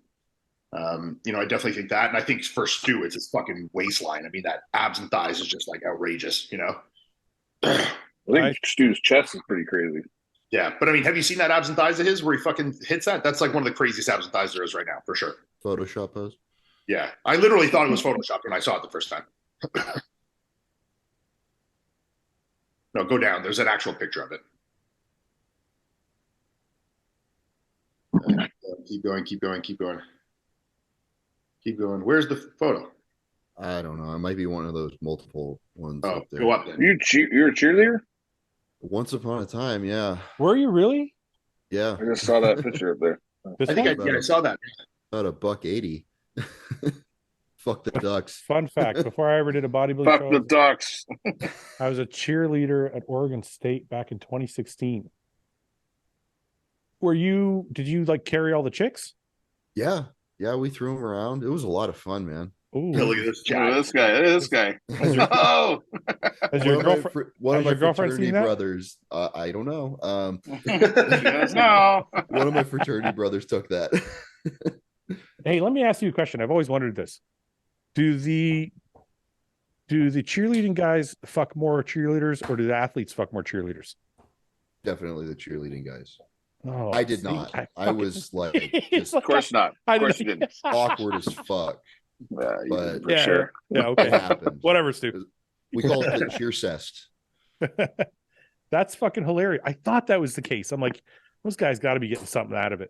You know, I definitely think that. And I think for Stu, it's his fucking waistline. I mean, that abs and thighs is just like outrageous, you know? I think Stu's chest is pretty crazy. Yeah. But I mean, have you seen that abs and thighs of his where he fucking hits that? That's like one of the craziest abs and thighs there is right now, for sure. Photoshop pose? Yeah. I literally thought it was Photoshopped when I saw it the first time. No, go down. There's an actual picture of it. Keep going, keep going, keep going. Keep going. Where's the photo? I don't know. It might be one of those multiple ones. Oh, up there. go up then. You're a cheerleader? Once upon a time, yeah. Were you really? Yeah. I just saw that picture up there. I think I saw that. About $180. Fuck the Ducks. Fun fact: before I ever did a bodybuilding Fuck show, the Ducks. I was a cheerleader at Oregon State back in 2016. Did you like carry all the chicks? Yeah. Yeah, we threw them around. It was a lot of fun, man. Ooh. Look at this guy. This guy. Oh, Has your girlfriend? One of my girlfriend seen that? brothers. I don't know. no. One of my fraternity brothers took that. Hey, let me ask you a question. I've always wondered this: Do the cheerleading guys fuck more cheerleaders, or do the athletes fuck more cheerleaders? Definitely the cheerleading guys. Oh, I did not. I was like, just Of course not. Of course you didn't. awkward as fuck. But for sure. Yeah, okay. It happened. Whatever, Stu. We call it the cheer cest. That's fucking hilarious. I thought that was the case. I'm like, those guys got to be getting something out of it.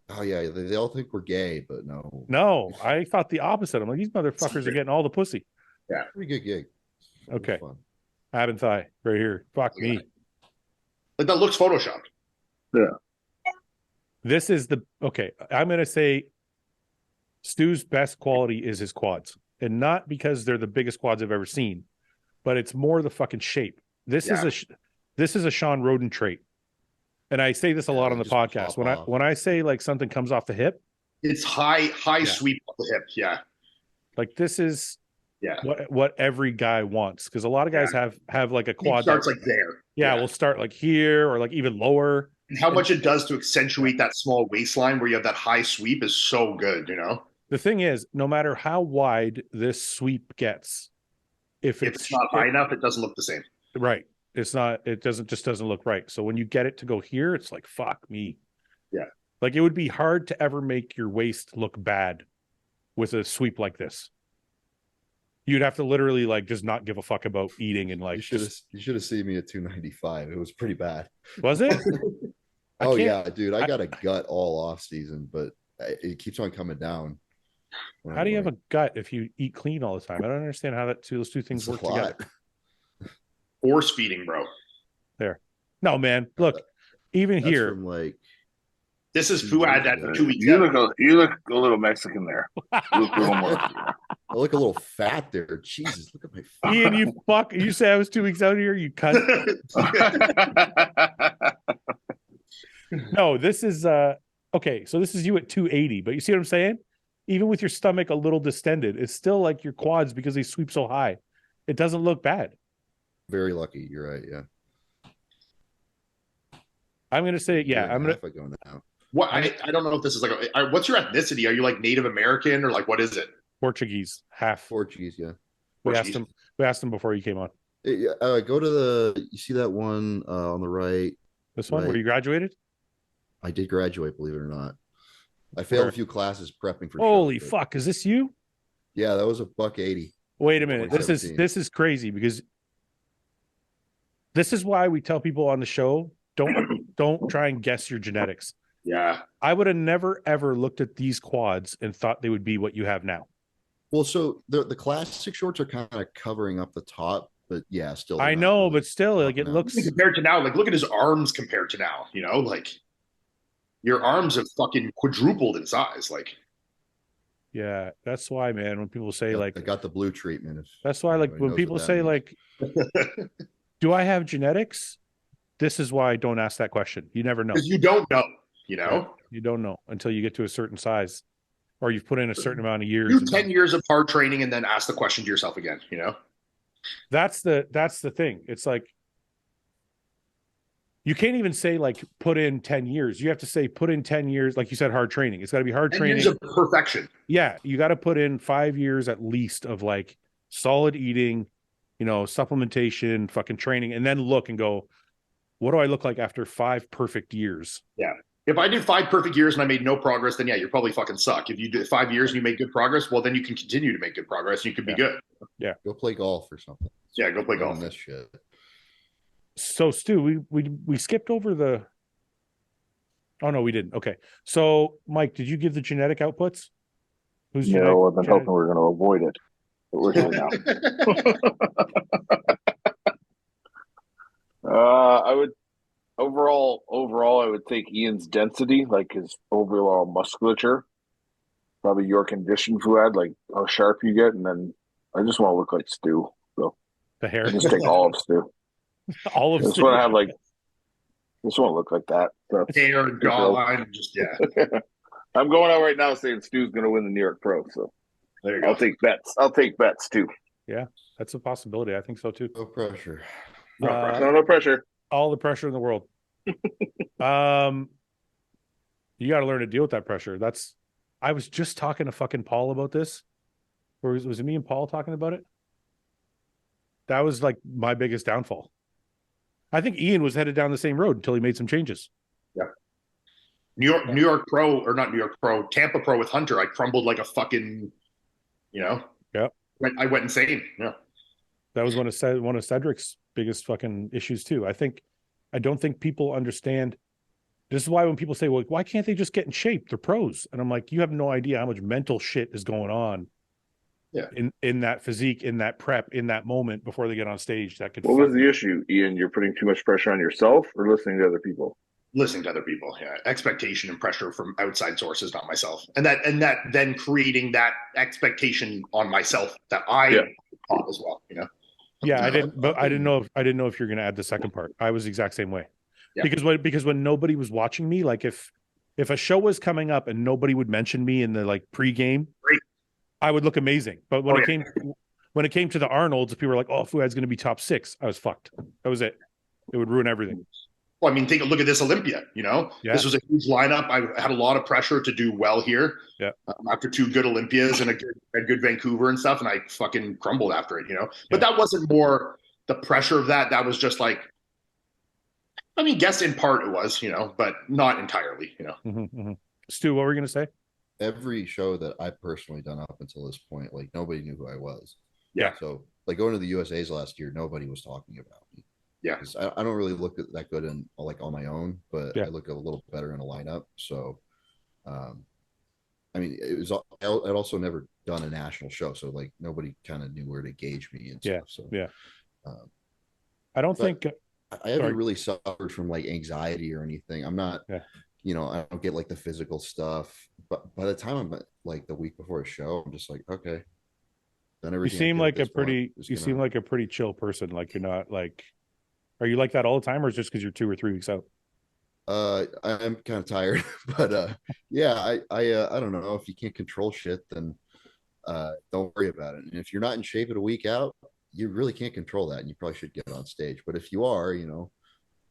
Oh yeah, they all think we're gay, but no. No, I thought the opposite. I'm like, these motherfuckers are getting all the pussy. Yeah, pretty good gig. Okay, ab and thigh right here. Fuck me. Like that looks photoshopped. Yeah. This is okay. I'm gonna say Stu's best quality is his quads, and not because they're the biggest quads I've ever seen, but it's more the fucking shape. This is a Sean Roden trait, and I say this a lot on the podcast. When I say like something comes off the hip, it's high sweep off the hip. Yeah, like this is what every guy wants, because a lot of guys have like a quad it starts like there. Yeah, we'll start like here or like even lower. And how much it does to accentuate that small waistline where you have that high sweep is so good, you know? The thing is, no matter how wide this sweep gets, if it's not high enough, it doesn't look the same. Right. It's not, it doesn't look right. So when you get it to go here, it's like, fuck me. Yeah. Like it would be hard to ever make your waist look bad with a sweep like this. You'd have to literally like just not give a fuck about eating and like you should have seen me at 295. It was pretty bad. Was it? Oh yeah, dude. I got a gut all off season, but it keeps on coming down. How do you have a gut if you eat clean all the time? I don't understand how those two things work together. Force feeding, bro. There. No, man. Look, even here. From like this is Fouad at 2 weeks. You look a little Mexican there. You look a little more. I look a little fat there. Jesus, look at my face. Ian, you fuck. You say I was 2 weeks out here, you cunt. No, this is okay. So this is you at 280, but you see what I'm saying? Even with your stomach a little distended, it's still like your quads because they sweep so high. It doesn't look bad. Very lucky. You're right. Yeah. I'm gonna say, I'm gonna go now. What I don't know if this is like what's your ethnicity? Are you like Native American or like what is it? Portuguese, half Portuguese. Yeah. We asked him before you came on. Go to you see that one on the right. This one where you graduated? I did graduate, believe it or not. I failed a few classes prepping for. Holy fuck! Is this you? Yeah, that was $180. Wait a minute. This is crazy because this is why we tell people on the show don't try and guess your genetics. Yeah, I would have never ever looked at these quads and thought they would be what you have now. Well, so the classic shorts are kind of covering up the top, but yeah, still. I know, really, but still, like it looks compared to now. Like, look at his arms compared to now. You know, like your arms have fucking quadrupled in size. Like, yeah, that's why, man. When people say like, I got the blue treatment. That's why, like, when people say like, do I have genetics? This is why I don't ask that question. You never know. Because you don't know. You know, you don't know until you get to a certain size. or you've put in a certain amount of years. Do 10 years of hard training and then ask the question to yourself again, you know? That's the thing. It's like, you can't even say like put in 10 years. You have to say put in 10 years, like you said, hard training. It's got to be hard 10 training. years of perfection. Yeah, you got to put in 5 years at least of like solid eating, you know, supplementation, fucking training, and then look and go, what do I look like after 5 perfect years? Yeah. If I did 5 perfect years and I made no progress, then yeah, you're probably fucking suck. If you did 5 years and you make good progress, well, then you can continue to make good progress. You could be good. Yeah. Go play golf or something. Yeah, go play golf. On this shit. So Stu, we skipped over the. Oh no, we didn't. Okay. So Mike, did you give the genetic outputs? No, I've been hoping we're going to avoid it, but we're here now. I would overall, I would take Ian's density, like his overall musculature. Probably your condition, Fouad, like how sharp you get, and then I just want to look like Stu. So the hair. I just take all of Stu. All of I just Stu. want to have like. Just want to look like that. So, hair and jawline, just yeah. I'm going out right now saying Stu's going to win the New York Pro. So there you go. I'll take bets. I'll take bets too. Yeah, that's a possibility. I think so too. No pressure. No pressure. All the pressure in the world. You got to learn to deal with that pressure. I was just talking to fucking Paul about this. Or was it me and Paul talking about it? That was like my biggest downfall. I think Ian was headed down the same road until he made some changes. Yeah. New York Pro, or not New York Pro, Tampa Pro with Hunter. I crumbled like a fucking, you know. Yeah. I went insane. Yeah. That was one of Cedric's biggest fucking issues too. I don't think people understand. This is why when people say, well, why can't they just get in shape? They're pros. And I'm like, you have no idea how much mental shit is going on. Yeah. In that physique, in that prep, in that moment before they get on stage. What was the issue, Ian? You're putting too much pressure on yourself or listening to other people? Listening to other people. Yeah. Expectation and pressure from outside sources, not myself. And that then creating that expectation on myself that I taught as well, you know? Yeah, I didn't know if you're going to add the second part. I was the exact same way. Yeah. Because when nobody was watching me, like if a show was coming up and nobody would mention me in the like pregame, I would look amazing. But when it came to the Arnolds, people were like, "Oh, Fouad's going to be top 6." I was fucked. That was it. It would ruin everything. Well, I mean, take a look at this Olympia. You know, This was a huge lineup. I had a lot of pressure to do well here. Yeah. After 2 good Olympias and a good Vancouver and stuff, and I fucking crumbled after it. You know, but that wasn't more the pressure of that. That was just like, I mean, guess in part it was, you know, but not entirely. You know. Mm-hmm, mm-hmm. Stu, what were you going to say? Every show that I've personally done up until this point, like nobody knew who I was. Yeah. So like going to the USA's last year, nobody was talking about me. Yeah. I don't really look that good in like on my own, but I look a little better in a lineup. So, I mean, I'd also never done a national show. So like nobody kind of knew where to gauge me and stuff. So, I don't think I haven't really suffered from like anxiety or anything. I'm not, you know, I don't get like the physical stuff, but by the time I'm like the week before a show, I'm just like, okay. Then you seem like a pretty chill person. Like you're not like, are you like that all the time, or is it just because you're 2 or 3 weeks out? I'm kind of tired, but yeah, I don't know. If you can't control shit, then don't worry about it. And if you're not in shape at a week out, you really can't control that, and you probably should get on stage. But if you are, you know,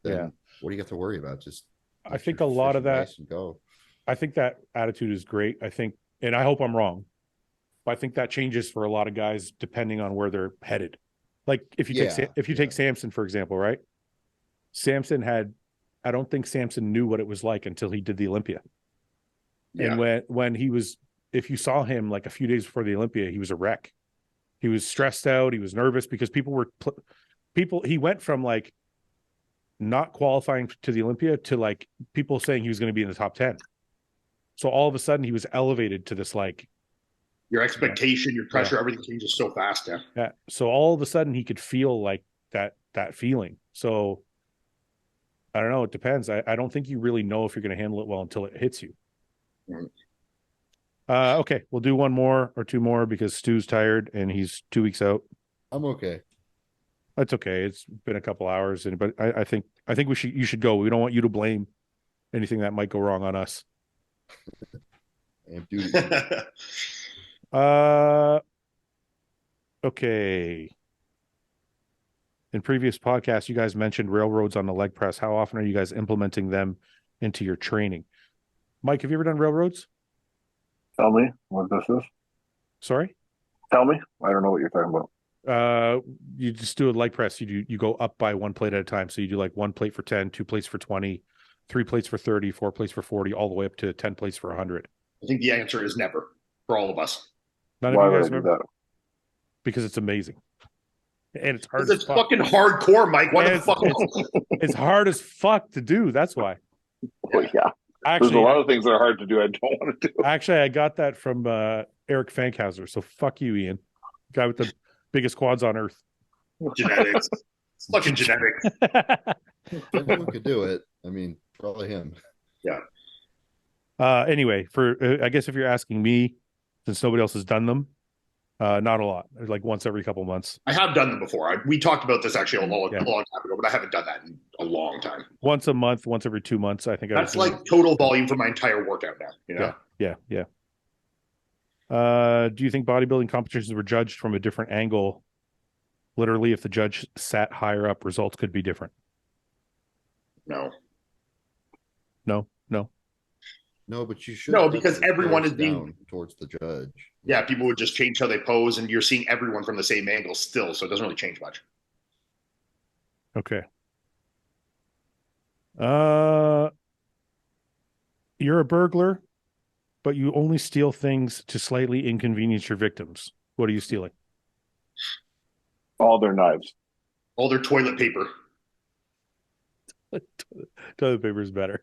then what do you got to worry about? Just I think a lot of that. I think that attitude is great. I think, and I hope I'm wrong, but I think that changes for a lot of guys depending on where they're headed. Like if you take Samson, for example, right? Samson I don't think Samson knew what it was like until he did the Olympia. Yeah. And when he was, if you saw him like a few days before the Olympia, he was a wreck. He was stressed out. He was nervous because he went from like not qualifying to the Olympia to like people saying he was going to be in the top 10. So all of a sudden he was elevated to this like, your expectation, your pressure, everything changes so fast. Yeah. Yeah. So all of a sudden he could feel like that feeling. So I don't know. It depends. I don't think you really know if you're going to handle it well until it hits you. Mm-hmm. Okay. We'll do 1 more or 2 more because Stu's tired and he's 2 weeks out. I'm okay. That's okay. It's been a couple hours, but I think you should go. We don't want you to blame anything that might go wrong on us. Amp duty. Okay. In previous podcasts, you guys mentioned railroads on the leg press. How often are you guys implementing them into your training? Mike, have you ever done railroads? Tell me what this is. Sorry? Tell me. I don't know what you're talking about. You just do a leg press. You go up by one plate at a time. So you do like one plate for 10, 2 plates for 20, 3 plates for 30, 4 plates for 40, all the way up to 10 plates for 100. I think the answer is never for all of us. None Why of you would guys I do remember? that? Because it's amazing. And it's hard. It's fucking hardcore, Mike. What the fuck? It's hard as fuck to do. That's why. Oh, yeah. Actually, there's a lot of things that are hard to do. I don't want to do. Actually, I got that from Eric Fankhauser. So fuck you, Ian. Guy with the biggest quads on earth. Genetics. It's fucking genetics. If anyone could do it, I mean, probably him. Yeah. Anyway, I guess if you're asking me, since nobody else has done them, not a lot. Like once every couple months. I have done them before. We talked about this actually a long time ago, but I haven't done that in a long time. Once a month, once every 2 months. I think that's like total volume for my entire workout now. You know? Yeah. Do you think bodybuilding competitions were judged from a different angle? Literally, if the judge sat higher up, results could be different. No. No, but you should. No, because everyone is being towards the judge. Yeah, people would just change how they pose, and you're seeing everyone from the same angle still, so it doesn't really change much. Okay. You're a burglar, but you only steal things to slightly inconvenience your victims. What are you stealing? All their knives. All their toilet paper. Toilet paper is better.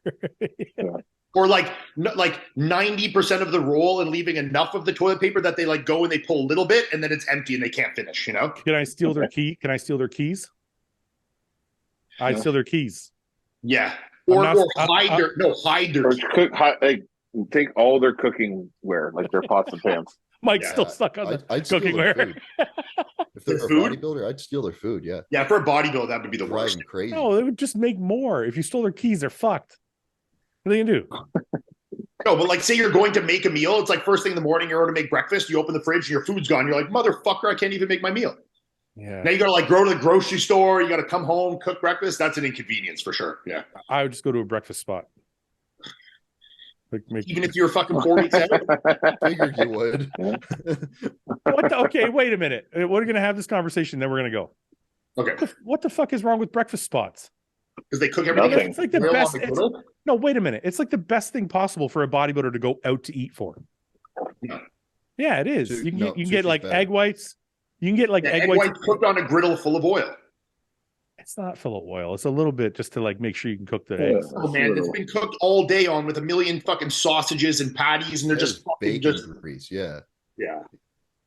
Yeah. Or like 90% of the roll and leaving enough of the toilet paper that they like go and they pull a little bit and then it's empty and they can't finish, you know? Can I steal their key? Can I steal their keys? I'd steal their keys. Yeah. Or hide their keys. Take all their cooking wear, like their pots and pans. Mike's still stuck on the cooking wear. If they're a bodybuilder, I'd steal their food, yeah. Yeah, for a bodybuilder, that would be the worst. Crazy. No, they would just make more. If you stole their keys, they're fucked. What are they gonna do? No, but like say you're going to make a meal. It's like first thing in the morning, you're going to make breakfast. You open the fridge and your food's gone. You're like, motherfucker, I can't even make my meal. Yeah. Now you got to like go to the grocery store. You got to come home, cook breakfast. That's an inconvenience for sure. Yeah. I would just go to a breakfast spot. Even if you're fucking 47? Figured you would. Okay, wait a minute. We're going to have this conversation, then we're going to go. Okay. What the fuck is wrong with breakfast spots? Because they cook everything. It's like the best. No, wait a minute. It's like the best thing possible for a bodybuilder to go out to eat for. No. Yeah, it is. You can get like egg whites. You can get like egg whites cooked on a griddle full of oil. It's not full of oil. It's a little bit just to like make sure you can cook the eggs. Oh man, it's been cooked all day on with a million fucking sausages and patties, and they're just bacon grease. Yeah.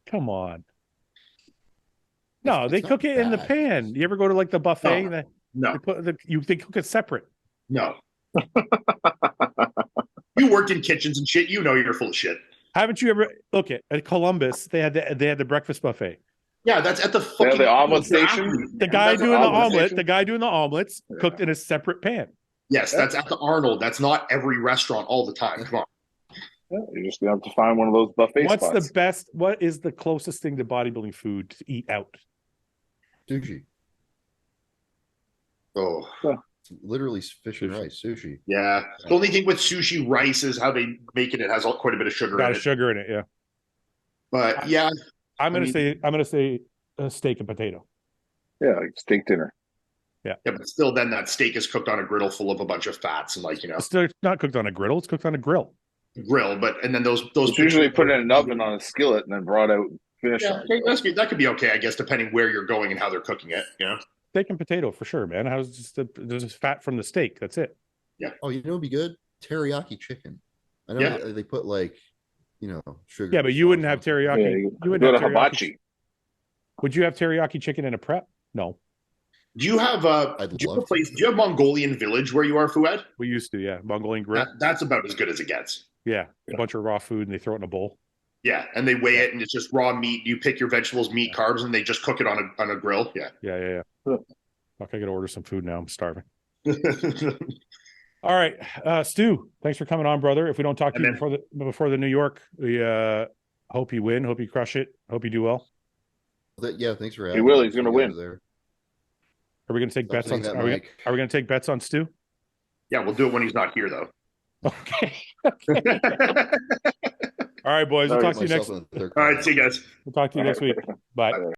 Come on. No, they cook it in the pan. You ever go to like the buffet? No. They cook it separate. No. You worked in kitchens and shit. You know you're full of shit. Haven't you ever? Look at Columbus. They had the breakfast buffet. Yeah, that's at the fucking the omelet station. The guy doing the omelet. The guy doing the omelets cooked in a separate pan. Yes, that's at the Arnold. That's not every restaurant all the time. Come on. Yeah, you just have to find one of those buffet spots. What is the closest thing to bodybuilding food to eat out? Sushi. Oh. It's literally fish and rice, sushi. Yeah. The only thing with sushi rice is how they make it. It has quite a bit of sugar in it. Sugar in it, yeah. But yeah. I'm gonna say a steak and potato. Yeah, like steak dinner. Yeah, but still, then that steak is cooked on a griddle full of a bunch of fats and It's still not cooked on a griddle. It's cooked on a grill. And then those usually put in an oven on a skillet and then brought out finished. Yeah, that could be okay, I guess, depending where you're going and how they're cooking it. Yeah, steak and potato for sure, man. There's just fat from the steak. That's it. Yeah. Oh, you know what'd be good? Teriyaki chicken. I know they put like, sugar. Yeah, but you wouldn't have teriyaki. Yeah, you wouldn't have hibachi. Would you have teriyaki chicken in a prep? No. Do you have do you have Mongolian Village where you are, Fouad? We used to, yeah. Mongolian grill. That's about as good as it gets. Yeah, a bunch of raw food and they throw it in a bowl. Yeah, and they weigh it and it's just raw meat. You pick your vegetables, meat, carbs, and they just cook it on a grill. Yeah. Yeah. Fuck, I gotta order some food now. I'm starving. All right, Stu, thanks for coming on, brother. If we don't talk to you before the New York, we hope you win. Hope you crush it. Hope you do well. Yeah, thanks for having me. me. He's going to win. There. Are we going to take bets on? Are we going to take bets on Stu? Yeah, we'll do it when he's not here, though. Okay. All right, boys. We'll talk to you next. All right, see you guys. We'll talk to you next week. Bye.